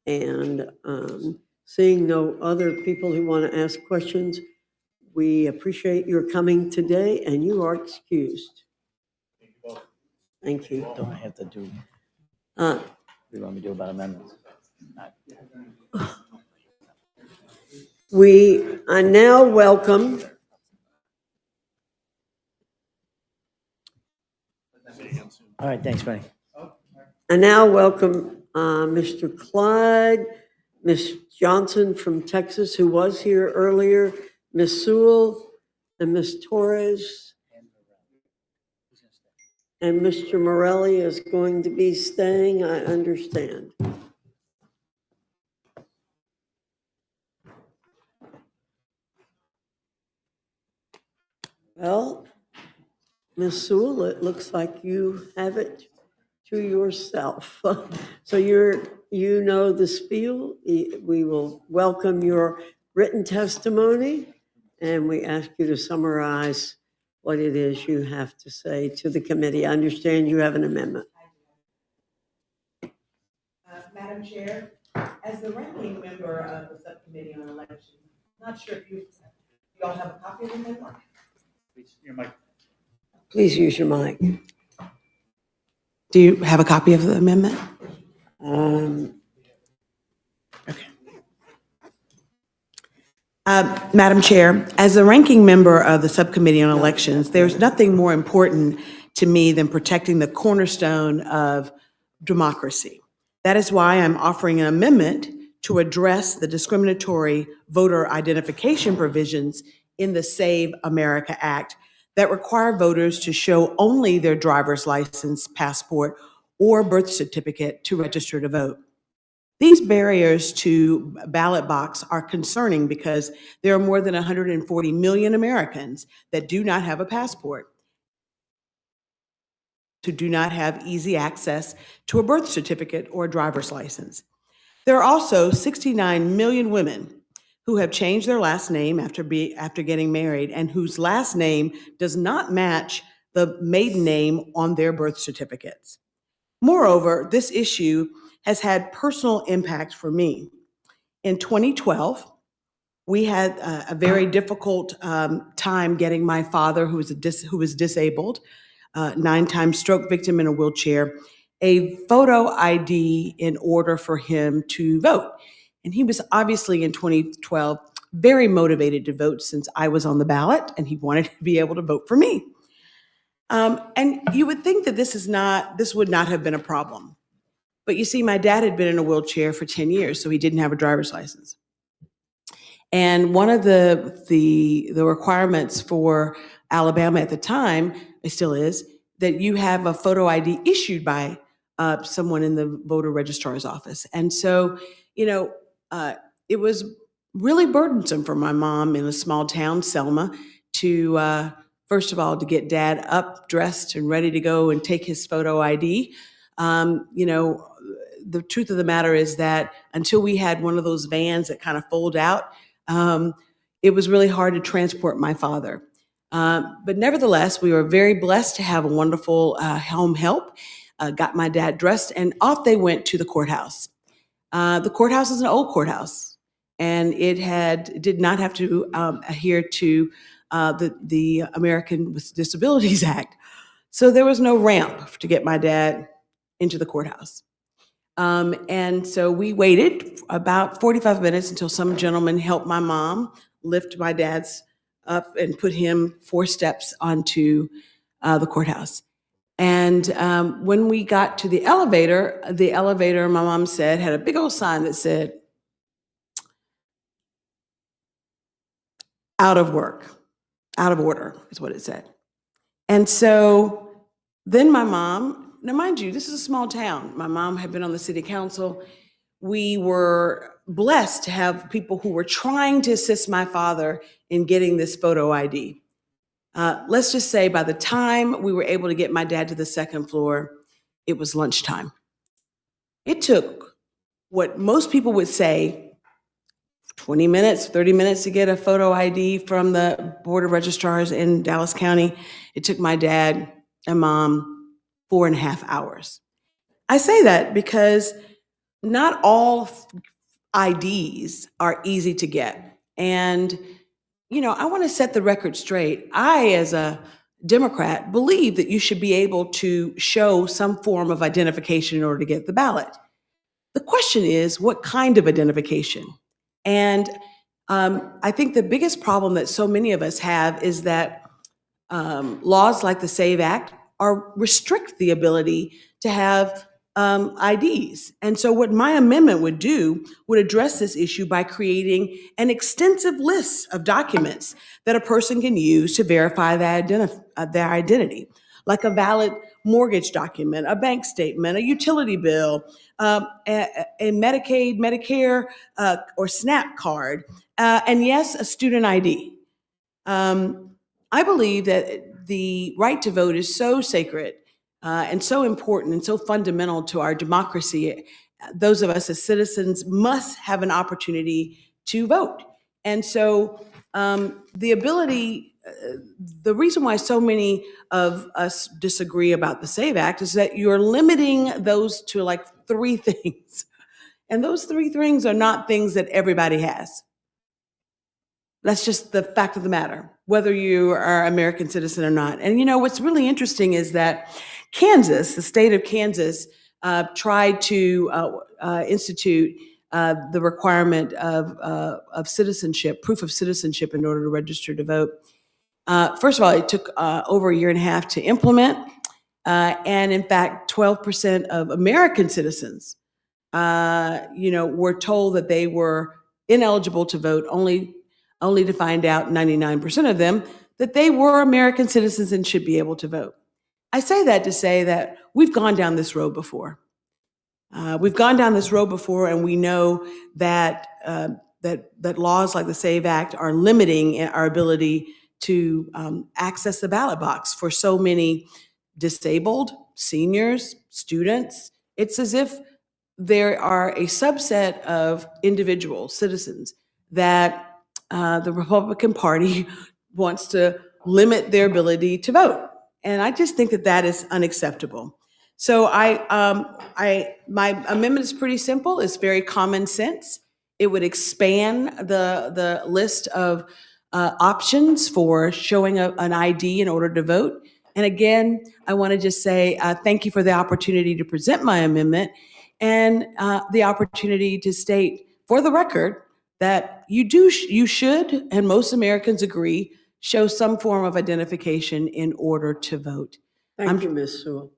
and seeing no other people who want to ask questions, we appreciate your coming today, and you are excused. Thank you. Don't I have to do, Uh, what do you want me to do about amendments? I now welcome All right, thanks, Benny. Mr. Clyde, Ms. Johnson from Texas, who was here earlier, Ms. Sewell and Ms. Torres. And Mr. Morelli is going to be staying, I understand. Well, Ms. Sewell, it looks like you have it to yourself. So you know the spiel. We will welcome your written testimony, and we ask you to summarize what it is you have to say to the committee. I understand you have an amendment. Madam Chair, as the ranking member of the Subcommittee on Elections, I'm not sure if you all have a copy of the amendment? Please use your mic. Do you have a copy of the amendment? Okay. Madam Chair, as the ranking member of the Subcommittee on Elections, there's nothing more important to me than protecting the cornerstone of democracy. That is why I'm offering an amendment to address the discriminatory voter identification provisions in the Save America Act that require voters to show only their driver's license, passport, or birth certificate to register to vote. These barriers to ballot box are concerning because there are more than 140 million Americans that do not have a passport, who do not have easy access to a birth certificate or a driver's license. There are also 69 million women who have changed their last name after getting married and whose last name does not match the maiden name on their birth certificates. Moreover, this issue has had personal impact for me. In 2012, we had a very difficult time getting my father, who was disabled, 9-time stroke victim in a wheelchair, a photo ID in order for him to vote. And he was obviously in 2012 very motivated to vote since I was on the ballot and he wanted to be able to vote for me. And you would think that this would not have been a problem. But you see, my dad had been in a wheelchair for 10 years, so he didn't have a driver's license. And one of the requirements for Alabama at the time, it still is, that you have a photo ID issued by someone in the voter registrar's office. And so, it was really burdensome for my mom in a small town, Selma, to first of all, to get dad up, dressed, and ready to go and take his photo ID. The truth of the matter is that until we had one of those vans that kind of fold out, it was really hard to transport my father. But nevertheless, we were very blessed to have a wonderful home help, got my dad dressed, and off they went to the courthouse. The courthouse is an old courthouse, and it did not have to adhere to the American with Disabilities Act. So there was no ramp to get my dad into the courthouse. And so we waited about 45 minutes until some gentleman helped my mom lift my dad's up and put him 4 steps onto the courthouse. And when we got to the elevator, my mom said, had a big old sign that said, out of order is what it said. And so then my mom, now mind you, this is a small town. My mom had been on the city council. We were blessed to have people who were trying to assist my father in getting this photo ID. Let's just say by the time we were able to get my dad to the second floor, it was lunchtime. It took what most people would say 20 minutes, 30 minutes to get a photo ID from the Board of Registrars in Dallas County. It took my dad and mom 4.5 hours. I say that because not all IDs are easy to get. And, I want to set the record straight. I, as a Democrat, believe that you should be able to show some form of identification in order to get the ballot. The question is, what kind of identification? And I think the biggest problem that so many of us have is that laws like the SAVE Act restrict the ability to have IDs. And so what my amendment would do would address this issue by creating an extensive list of documents that a person can use to verify their identity, like a valid mortgage document, a bank statement, a utility bill, a Medicaid, Medicare, or SNAP card, and yes, a student ID. I believe that the right to vote is so sacred and so important and so fundamental to our democracy. Those of us as citizens must have an opportunity to vote. And so the reason why so many of us disagree about the SAVE Act is that you're limiting those to like 3 things. And those 3 things are not things that everybody has. That's just the fact of the matter, whether you are an American citizen or not. And you know, what's really interesting is that Kansas, the state of Kansas, tried to institute the requirement of citizenship, proof of citizenship in order to register to vote. First of all, it took over a year and a half to implement. And in fact, 12% of American citizens, were told that they were ineligible to vote, only to find out 99% of them that they were American citizens and should be able to vote. I say that to say that we've gone down this road before. We've gone down this road before, and we know that that laws like the SAVE Act are limiting our ability to access the ballot box for so many disabled, seniors, students. It's as if there are a subset of individual citizens that the Republican Party wants to limit their ability to vote. And I just think that that is unacceptable. So my amendment is pretty simple. It's very common sense. It would expand the list of options for showing an ID in order to vote. And again, I want to just say thank you for the opportunity to present my amendment and the opportunity to state for the record that you should, and most Americans agree, show some form of identification in order to vote. Thank you, Ms. Sewell.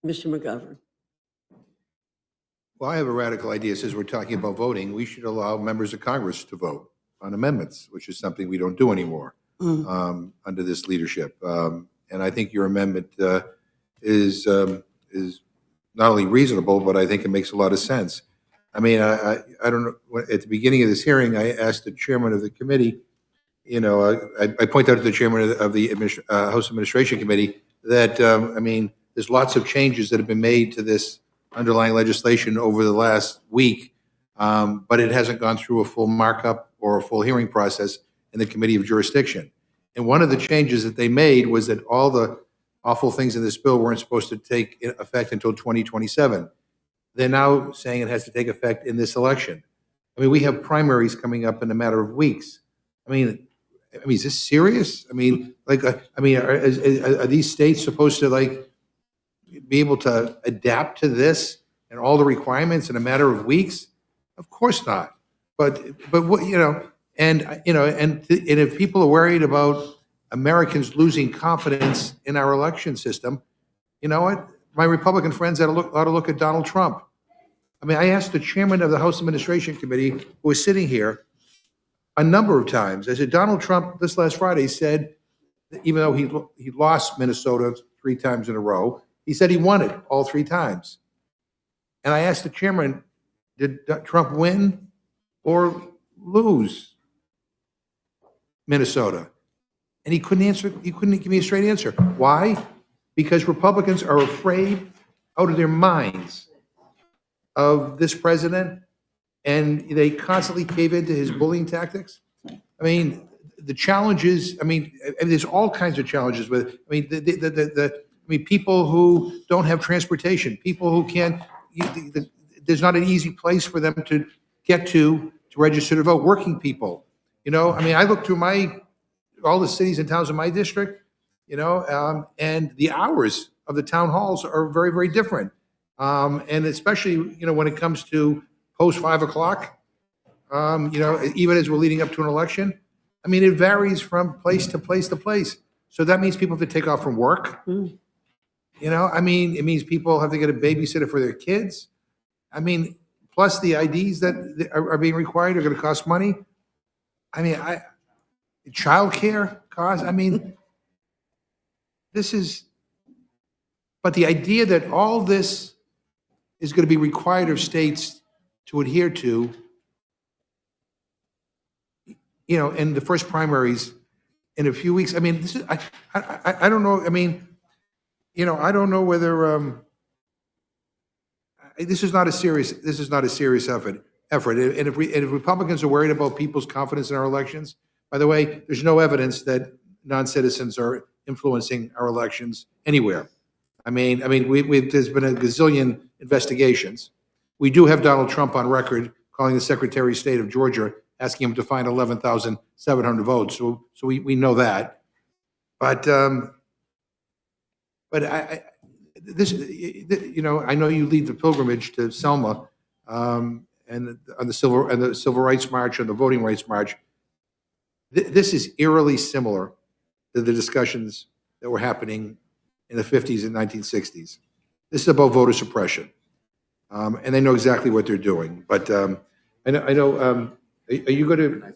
Mr. McGovern. Well, I have a radical idea. Since we're talking about voting, we should allow members of Congress to vote on amendments, which is something we don't do anymore under this leadership. And I think your amendment is not only reasonable, but I think it makes a lot of sense. I mean, I don't know. At the beginning of this hearing, I asked the chairman of the committee, I pointed out to the chairman of the House Administration Committee that, I mean, there's lots of changes that have been made to this underlying legislation over the last week, but it hasn't gone through a full markup or a full hearing process in the Committee of Jurisdiction. And one of the changes that they made was that all the awful things in this bill weren't supposed to take effect until 2027. They're now saying it has to take effect in this election. I mean, we have primaries coming up in a matter of weeks. I mean, is this serious? I mean, are these states supposed to be able to adapt to this and all the requirements in a matter of weeks? Of course not. But what, and if people are worried about Americans losing confidence in our election system, you know what? My Republican friends ought to look at Donald Trump. I mean, I asked the chairman of the House Administration Committee, who was sitting here, a number of times. I said, Donald Trump, this last Friday, said, that even though he lost Minnesota 3 times in a row, he said he won it all 3 times. And I asked the chairman, did Trump win or lose Minnesota? And he couldn't answer. He couldn't give me a straight answer. Why? Because Republicans are afraid out of their minds of this president, and they constantly cave into his bullying tactics. I mean, the challenges. I mean, there's all kinds of challenges with. I mean, people who don't have transportation, people who can't. There's not an easy place for them to get to register to vote. Working people. I mean, I look through all the cities and towns in my district, and the hours of the town halls are very, very different. And especially, when it comes to post 5 o'clock, even as we're leading up to an election, I mean, it varies from place to place to place. So that means people have to take off from work. Mm. You know, I mean, it means people have to get a babysitter for their kids. I mean, plus the IDs that are being required are going to cost money. I mean, childcare costs. I mean, this is, but the idea that all this is going to be required of states to adhere to, you know, in the first primaries in a few weeks. I mean, this is, I don't know. I mean, you know, I don't know whether, this is not a serious effort. And if Republicans are worried about people's confidence in our elections, by the way, there's no evidence that non-citizens are influencing our elections anywhere. I mean, there's been a gazillion investigations. We do have Donald Trump on record calling the Secretary of State of Georgia, asking him to find 11,700 votes. So we know that. But this, you know, I know you lead the pilgrimage to Selma, and on the Civil Rights March and the Voting Rights March. This is eerily similar to the discussions that were happening in the 50s and 1960s. This is about voter suppression, and they know exactly what they're doing. But I know. Are you going to?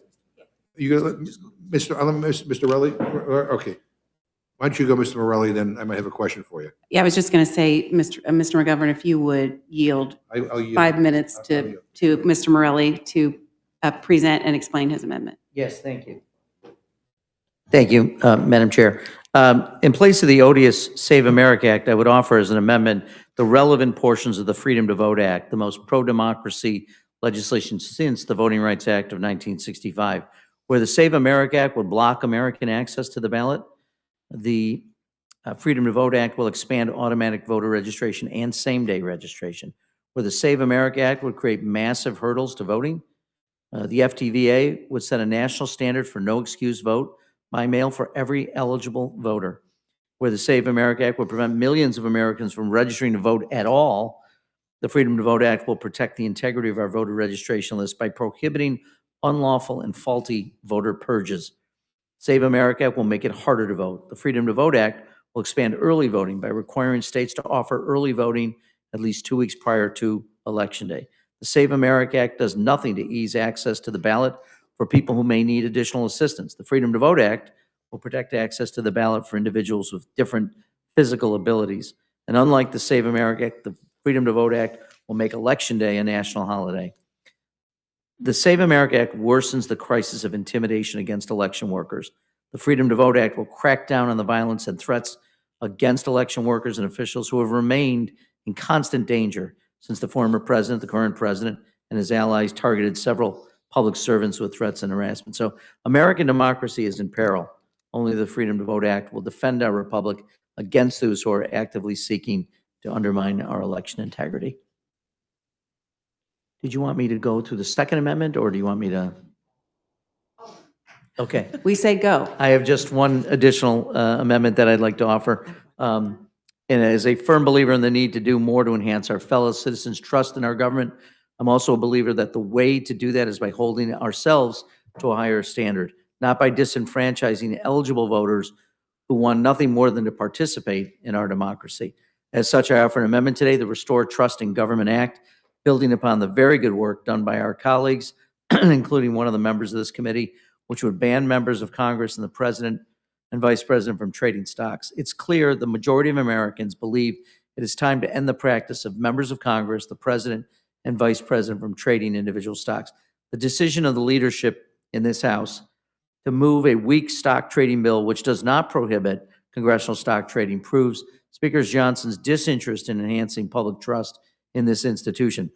Mr. Relly? Okay. Why don't you go, Mr. Morelli? Then I might have a question for you. Yeah, I was just going to say, Mr. McGovern, if you would yield I'll yield. 5 minutes I'll yield. to Mr. Morelli to present and explain his amendment. Yes, thank you. Thank you, Madam Chair. In place of the odious Save America Act, I would offer as an amendment the relevant portions of the Freedom to Vote Act, the most pro-democracy legislation since the Voting Rights Act of 1965, where the Save America Act would block American access to the ballot. The Freedom to Vote Act will expand automatic voter registration and same-day registration, where the Save America Act would create massive hurdles to voting. The FTVA would set a national standard for no excuse vote by mail for every eligible voter, where the Save America Act would prevent millions of Americans from registering to vote at all. The Freedom to Vote Act will protect the integrity of our voter registration list by prohibiting unlawful and faulty voter purges. Save America Act will make it harder to vote. The Freedom to Vote Act will expand early voting by requiring states to offer early voting at least 2 weeks prior to Election Day. The Save America Act does nothing to ease access to the ballot for people who may need additional assistance. The Freedom to Vote Act will protect access to the ballot for individuals with different physical abilities. And unlike the Save America Act, the Freedom to Vote Act will make Election Day a national holiday. The Save America Act worsens the crisis of intimidation against election workers. The Freedom to Vote Act will crack down on the violence and threats against election workers and officials who have remained in constant danger since the former president, the current president, and his allies targeted several public servants with threats and harassment. So American democracy is in peril. Only the Freedom to Vote Act will defend our republic against those who are actively seeking to undermine our election integrity. Did you want me to go to the second amendment, or do you want me to? Okay. We say go. I have just one additional amendment that I'd like to offer. And as a firm believer in the need to do more to enhance our fellow citizens' trust in our government, I'm also a believer that the way to do that is by holding ourselves to a higher standard, not by disenfranchising eligible voters who want nothing more than to participate in our democracy. As such, I offer an amendment today, the Restore Trust in Government Act, building upon the very good work done by our colleagues, including one of the members of this committee, which would ban members of Congress and the president and vice president from trading stocks. It's clear the majority of Americans believe it is time to end the practice of members of Congress, the president, and vice president from trading individual stocks. The decision of the leadership in this House to move a weak stock trading bill, which does not prohibit congressional stock trading, proves Speaker Johnson's disinterest in enhancing public trust in this institution.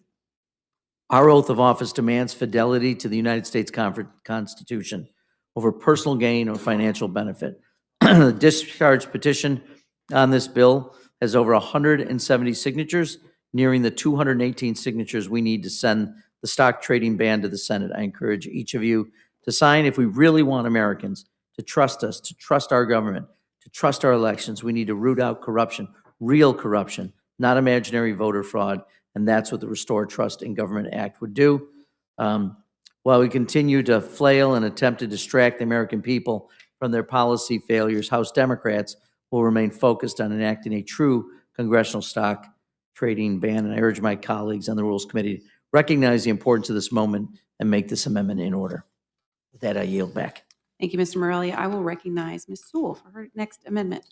Our oath of office demands fidelity to the United States Constitution over personal gain or financial benefit. The discharge petition on this bill has over 170 signatures, nearing the 218 signatures we need to send the stock trading ban to the Senate. I encourage each of you to sign. If we really want Americans to trust us, to trust our government, to trust our elections, we need to root out corruption, real corruption, not imaginary voter fraud, and that's what the Restore Trust in Government Act would do. While we continue to flail and attempt to distract the American people from their policy failures, House Democrats will remain focused on enacting a true congressional stock trading ban. And I urge my colleagues on the Rules Committee to recognize the importance of this moment and make this amendment in order. With that, I yield back. Thank you, Mr. Morelli. I will recognize Ms. Sewell for her next amendment.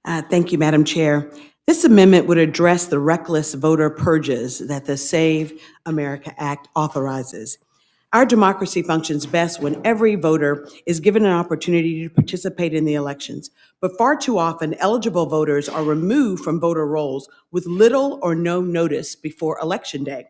Thank you, Madam Chair. This amendment would address the reckless voter purges that the Save America Act authorizes. Our democracy functions best when every voter is given an opportunity to participate in the elections. But far too often, eligible voters are removed from voter rolls with little or no notice before Election Day.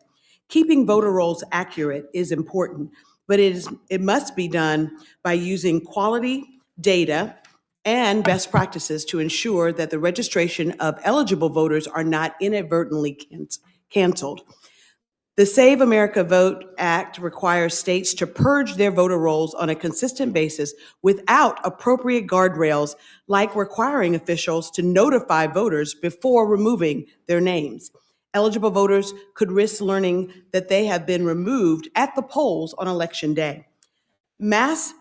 Keeping voter rolls accurate is important, but it must be done by using quality data and best practices to ensure that the registration of eligible voters are not inadvertently canceled. The Save America Vote Act requires states to purge their voter rolls on a consistent basis without appropriate guardrails, like requiring officials to notify voters before removing their names. Eligible voters could risk learning that they have been removed at the polls on Election Day. Mass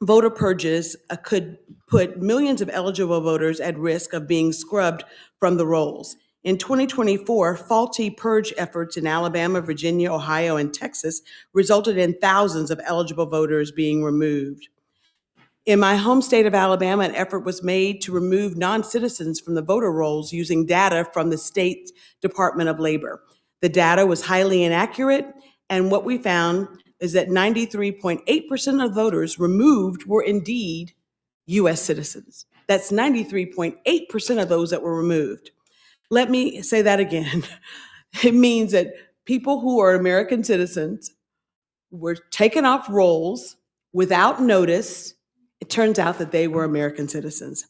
voter purges could put millions of eligible voters at risk of being scrubbed from the rolls. In 2024, faulty purge efforts in Alabama, Virginia, Ohio, and Texas resulted in thousands of eligible voters being removed. In my home state of Alabama, an effort was made to remove non-citizens from the voter rolls using data from the state Department of Labor. The data was highly inaccurate, and what we found is that 93.8% of voters removed were indeed U.S. citizens. That's 93.8% of those that were removed. Let me say that again. It means that people who are American citizens were taken off rolls without notice. It turns out that they were American citizens.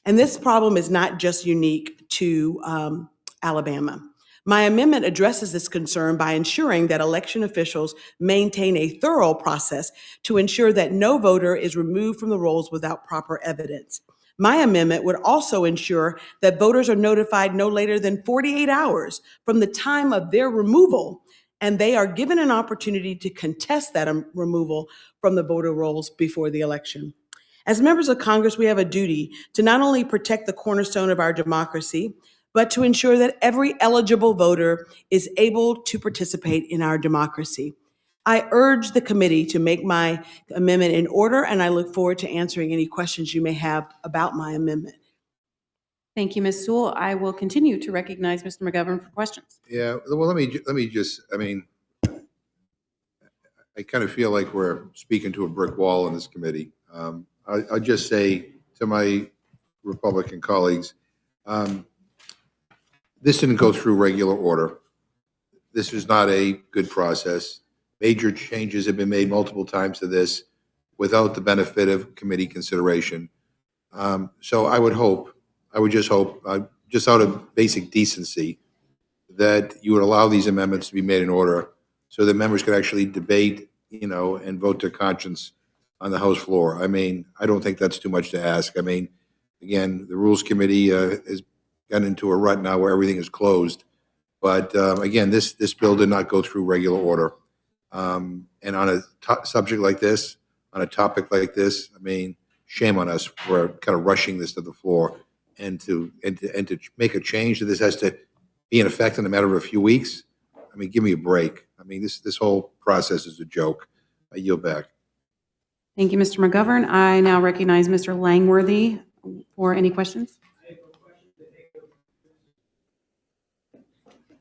And this problem is not just unique to Alabama. My amendment addresses this concern by ensuring that election officials maintain a thorough process to ensure that no voter is removed from the rolls without proper evidence. My amendment would also ensure that voters are notified no later than 48 hours from the time of their removal, and they are given an opportunity to contest that removal from the voter rolls before the election. As members of Congress, we have a duty to not only protect the cornerstone of our democracy, but to ensure that every eligible voter is able to participate in our democracy. I urge the committee to make my amendment in order, and I look forward to answering any questions you may have about my amendment. Thank you, Ms. Sewell. I will continue to recognize Mr. McGovern for questions. Yeah, well, let me just, I mean, I kind of feel like we're speaking to a brick wall in this committee. I'll just say to my Republican colleagues, this didn't go through regular order. This is not a good process. Major changes have been made multiple times to this without the benefit of committee consideration. So I would just hope, just out of basic decency, that you would allow these amendments to be made in order so that members could actually debate, and vote their conscience on the House floor. I mean, I don't think that's too much to ask. I mean, again, the Rules Committee has gotten into a rut now where everything is closed. But again, this bill did not go through regular order. And on a subject like this, on a topic like this, I mean, shame on us for kind of rushing this to the floor and to make a change that this has to be in effect in a matter of a few weeks. I mean, give me a break. I mean, this whole process is a joke. I yield back. Thank you, Mr. McGovern. I now recognize Mr. Langworthy for any questions.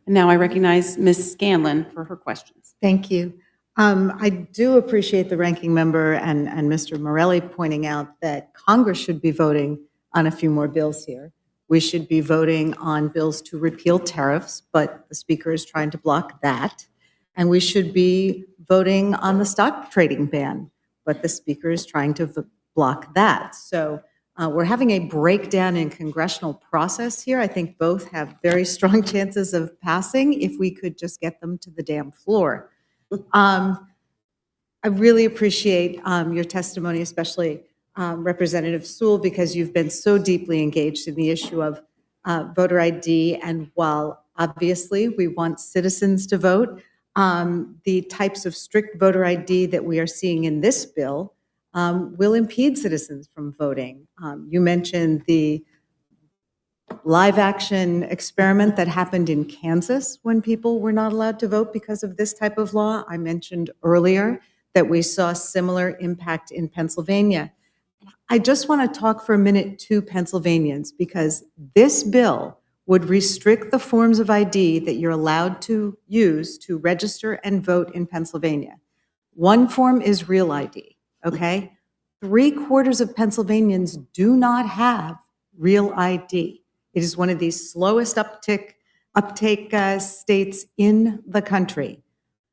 And now I recognize Ms. Scanlon for her questions. Thank you. I do appreciate the ranking member and Mr. Morelli pointing out that Congress should be voting on a few more bills here. We should be voting on bills to repeal tariffs, but the Speaker is trying to block that. And we should be voting on the stock trading ban, but the Speaker is trying to block that. So we're having a breakdown in congressional process here. I think both have very strong chances of passing if we could just get them to the damn floor. I really appreciate your testimony, especially Representative Sewell, because you've been so deeply engaged in the issue of voter ID. And while obviously we want citizens to vote, the types of strict voter ID that we are seeing in this bill will impede citizens from voting. You mentioned the live action experiment that happened in Kansas when people were not allowed to vote because of this type of law. I mentioned earlier that we saw similar impact in Pennsylvania. I just want to talk for a minute to Pennsylvanians because this bill would restrict the forms of ID that you're allowed to use to register and vote in Pennsylvania. One form is real ID, okay? 3/4 of Pennsylvanians do not have real ID. It is one of the slowest uptake states in the country.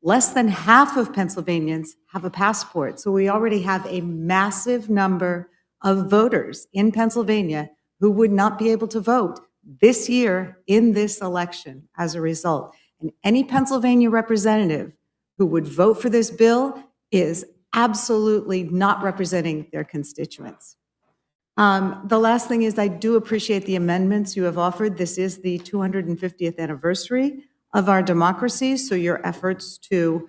Less than half of Pennsylvanians have a passport. So we already have a massive number of voters in Pennsylvania who would not be able to vote this year in this election as a result. And any Pennsylvania representative who would vote for this bill is absolutely not representing their constituents. The last thing is I do appreciate the amendments you have offered. This is the 250th anniversary of our democracy, so your efforts to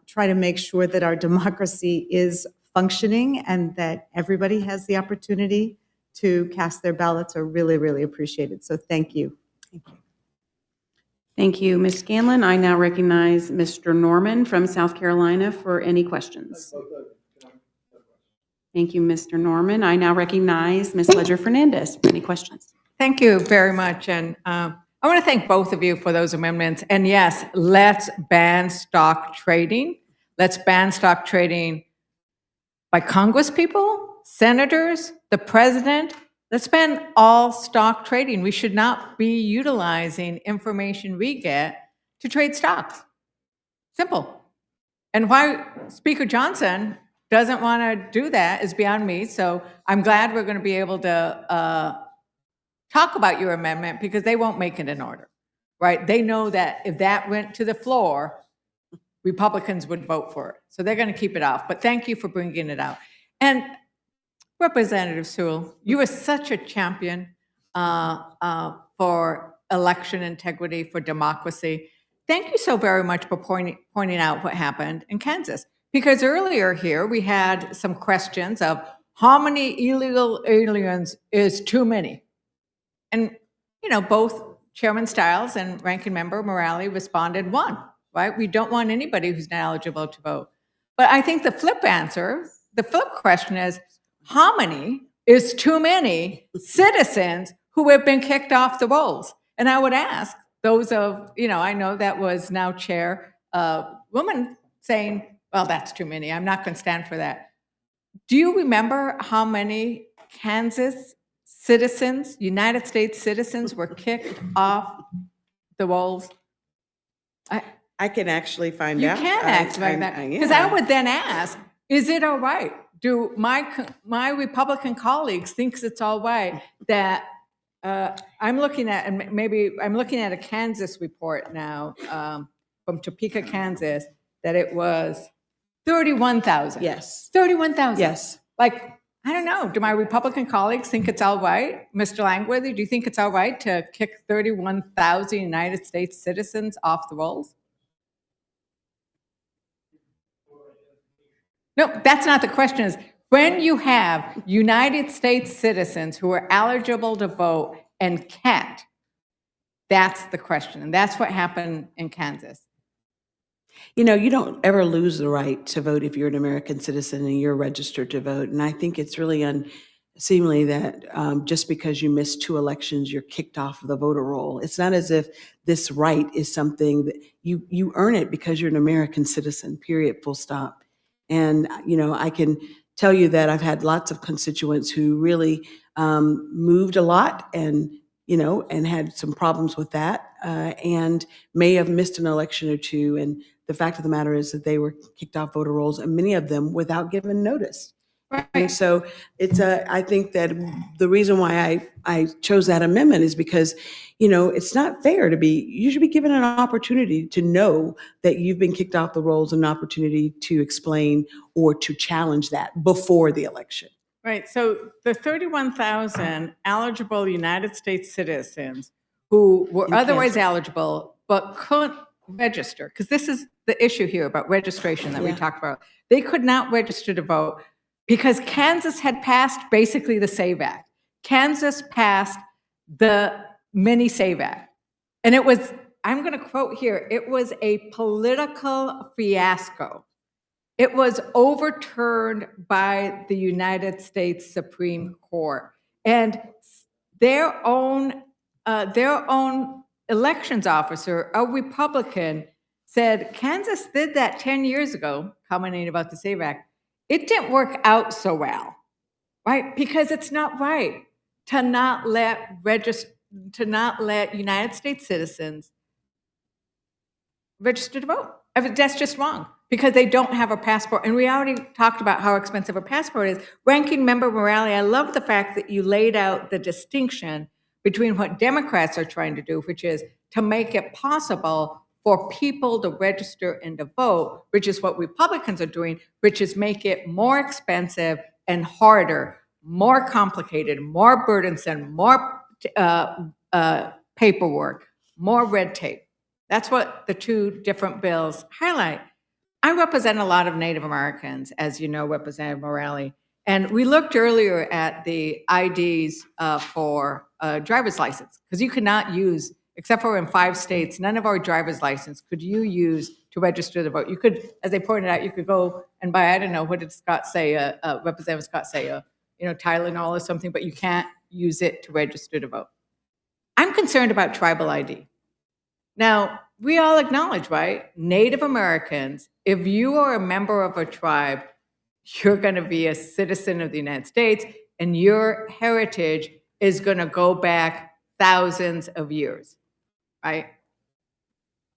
try to make sure that our democracy is functioning and that everybody has the opportunity to cast their ballots are really, really appreciated. So thank you. Thank you. Thank you, Ms. Scanlon. I now recognize Mr. Norman from South Carolina for any questions. Thank you, Mr. Norman. I now recognize Ms. Ledger Fernandez for any questions. Thank you very much. And I want to thank both of you for those amendments. And yes, let's ban stock trading. Let's ban stock trading by Congress people, senators, the president. Let's ban all stock trading. We should not be utilizing information we get to trade stocks. Simple. And why Speaker Johnson doesn't want to do that is beyond me. So I'm glad we're going to be able to talk about your amendment because they won't make it in order, right? They know that if that went to the floor, Republicans would vote for it. So they're going to keep it off. But thank you for bringing it out. And Representative Sewell, you are such a champion for election integrity, for democracy. Thank you so very much for pointing out what happened in Kansas. Because earlier here, we had some questions of how many illegal aliens is too many? And, you know, both Chairman Stiles and Ranking Member Morale responded one, right? We don't want anybody who's not eligible to vote. But I think the flip question is, how many is too many citizens who have been kicked off the rolls? And I would ask those of, you know, I know that was now Chair, woman saying, well, that's too many. I'm not going to stand for that. Do you remember how many Kansas citizens, United States citizens, were kicked off the rolls? I can actually find out. You can act like that. Because I would then ask, is it all right? Do my Republican colleagues think it's all right that I'm looking at, and maybe I'm looking at a Kansas report now from Topeka, Kansas, that it was 31,000. Yes. 31,000. Yes. Like, I don't know. Do my Republican colleagues think it's all right? Mr. Langworthy, do you think it's all right to kick 31,000 United States citizens off the rolls? No, that's not the question. Is when you have United States citizens who are eligible to vote and can't, that's the question. And that's what happened in Kansas. You know, you don't ever lose the right to vote if you're an American citizen and you're registered to vote. And I think it's really unseemly that just because you missed 2 elections, you're kicked off of the voter roll. It's not as if this right is something that you earn it because you're an American citizen, period, full stop. And, you know, I can tell you that I've had lots of constituents who really moved a lot and, you know, and had some problems with that and may have missed an election or 2. And the fact of the matter is that they were kicked off voter rolls, and many of them without giving notice. Right. And so it's I think that the reason why I chose that amendment is because, you know, it's not fair you should be given an opportunity to know that you've been kicked off the rolls, an opportunity to explain or to challenge that before the election. Right. So the 31,000 eligible United States citizens who were otherwise eligible but couldn't register, because this is the issue here about registration that we talked about. They could not register to vote. because Kansas had passed basically the SAVE Act. Kansas passed the mini SAVE Act. And it was, I'm going to quote here, it was a political fiasco. It was overturned by the United States Supreme Court. And their own elections officer, a Republican, said Kansas did that 10 years ago, commenting about the SAVE Act. It didn't work out so well, right? Because it's not right to not let United States citizens register to vote. I mean, that's just wrong because they don't have a passport. And we already talked about how expensive a passport is. Ranking Member Morale, I love the fact that you laid out the distinction between what Democrats are trying to do, which is to make it possible for people to register and to vote, which is what Republicans are doing, which is make it more expensive and harder, more complicated, more burdensome, more paperwork, more red tape. That's what the two different bills highlight. I represent a lot of Native Americans, as you know, Representative Morale, and we looked earlier at the IDs for driver's license, because you could not use, except for in 5 states, none of our driver's license could you use to register to vote. You could, as they pointed out, you could go and buy, I don't know, what did Scott say, Representative Scott say, Tylenol or something, but you can't use it to register to vote. I'm concerned about tribal ID. Now, we all acknowledge, right? Native Americans, if you are a member of a tribe, you're going to be a citizen of the United States, and your heritage is going to go back thousands of years, right?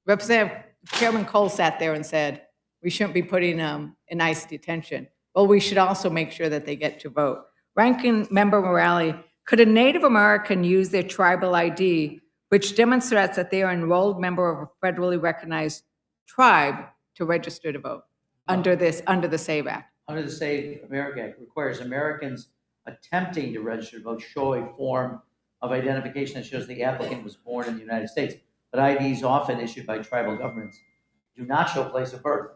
Representative Chairman Cole sat there and said, we shouldn't be putting them in ICE detention. Well, we should also make sure that they get to vote. Ranking Member Morale, could a Native American use their tribal ID, which demonstrates that they are an enrolled member of a federally recognized tribe, to register to vote under the SAVE Act? Under the SAVE America Act, requires Americans attempting to register to vote show a form of identification that shows the applicant was born in the United States. But IDs often issued by tribal governments do not show place of birth,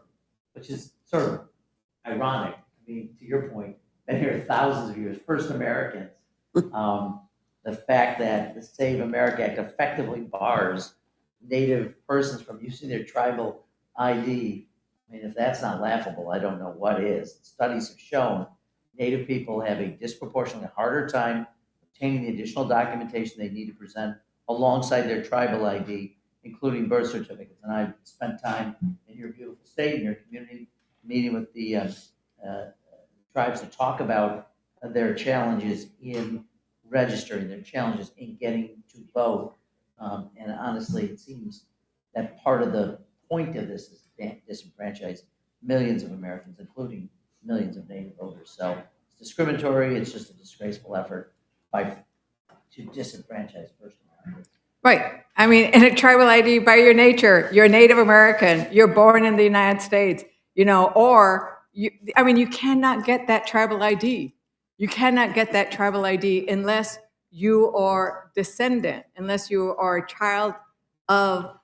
which is sort of ironic. I mean, to your point, been here thousands of years, first Americans. The fact that the SAVE America Act effectively bars Native persons from using their tribal ID, I mean, if that's not laughable, I don't know what is. Studies have shown Native people have a disproportionately harder time obtaining the additional documentation they need to present alongside their tribal ID, including birth certificates. And I've spent time in your beautiful state, in your community, meeting with the tribes to talk about their challenges in registering, their challenges in getting to vote. And honestly, it seems that part of the point of this is to disenfranchise millions of Americans, including millions of Native voters. So it's discriminatory. It's just a disgraceful effort to disenfranchise First Americans. Right. I mean, in a tribal ID, by your nature, you're a Native American, you're born in the United States, or you cannot get that tribal ID. You cannot get that tribal ID unless you are descendant, unless you are a child of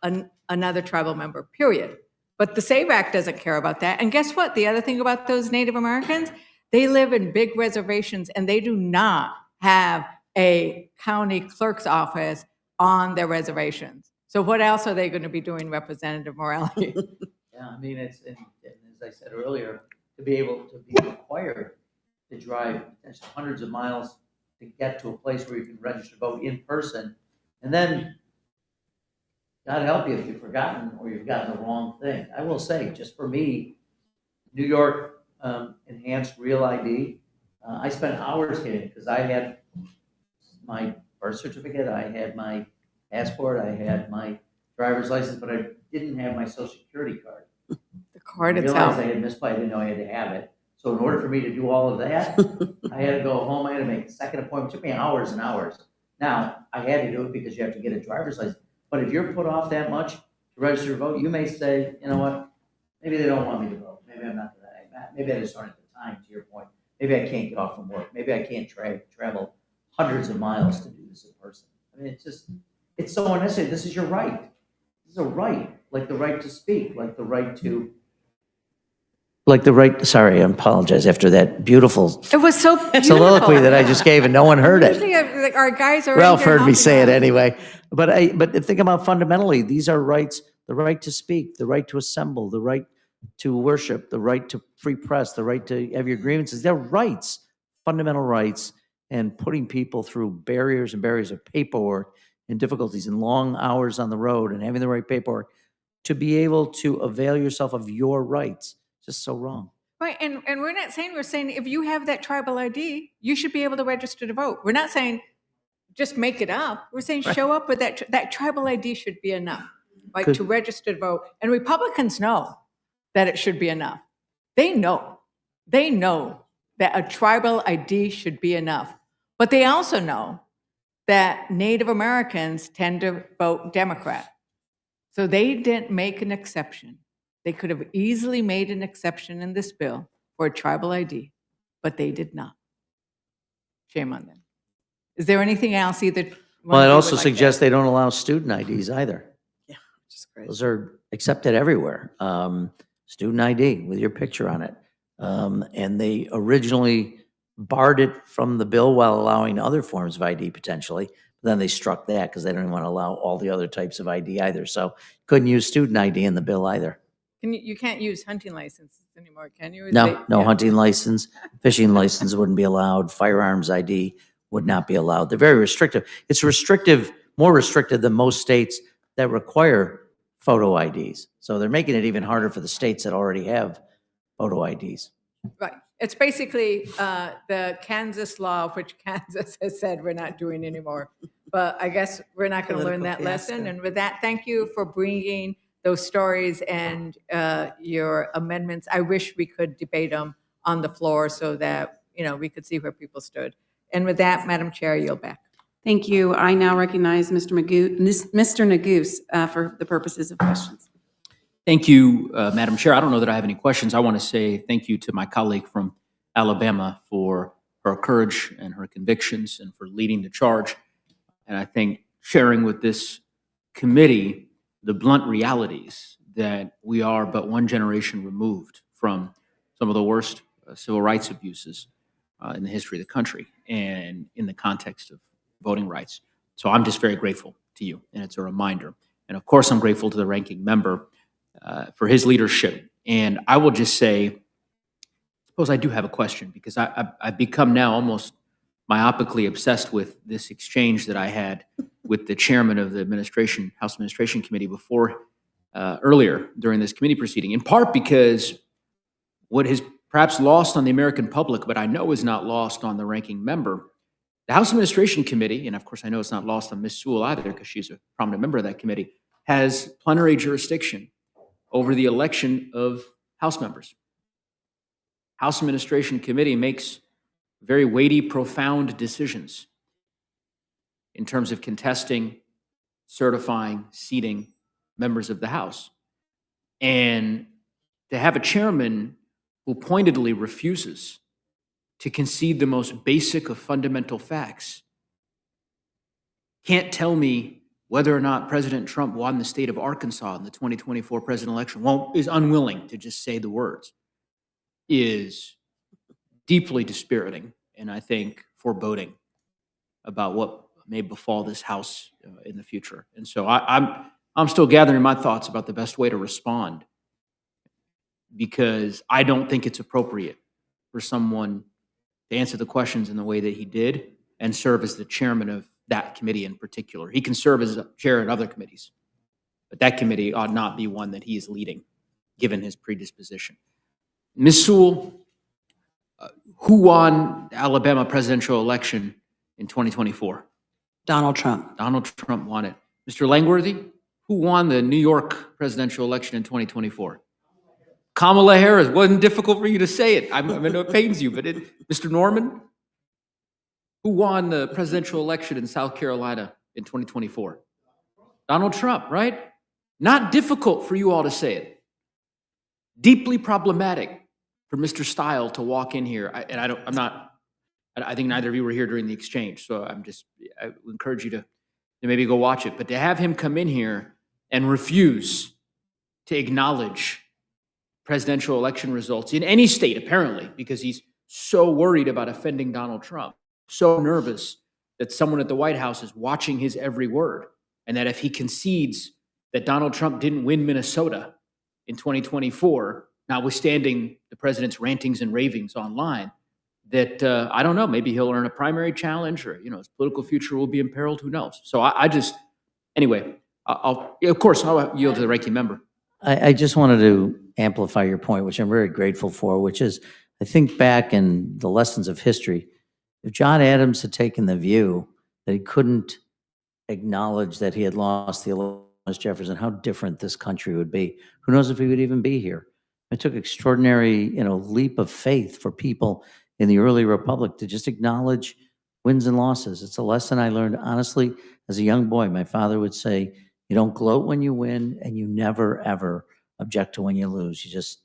another tribal member, period. But the SAVE Act doesn't care about that. And guess what? The other thing about those Native Americans, they live in big reservations and they do not have a county clerk's office on their reservations. So what else are they going to be doing, Representative Morale? Yeah, I mean, and as I said earlier, to be able to be required to drive potentially hundreds of miles to get to a place where you can register to vote in person, and then God help you if you've forgotten or you've gotten the wrong thing. I will say, just for me, New York enhanced real ID, I spent hours getting, because I had my birth certificate, I had my passport, I had my driver's license, but I didn't have my social security card. The card I itself. realized I had misplaced, I didn't know I had to have it. So in order for me to do all of that, I had to go home, I had to make a second appointment. It took me hours and hours. Now, I had to do it because you have to get a driver's license. But if you're put off that much to register to vote, you may say, you know what, maybe they don't want me to vote. Maybe I'm not that. Maybe I just don't have the time, to your point. Maybe I can't get off from work. Maybe I can't travel hundreds of miles to do this in person. I mean, it's so unnecessary. This is your right. This is a right, like the right to speak, like the right to Like the right, sorry, I apologize after that beautiful It was so beautiful. soliloquy that I just gave and no one heard it. Usually, like, our guys are. Ralph in here heard me say it helping out. anyway. But think about fundamentally, these are rights, the right to speak, the right to assemble, the right to worship, the right to free press, the right to have your grievances. They're rights, fundamental rights, and putting people through barriers and barriers of paperwork and difficulties and long hours on the road and having the right paperwork to be able to avail yourself of your rights. Just so wrong. Right, and we're saying if you have that tribal ID, you should be able to register to vote. We're not saying just make it up. We're saying show up with that tribal ID should be enough, right, to register to vote. And Republicans know that it should be enough. They know that a tribal ID should be enough. But they also know that Native Americans tend to vote Democrat. So they didn't make an exception. They could have easily made an exception in this bill for a tribal ID, but they did not. Shame on them. Is there anything else either? Well, it also suggests they don't allow student IDs either. Yeah, which is great. Those are accepted everywhere. Student ID with your picture on it. And they originally barred it from the bill while allowing other forms of ID potentially. But then they struck that because they don't want to allow all the other types of ID either. So couldn't use student ID in the bill either. You can't use hunting licenses anymore, can you? No Yeah. hunting license, fishing license wouldn't be allowed, firearms ID would not be allowed. They're very restrictive. It's restrictive, more restrictive than most states that require photo IDs. So they're making it even harder for the states that already have photo IDs. Right. It's basically the Kansas law, which Kansas has said we're not doing anymore. But I guess we're not going to learn that Political lesson. fiasco. And with that, thank you for bringing those stories and your amendments. I wish we could debate them on the floor so that, we could see where people stood. And with that, Madam Chair, I yield back. Thank you. I now recognize Mr. Neguse for the purposes of questions. Thank you, Madam Chair. I don't know that I have any questions. I want to say thank you to my colleague from Alabama for her courage and her convictions and for leading the charge. And I think sharing with this committee the blunt realities that we are but one generation removed from some of the worst civil rights abuses in the history of the country and in the context of voting rights. So I'm just very grateful to you, and it's a reminder. And of course, I'm grateful to the ranking member for his leadership. And I will just say, suppose I do have a question, because I've become now almost myopically obsessed with this exchange that I had with the chairman of the House Administration Committee earlier during this committee proceeding, in part because what is perhaps lost on the American public, but I know is not lost on the ranking member, the House Administration Committee, and of course I know it's not lost on Ms. Sewell either because she's a prominent member of that committee, has plenary jurisdiction over the election of House members. House Administration Committee makes very weighty, profound decisions in terms of contesting, certifying, seating members of the House. And to have a chairman who pointedly refuses to concede the most basic of fundamental facts, can't tell me whether or not President Trump won the state of Arkansas in the 2024 presidential election, is unwilling to just say the words, is deeply dispiriting and I think foreboding about what may befall this House in the future. And so I'm still gathering my thoughts about the best way to respond, because I don't think it's appropriate for someone to answer the questions in the way that he did and serve as the chairman of that committee in particular. He can serve as a chair at other committees, but that committee ought not be one that he is leading, given his predisposition. Ms. Sewell, who won the Alabama presidential election in 2024? Donald Trump. Donald Trump won it. Mr. Langworthy, who won the New York presidential election in 2024? Kamala Harris. Wasn't difficult for you to say it. I know it pains you, but Mr. Norman, who won the presidential election in South Carolina in 2024? Donald Trump, right? Not difficult for you all to say it. Deeply problematic for Mr. Stile to walk in here. I think neither of you were here during the exchange, so I encourage you to maybe go watch it. But to have him come in here and refuse to acknowledge presidential election results in any state, apparently, because he's so worried about offending Donald Trump, so nervous that someone at the White House is watching his every word, and that if he concedes that Donald Trump didn't win Minnesota in 2024, notwithstanding the president's rantings and ravings online, that I don't know, maybe he'll earn a primary challenge, or his political future will be imperiled. Who knows? So I just, anyway, I'll yield to the ranking member. I just wanted to amplify your point, which I'm very grateful for, which is, I think back in the lessons of history, if John Adams had taken the view that he couldn't acknowledge that he had lost the election, Jefferson, how different this country would be. Who knows if he would even be here? It took extraordinary, leap of faith for people in the early republic to just acknowledge wins and losses. It's a lesson I learned, honestly, as a young boy. My father would say, you don't gloat when you win, and you never, ever object to when you lose. You just,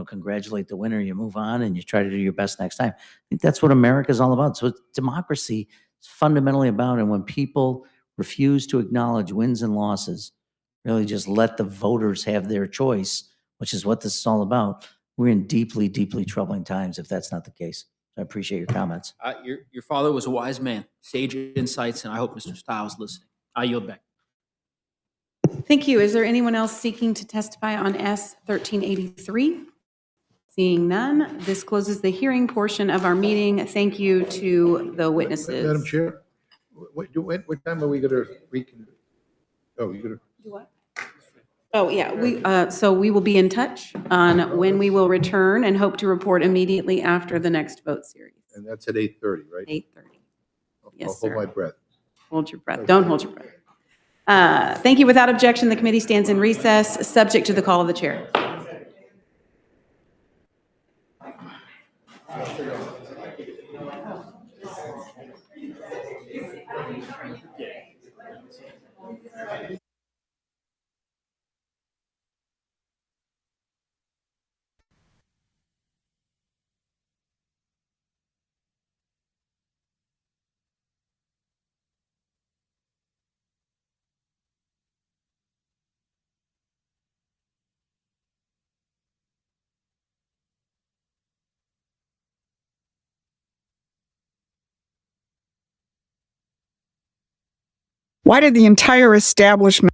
congratulate the winner, you move on, and you try to do your best next time. I think that's what America is all about. So democracy is fundamentally about, and when people refuse to acknowledge wins and losses, really just let the voters have their choice, which is what this is all about, we're in deeply, deeply troubling times if that's not the case. I appreciate your comments. Your father was a wise man, sage insights, and I hope Mr. Stiles is listening. I yield back. Thank you. Is there anyone else seeking to testify on S 1383? Seeing none, this closes the hearing portion of our meeting. Thank you to the witnesses. Madam Chair, what time are we going to reconvene? Oh, you're going to. Do what? Oh, yeah. So we will be in touch on when we will return, and hope to report immediately after the next vote series. And that's at 8:30, right? 8:30. Yes, I'll hold sir. my breath. Hold your breath. Don't hold your breath. Thank you. Without objection, the committee stands in recess, subject to the call of the chair. Why did the entire establishment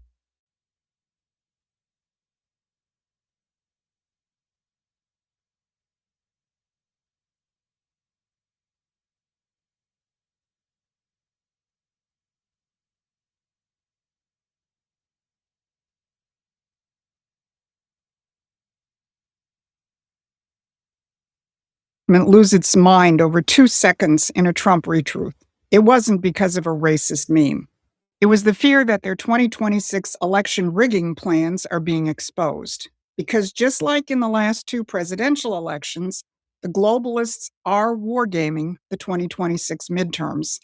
lose its mind over 2 seconds in a Trump retruth? It wasn't because of a racist meme. It was the fear that their 2026 election rigging plans are being exposed. Because just like in the last 2 presidential elections, the globalists are wargaming the 2026 midterms,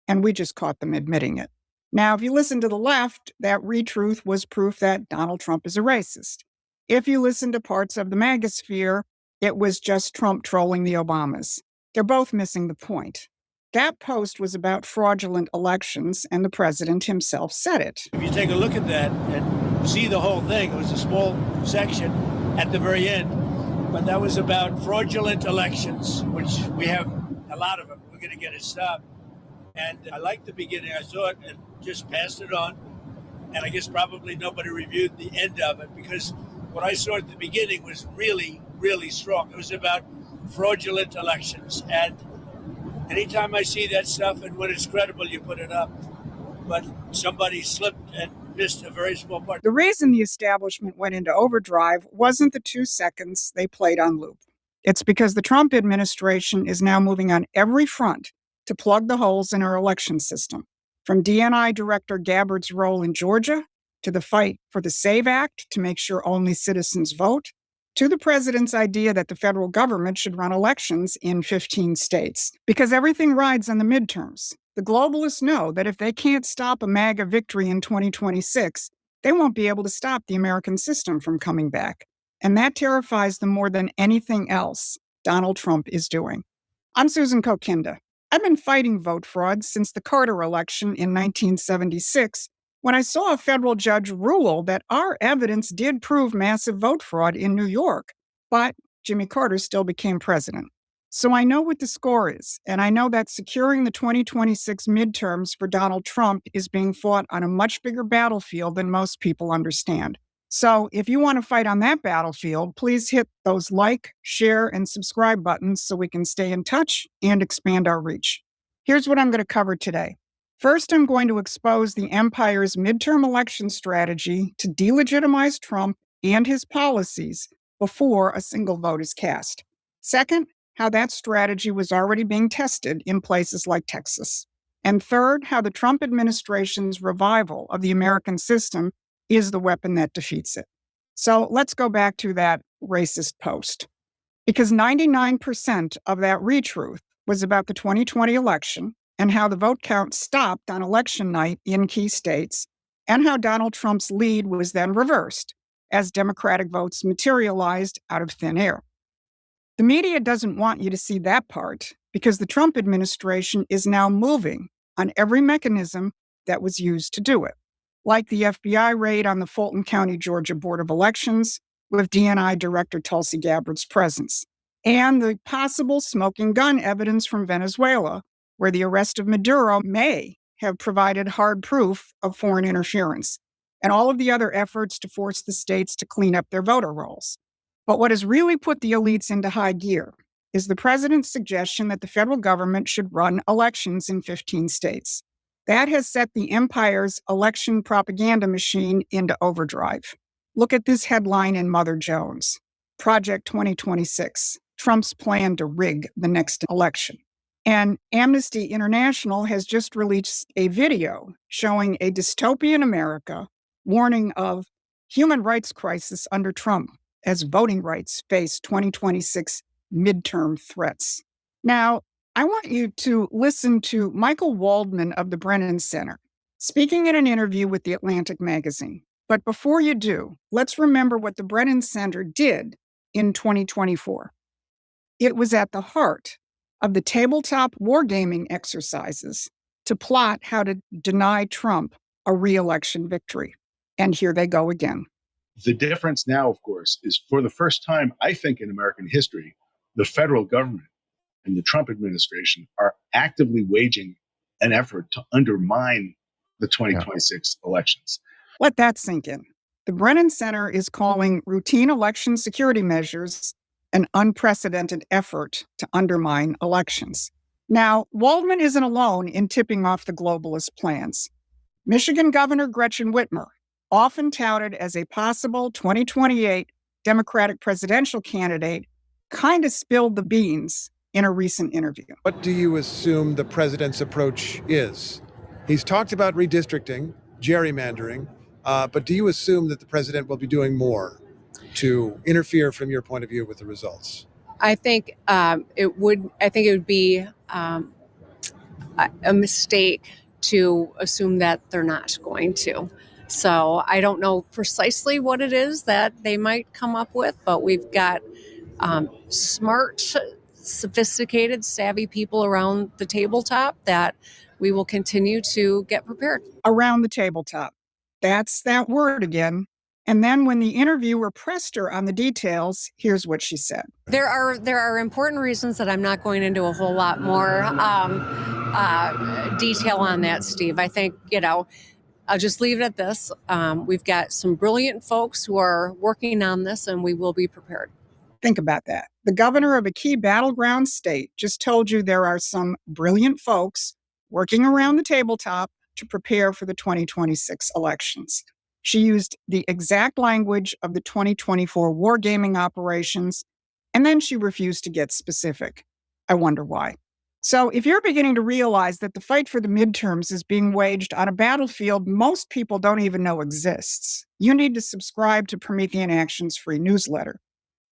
and we just caught them admitting it. Now, if you listen to the left, that retruth was proof that Donald Trump is a racist. If you listen to parts of the MAGA sphere, it was just Trump trolling the Obamas. They're both missing the point. That post was about fraudulent elections, and the president himself said it. If you take a look at that and see the whole thing, it was a small section at the very end, but that was about fraudulent elections, which we have a lot of them. We're going to get it stopped. And I liked the beginning. I saw it and just passed it on. And I guess probably nobody reviewed the end of it, because what I saw at the beginning was really, really strong. It was about fraudulent elections. And anytime I see that stuff, and when it's credible, you put it up. But somebody slipped and missed a very small part. The reason the establishment went into overdrive wasn't the 2 seconds they played on loop. It's because the Trump administration is now moving on every front to plug the holes in our election system. From DNI Director Gabbard's role in Georgia, to the fight for the SAVE Act to make sure only citizens vote, to the president's idea that the federal government should run elections in 15 states. Because everything rides on the midterms. The globalists know that if they can't stop a MAGA victory in 2026, they won't be able to stop the American system from coming back. And that terrifies them more than anything else Donald Trump is doing. I'm Susan Kokinda. I've been fighting vote fraud since the Carter election in 1976, when I saw a federal judge rule that our evidence did prove massive vote fraud in New York. But Jimmy Carter still became president. So I know what the score is, and I know that securing the 2026 midterms for Donald Trump is being fought on a much bigger battlefield than most people understand. So if you want to fight on that battlefield, please hit those like, share, and subscribe buttons so we can stay in touch and expand our reach. Here's what I'm going to cover today. First, I'm going to expose the empire's midterm election strategy to delegitimize Trump and his policies before a single vote is cast. Second, how that strategy was already being tested in places like Texas. And third, how the Trump administration's revival of the American system is the weapon that defeats it. So let's go back to that racist post. Because 99% of that retruth was about the 2020 election and how the vote count stopped on election night in key states, and how Donald Trump's lead was then reversed as Democratic votes materialized out of thin air. The media doesn't want you to see that part because the Trump administration is now moving on every mechanism that was used to do it, like the FBI raid on the Fulton County, Georgia Board of Elections with DNI Director Tulsi Gabbard's presence, and the possible smoking gun evidence from Venezuela, where the arrest of Maduro may have provided hard proof of foreign interference, and all of the other efforts to force the states to clean up their voter rolls. But what has really put the elites into high gear is the president's suggestion that the federal government should run elections in 15 states. That has set the empire's election propaganda machine into overdrive. Look at this headline in Mother Jones: Project 2026, Trump's plan to rig the next election. And Amnesty International has just released a video showing a dystopian America, warning of human rights crisis under Trump as voting rights face 2026 midterm threats. Now, I want you to listen to Michael Waldman of the Brennan Center speaking in an interview with The Atlantic magazine. But before you do, let's remember what the Brennan Center did in 2024. It was at the heart of the tabletop wargaming exercises to plot how to deny Trump a re-election victory. And here they go again. The difference now, of course, is for the first time, I think, in American history, the federal government and the Trump administration are actively waging an effort to undermine the 2026 elections. Let that sink in. The Brennan Center is calling routine election security measures an unprecedented effort to undermine elections. Now, Waldman isn't alone in tipping off the globalist plans. Michigan Governor Gretchen Whitmer, often touted as a possible 2028 Democratic presidential candidate, kind of spilled the beans in a recent interview. What do you assume the president's approach is? He's talked about redistricting, gerrymandering, but do you assume that the president will be doing more to interfere, from your point of view, with the results? I think it would be a mistake to assume that they're not going to. So I don't know precisely what it is that they might come up with, but we've got smart, sophisticated, savvy people around the tabletop that we will continue to get prepared. Around the tabletop. That's that word again. And then when the interviewer pressed her on the details, here's what she said. There are important reasons that I'm not going into a whole lot more detail on that, Steve. I think, I'll just leave it at this. We've got some brilliant folks who are working on this, and we will be prepared. Think about that. The governor of a key battleground state just told you there are some brilliant folks working around the tabletop to prepare for the 2026 elections. She used the exact language of the 2024 wargaming operations, and then she refused to get specific. I wonder why. So if you're beginning to realize that the fight for the midterms is being waged on a battlefield most people don't even know exists, you need to subscribe to Promethean Action's free newsletter.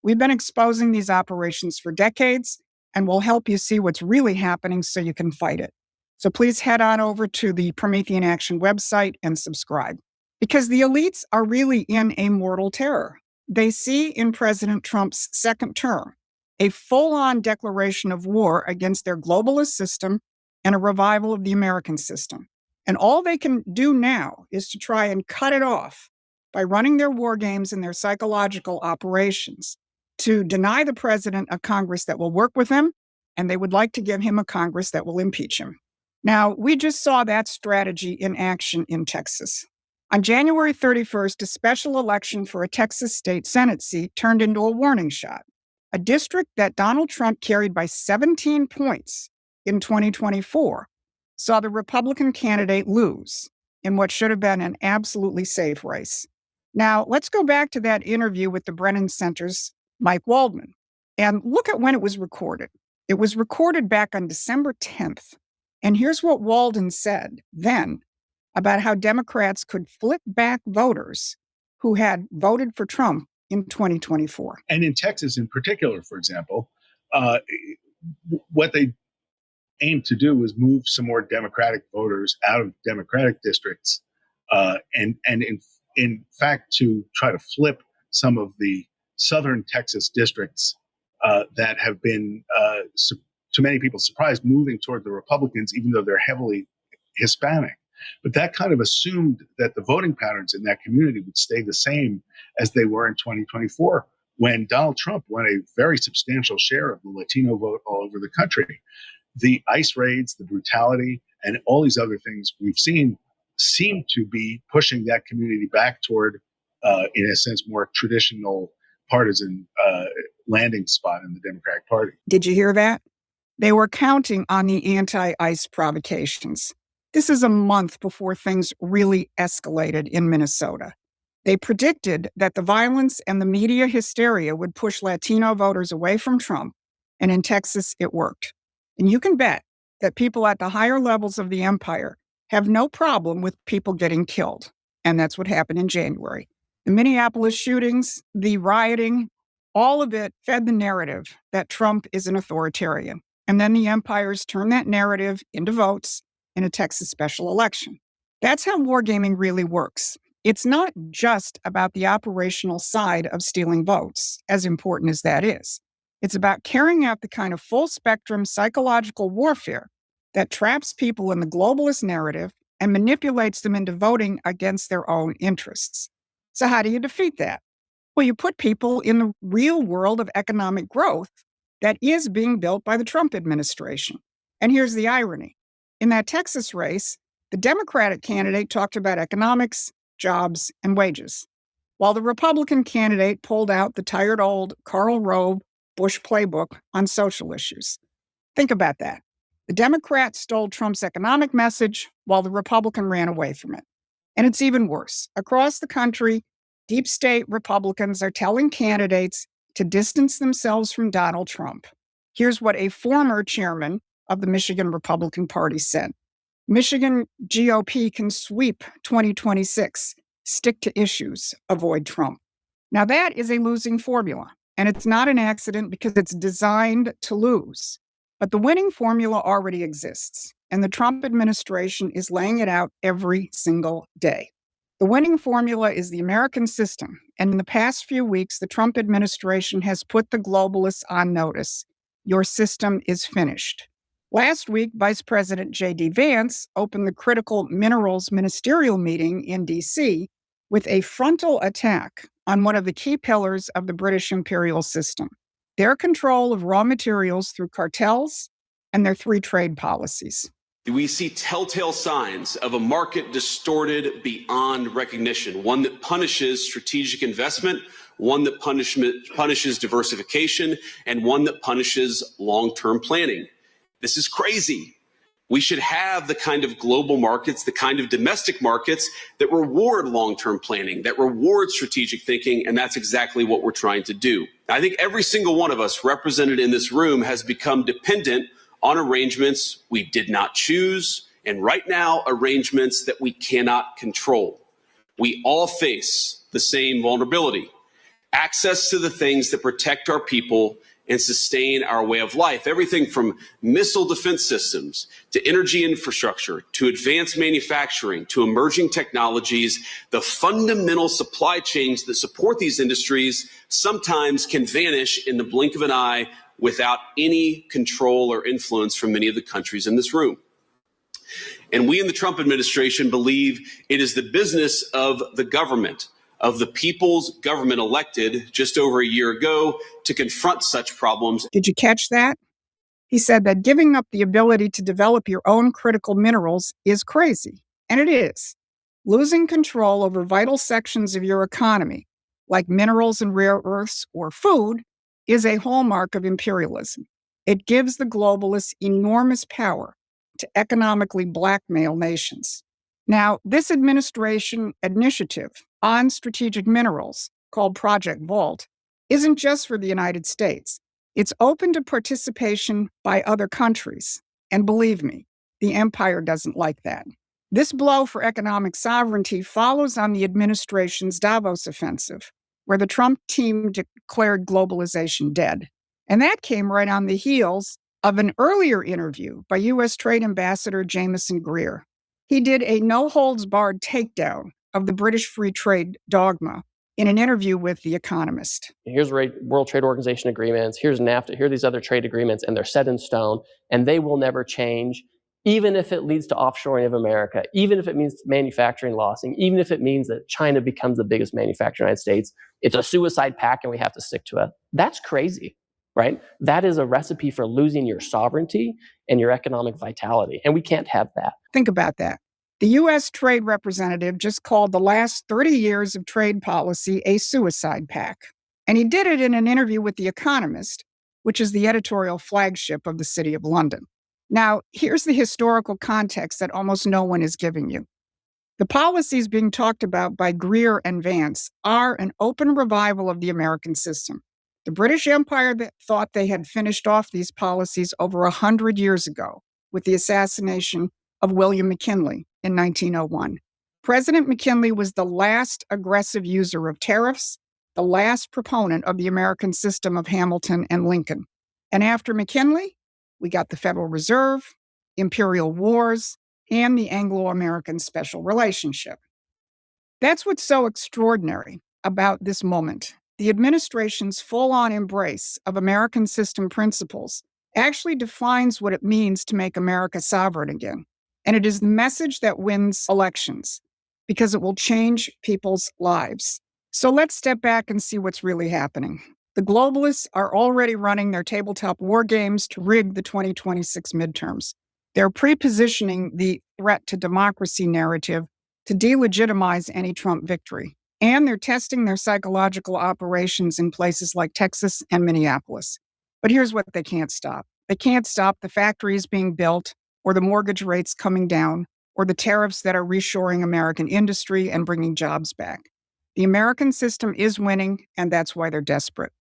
We've been exposing these operations for decades, and we'll help you see what's really happening so you can fight it. So please head on over to the Promethean Action website and subscribe. Because the elites are really in a mortal terror. They see in President Trump's second term a full-on declaration of war against their globalist system and a revival of the American system. And all they can do now is to try and cut it off by running their war games and their psychological operations to deny the president a Congress that will work with him, and they would like to give him a Congress that will impeach him. Now, we just saw that strategy in action in Texas. On January 31st, a special election for a Texas state Senate seat turned into a warning shot. A district that Donald Trump carried by 17 points in 2024 saw the Republican candidate lose in what should have been an absolutely safe race. Now, let's go back to that interview with the Brennan Center's Mike Waldman and look at when it was recorded. It was recorded back on December 10th. And here's what Walden said then about how Democrats could flip back voters who had voted for Trump in 2024. And in Texas in particular, for example, what they aimed to do was move some more Democratic voters out of Democratic districts, and in fact to try to flip some of the southern Texas districts that have been, to many people's surprise, moving toward the Republicans, even though they're heavily Hispanic. But that kind of assumed that the voting patterns in that community would stay the same as they were in 2024, when Donald Trump won a very substantial share of the Latino vote all over the country. The ICE raids, the brutality, and all these other things we've seen seem to be pushing that community back toward, in a sense, more traditional partisan landing spot in the Democratic Party. Did you hear that? They were counting on the anti-ICE provocations. This is a month before things really escalated in Minnesota. They predicted that the violence and the media hysteria would push Latino voters away from Trump, and in Texas, it worked. And you can bet that people at the higher levels of the empire have no problem with people getting killed, and that's what happened in January. The Minneapolis shootings, the rioting, all of it fed the narrative that Trump is an authoritarian. And then the empires turned that narrative into votes in a Texas special election. That's how wargaming really works. It's not just about the operational side of stealing votes, as important as that is. It's about carrying out the kind of full-spectrum psychological warfare that traps people in the globalist narrative and manipulates them into voting against their own interests. So how do you defeat that? Well, you put people in the real world of economic growth that is being built by the Trump administration. And here's the irony. In that Texas race, the Democratic candidate talked about economics, jobs, and wages, while the Republican candidate pulled out the tired old Karl Rove Bush playbook on social issues. Think about that. The Democrat stole Trump's economic message while the Republican ran away from it. And it's even worse. Across the country, deep state Republicans are telling candidates to distance themselves from Donald Trump. Here's what a former chairman of the Michigan Republican Party said. Michigan GOP can sweep 2026, stick to issues, avoid Trump. Now that is a losing formula, and it's not an accident because it's designed to lose. But the winning formula already exists, and the Trump administration is laying it out every single day. The winning formula is the American system, and in the past few weeks, the Trump administration has put the globalists on notice. Your system is finished. Last week, Vice President J.D. Vance opened the critical minerals ministerial meeting in D.C. with a frontal attack on one of the key pillars of the British imperial system, their control of raw materials through cartels and their three trade policies. We see telltale signs of a market distorted beyond recognition, one that punishes strategic investment, one that punishes diversification, and one that punishes long-term planning. This is crazy. We should have the kind of global markets, the kind of domestic markets that reward long-term planning, that reward strategic thinking, and that's exactly what we're trying to do. I think every single one of us represented in this room has become dependent on arrangements we did not choose, and right now, arrangements that we cannot control. We all face the same vulnerability: access to the things that protect our people and sustain our way of life. Everything from missile defense systems to energy infrastructure to advanced manufacturing to emerging technologies. The fundamental supply chains that support these industries sometimes can vanish in the blink of an eye without any control or influence from many of the countries in this room. And we in the Trump administration believe it is the business of the government, of the people's government elected just over a year ago to confront such problems. Did you catch that? He said that giving up the ability to develop your own critical minerals is crazy. And it is. Losing control over vital sections of your economy, like minerals and rare earths or food, is a hallmark of imperialism. It gives the globalists enormous power to economically blackmail nations. Now, this administration initiative on strategic minerals, called Project Vault, isn't just for the United States. It's open to participation by other countries. And believe me, the empire doesn't like that. This blow for economic sovereignty follows on the administration's Davos offensive, where the Trump team declared globalization dead. And that came right on the heels of an earlier interview by U.S. Trade Ambassador Jameson Greer. He did a no-holds-barred takedown of the British free trade dogma in an interview with The Economist. Here's World Trade Organization agreements, here's NAFTA, here are these other trade agreements, and they're set in stone, and they will never change, even if it leads to offshoring of America, even if it means manufacturing lossing, even if it means that China becomes the biggest manufacturer in the United States. It's a suicide pact and we have to stick to it. That's crazy, right? That is a recipe for losing your sovereignty and your economic vitality, and we can't have that. Think about that. The U.S. Trade Representative just called the last 30 years of trade policy a suicide pact. And he did it in an interview with The Economist, which is the editorial flagship of the City of London. Now, here's the historical context that almost no one is giving you. The policies being talked about by Greer and Vance are an open revival of the American system. The British Empire that thought they had finished off these policies over 100 years ago with the assassination of William McKinley in 1901. President McKinley was the last aggressive user of tariffs, the last proponent of the American system of Hamilton and Lincoln. And after McKinley, we got the Federal Reserve, imperial wars, and the Anglo-American special relationship. That's what's so extraordinary about this moment. The administration's full-on embrace of American system principles actually defines what it means to make America sovereign again. And it is the message that wins elections because it will change people's lives. So let's step back and see what's really happening. The globalists are already running their tabletop war games to rig the 2026 midterms. They're pre-positioning the threat to democracy narrative to delegitimize any Trump victory. And they're testing their psychological operations in places like Texas and Minneapolis. But here's what they can't stop. They can't stop the factories being built, or the mortgage rates coming down, or the tariffs that are reshoring American industry and bringing jobs back. The American system is winning, and that's why they're desperate.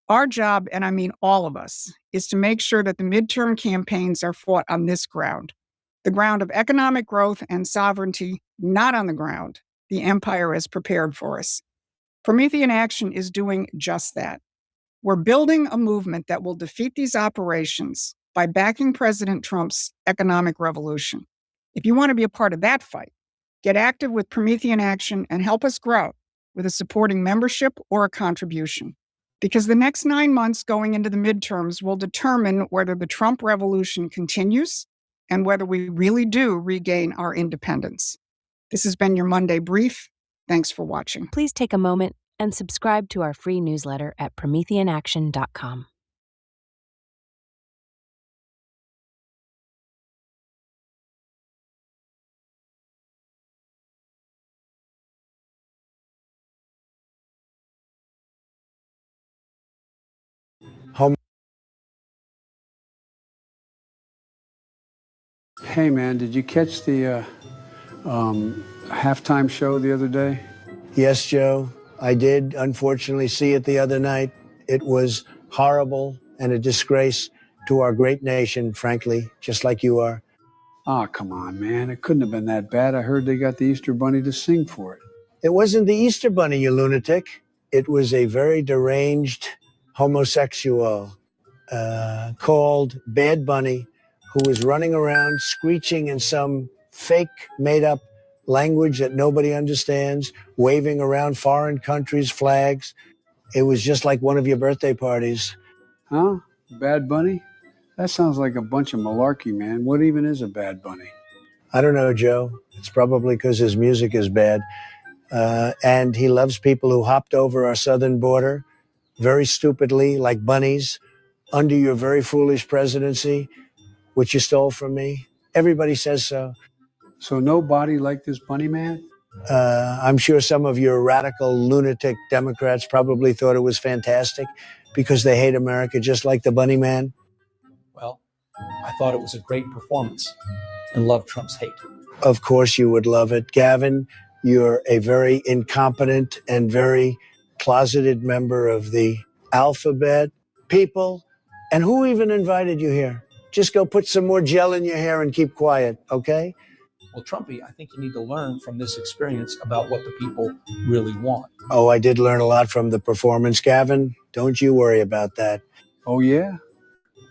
Our job, and I mean all of us, is to make sure that the midterm campaigns are fought on this ground, the ground of economic growth and sovereignty, not on the ground the empire has prepared for us. Promethean Action is doing just that. We're building a movement that will defeat these operations by backing President Trump's economic revolution. If you want to be a part of that fight, get active with Promethean Action and help us grow with a supporting membership or a contribution. Because the next 9 months going into the midterms will determine whether the Trump revolution continues and whether we really do regain our independence. This has been your Monday Brief. Thanks for watching. Please take a moment and subscribe to our free newsletter at prometheanaction.com. Hey man, did you catch the halftime show the other day? Yes, Joe, I did unfortunately see it the other night. It was horrible and a disgrace to our great nation, frankly, just like you are. Oh, come on, man. It couldn't have been that bad. I heard they got the Easter Bunny to sing for it. It wasn't the Easter Bunny, you lunatic. It was a very deranged homosexual called Bad Bunny, who was running around screeching in some fake made-up language that nobody understands, waving around foreign countries' flags. It was just like one of your birthday parties. Huh? Bad Bunny? That sounds like a bunch of malarkey, man. What even is a Bad Bunny? I don't know, Joe. It's probably because his music is bad. And he loves people who hopped over our southern border very stupidly, like bunnies, under your very foolish presidency, which you stole from me. Everybody says so. So nobody like this bunny man? I'm sure some of your radical lunatic Democrats probably thought it was fantastic because they hate America just like the bunny man. Well, I thought it was a great performance and love Trump's hate. Of course you would love it. Gavin, you're a very incompetent and very closeted member of the alphabet people. And who even invited you here? Just go put some more gel in your hair and keep quiet, okay? Well, Trumpy, I think you need to learn from this experience about what the people really want. Oh, I did learn a lot from the performance, Gavin. Don't you worry about that. Oh, yeah?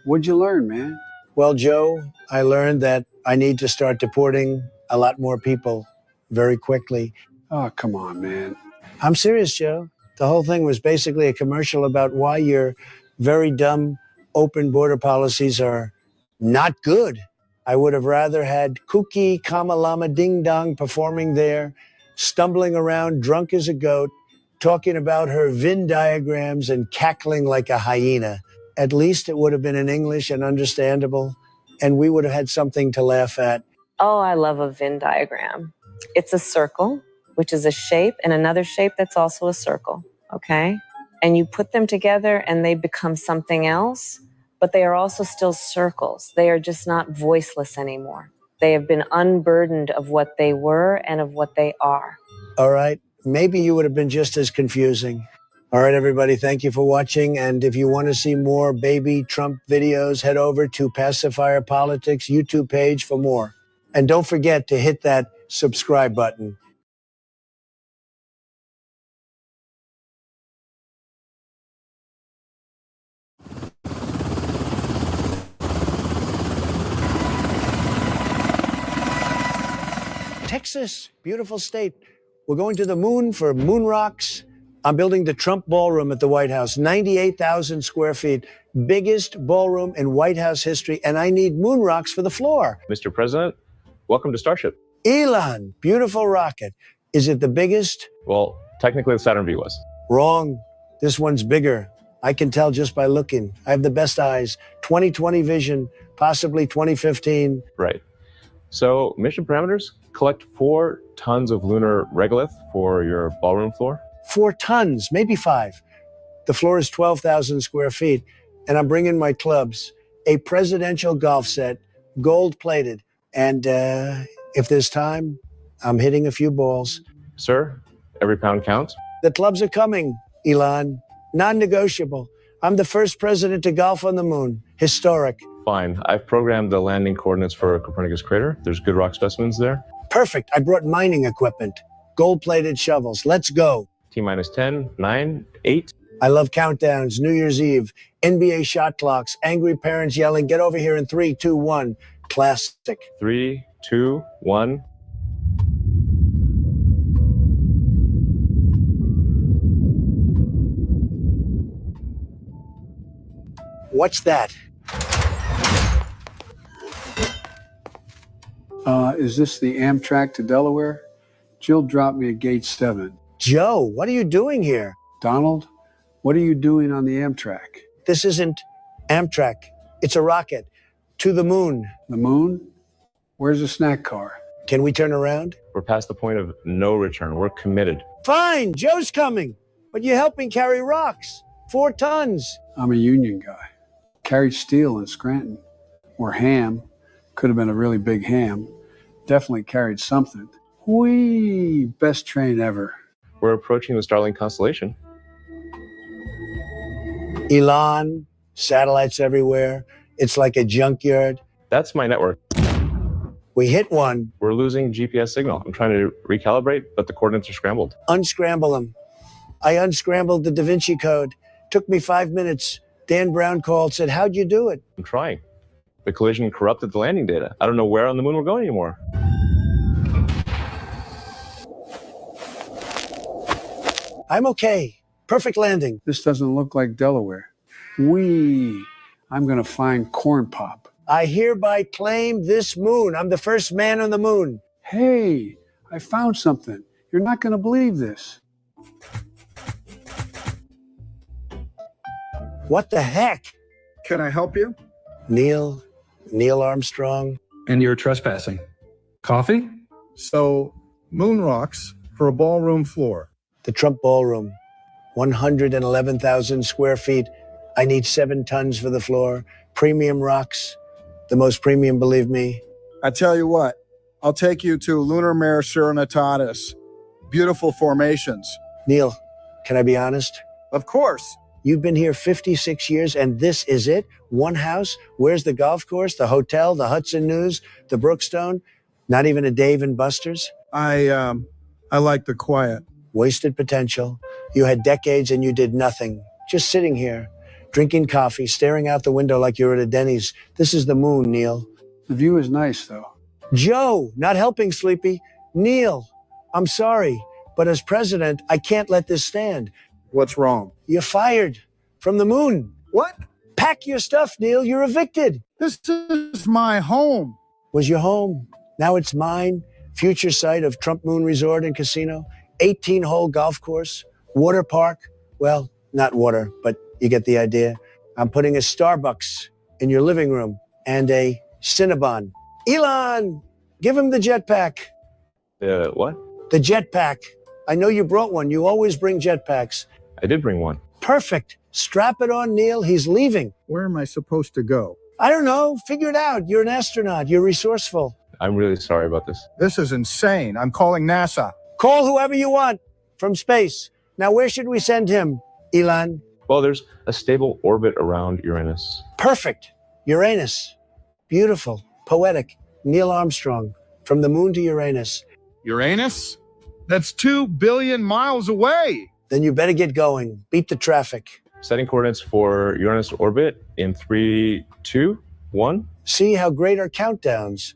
What'd you learn, man? Well, Joe, I learned that I need to start deporting a lot more people very quickly. Oh, come on, man. I'm serious, Joe. The whole thing was basically a commercial about why your very dumb open border policies are not good. I would have rather had Kooky Kama Lama Ding Dong performing there, stumbling around drunk as a goat, talking about her Venn diagrams and cackling like a hyena. At least it would have been in English and understandable, and we would have had something to laugh at. Oh, I love a Venn diagram. It's a circle, which is a shape, and another shape that's also a circle, okay? And you put them together and they become something else, but they are also still circles. They are just not voiceless anymore. They have been unburdened of what they were and of what they are. All right, maybe you would have been just as confusing. All right, everybody, thank you for watching. And if you want to see more baby Trump videos, head over to Pacifier Politics YouTube page for more. And don't forget to hit that subscribe button. Texas, beautiful state. We're going to the moon for moon rocks. I'm building the Trump Ballroom at the White House, 98,000 square feet, biggest ballroom in White House history, and I need moon rocks for the floor. Mr. President, welcome to Starship. Elon, beautiful rocket. Is it the biggest? Well, technically the Saturn V was. Wrong. This one's bigger. I can tell just by looking. I have the best eyes, 20/20 vision, possibly 20/15. Right. So mission parameters, collect 4 tons of lunar regolith for your ballroom floor. 4 tons, maybe 5. The floor is 12,000 square feet, and I'm bringing my clubs, a presidential golf set, gold-plated, and if there's time, I'm hitting a few balls. Sir, every pound counts. The clubs are coming, Elon. Non-negotiable. I'm the first president to golf on the moon. Historic. Fine. I've programmed the landing coordinates for Copernicus crater. There's good rock specimens there. Perfect. I brought mining equipment. Gold-plated shovels. Let's go. T-minus 10, 9, 8. I love countdowns, New Year's Eve, NBA shot clocks, angry parents yelling, get over here in 3, 2, 1. Classic. 3, 2, 1. What's that? Is this the Amtrak to Delaware? Jill dropped me at gate 7. Joe, what are you doing here? Donald, what are you doing on the Amtrak? This isn't Amtrak. It's a rocket. To the moon. The moon? Where's the snack car? Can we turn around? We're past the point of no return. We're committed. Fine, Joe's coming. But you're helping carry rocks. 4 tons. I'm a union guy. Carried steel in Scranton. Or ham. Could have been a really big ham. Definitely carried something. Whee! Best train ever. We're approaching the Starlink constellation. Elon, satellites everywhere. It's like a junkyard. That's my network. We hit one. We're losing GPS signal. I'm trying to recalibrate, but the coordinates are scrambled. Unscramble them. I unscrambled the Da Vinci Code. Took me 5 minutes. Dan Brown called, said, how'd you do it? I'm trying. The collision corrupted the landing data. I don't know where on the moon we're going anymore. I'm okay. Perfect landing. This doesn't look like Delaware. Whee! I'm gonna find corn pop. I hereby claim this moon. I'm the first man on the moon. Hey, I found something. You're not going to believe this. What the heck? Can I help you? Neil Armstrong. And you're trespassing. Coffee? So, moon rocks for a ballroom floor. The Trump Ballroom, 111,000 square feet. I need 7 tons for the floor. Premium rocks, the most premium, believe me. I tell you what, I'll take you to Lunar Mare Serenitatis. Beautiful formations. Neil, can I be honest? Of course. You've been here 56 years and this is it? One house? Where's the golf course, the hotel, the Hudson News, the Brookstone? Not even a Dave and Buster's? I like the quiet. Wasted potential. You had decades and you did nothing. Just sitting here, drinking coffee, staring out the window like you're at a Denny's. This is the moon, Neil. The view is nice, though. Joe, not helping Sleepy. Neil, I'm sorry, but as president, I can't let this stand. What's wrong? You're fired from the moon. What? Pack your stuff, Neil. You're evicted. This is my home. Was your home. Now it's mine. Future site of Trump Moon Resort and Casino. 18-hole golf course. Water park. Well, not water, but you get the idea. I'm putting a Starbucks in your living room and a Cinnabon. Elon, give him the jetpack. What? The jetpack. I know you brought one. You always bring jetpacks. I did bring one. Perfect. Strap it on, Neil. He's leaving. Where am I supposed to go? I don't know. Figure it out. You're an astronaut. You're resourceful. I'm really sorry about this. This is insane. I'm calling NASA. Call whoever you want from space. Now, where should we send him, Elon? Well, there's a stable orbit around Uranus. Perfect. Uranus. Beautiful. Poetic. Neil Armstrong. From the moon to Uranus. Uranus? That's 2 billion miles away. Then you better get going. Beat the traffic. Setting coordinates for Uranus orbit in 3, 2, 1. See how great our countdowns.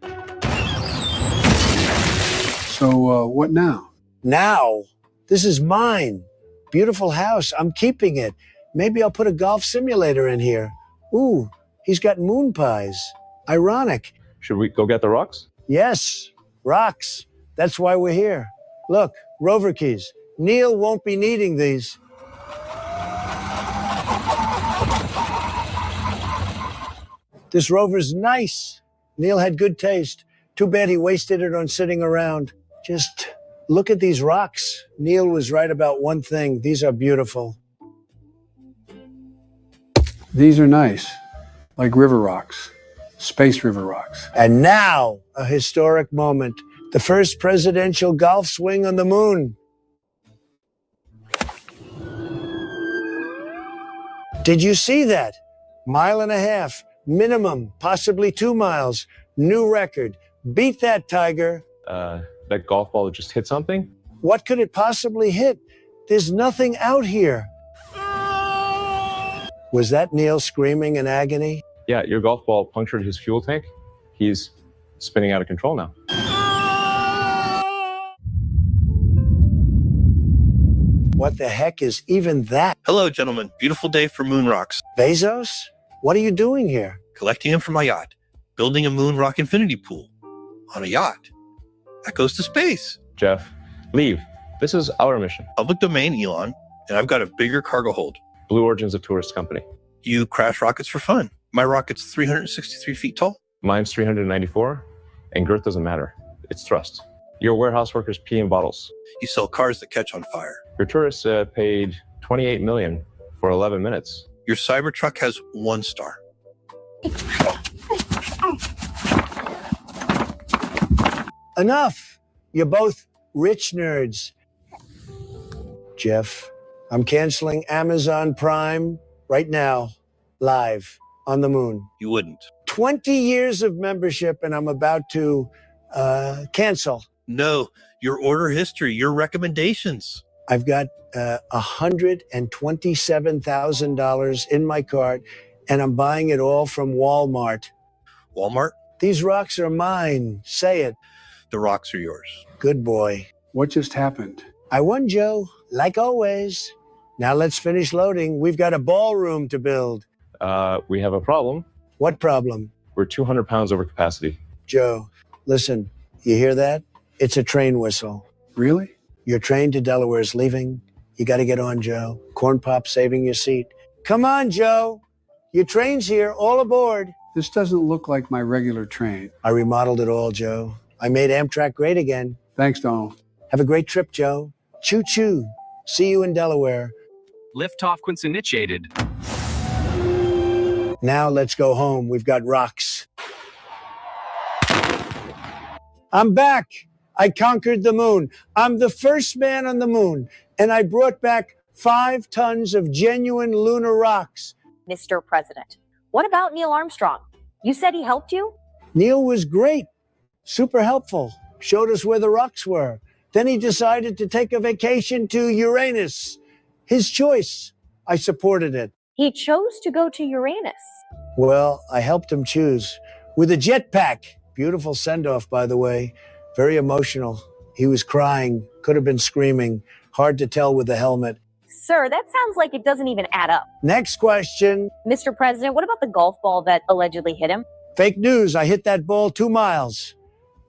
So, what now? Now? This is mine. Beautiful house. I'm keeping it. Maybe I'll put a golf simulator in here. Ooh, he's got moon pies. Ironic. Should we go get the rocks? Yes, rocks. That's why we're here. Look, rover keys. Neil won't be needing these. This rover's nice. Neil had good taste. Too bad he wasted it on sitting around. Just look at these rocks. Neil was right about one thing. These are beautiful. These are nice, like river rocks, space river rocks. And now, a historic moment. The first presidential golf swing on the moon. Did you see that? 1.5 miles, minimum, possibly 2 miles. New record. Beat that, Tiger. That golf ball just hit something? What could it possibly hit? There's nothing out here. Was that Neil screaming in agony? Yeah, your golf ball punctured his fuel tank. He's spinning out of control now. What the heck is even that? Hello, gentlemen. Beautiful day for moon rocks. Bezos? What are you doing here? Collecting them for my yacht. Building a moon rock infinity pool. On a yacht. That goes to space. Jeff, leave. This is our mission. Public domain, Elon. And I've got a bigger cargo hold. Blue Origin's a tourist company. You crash rockets for fun. My rocket's 363 feet tall. Mine's 394, and girth doesn't matter. It's thrust. Your warehouse workers pee in bottles. You sell cars that catch on fire. Your tourists paid $28 million for 11 minutes. Your Cybertruck has 1 star. Enough. You're both rich nerds. Jeff, I'm canceling Amazon Prime right now, live on the moon. You wouldn't. 20 years of membership and I'm about to cancel. No, your order history, your recommendations. I've got $127,000 in my cart and I'm buying it all from Walmart. Walmart? These rocks are mine. Say it. The rocks are yours. Good boy. What just happened? I won, Joe, like always. Now let's finish loading. We've got a ballroom to build. We have a problem. What problem? We're 200 pounds over capacity. Joe, listen, you hear that? It's a train whistle. Really? Your train to Delaware is leaving. You got to get on, Joe. Corn Pop saving your seat. Come on, Joe. Your train's here. All aboard. This doesn't look like my regular train. I remodeled it all, Joe. I made Amtrak great again. Thanks, Donald. Have a great trip, Joe. Choo-choo. See you in Delaware. Liftoff Quince initiated. Now let's go home. We've got rocks. I'm back. I conquered the moon. I'm the first man on the moon, and I brought back 5 tons of genuine lunar rocks. Mr. President, what about Neil Armstrong? You said he helped you? Neil was great, super helpful, showed us where the rocks were. Then he decided to take a vacation to Uranus. His choice. I supported it. He chose to go to Uranus. Well, I helped him choose. With a jetpack. Beautiful send-off, by the way. Very emotional. He was crying, could have been screaming. Hard to tell with the helmet. Sir, that sounds like it doesn't even add up. Next question. Mr. President, what about the golf ball that allegedly hit him? Fake news. I hit that ball 2 miles.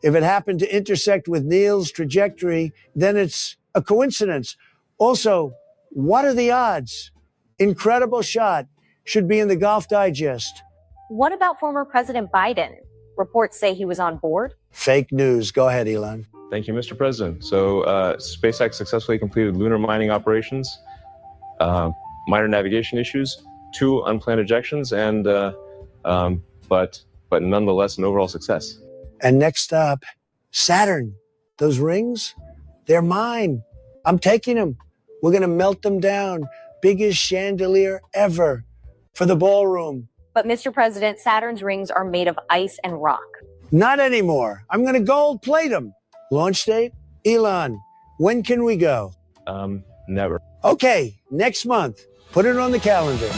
If it happened to intersect with Neil's trajectory, then it's a coincidence. Also, what are the odds? Incredible shot. Should be in the Golf Digest. What about former President Biden? Reports say he was on board. Fake news. Go ahead, Elon. Thank you, Mr. President. So SpaceX successfully completed lunar mining operations, minor navigation issues, 2 unplanned ejections, and but nonetheless an overall success. And next stop, Saturn. Those rings, they're mine. I'm taking them. We're going to melt them down. Biggest chandelier ever for the ballroom. But Mr. President, Saturn's rings are made of ice and rock. Not anymore. I'm going to gold plate them. Launch date? Elon, when can we go? Never. Okay, next month. Put it on the calendar.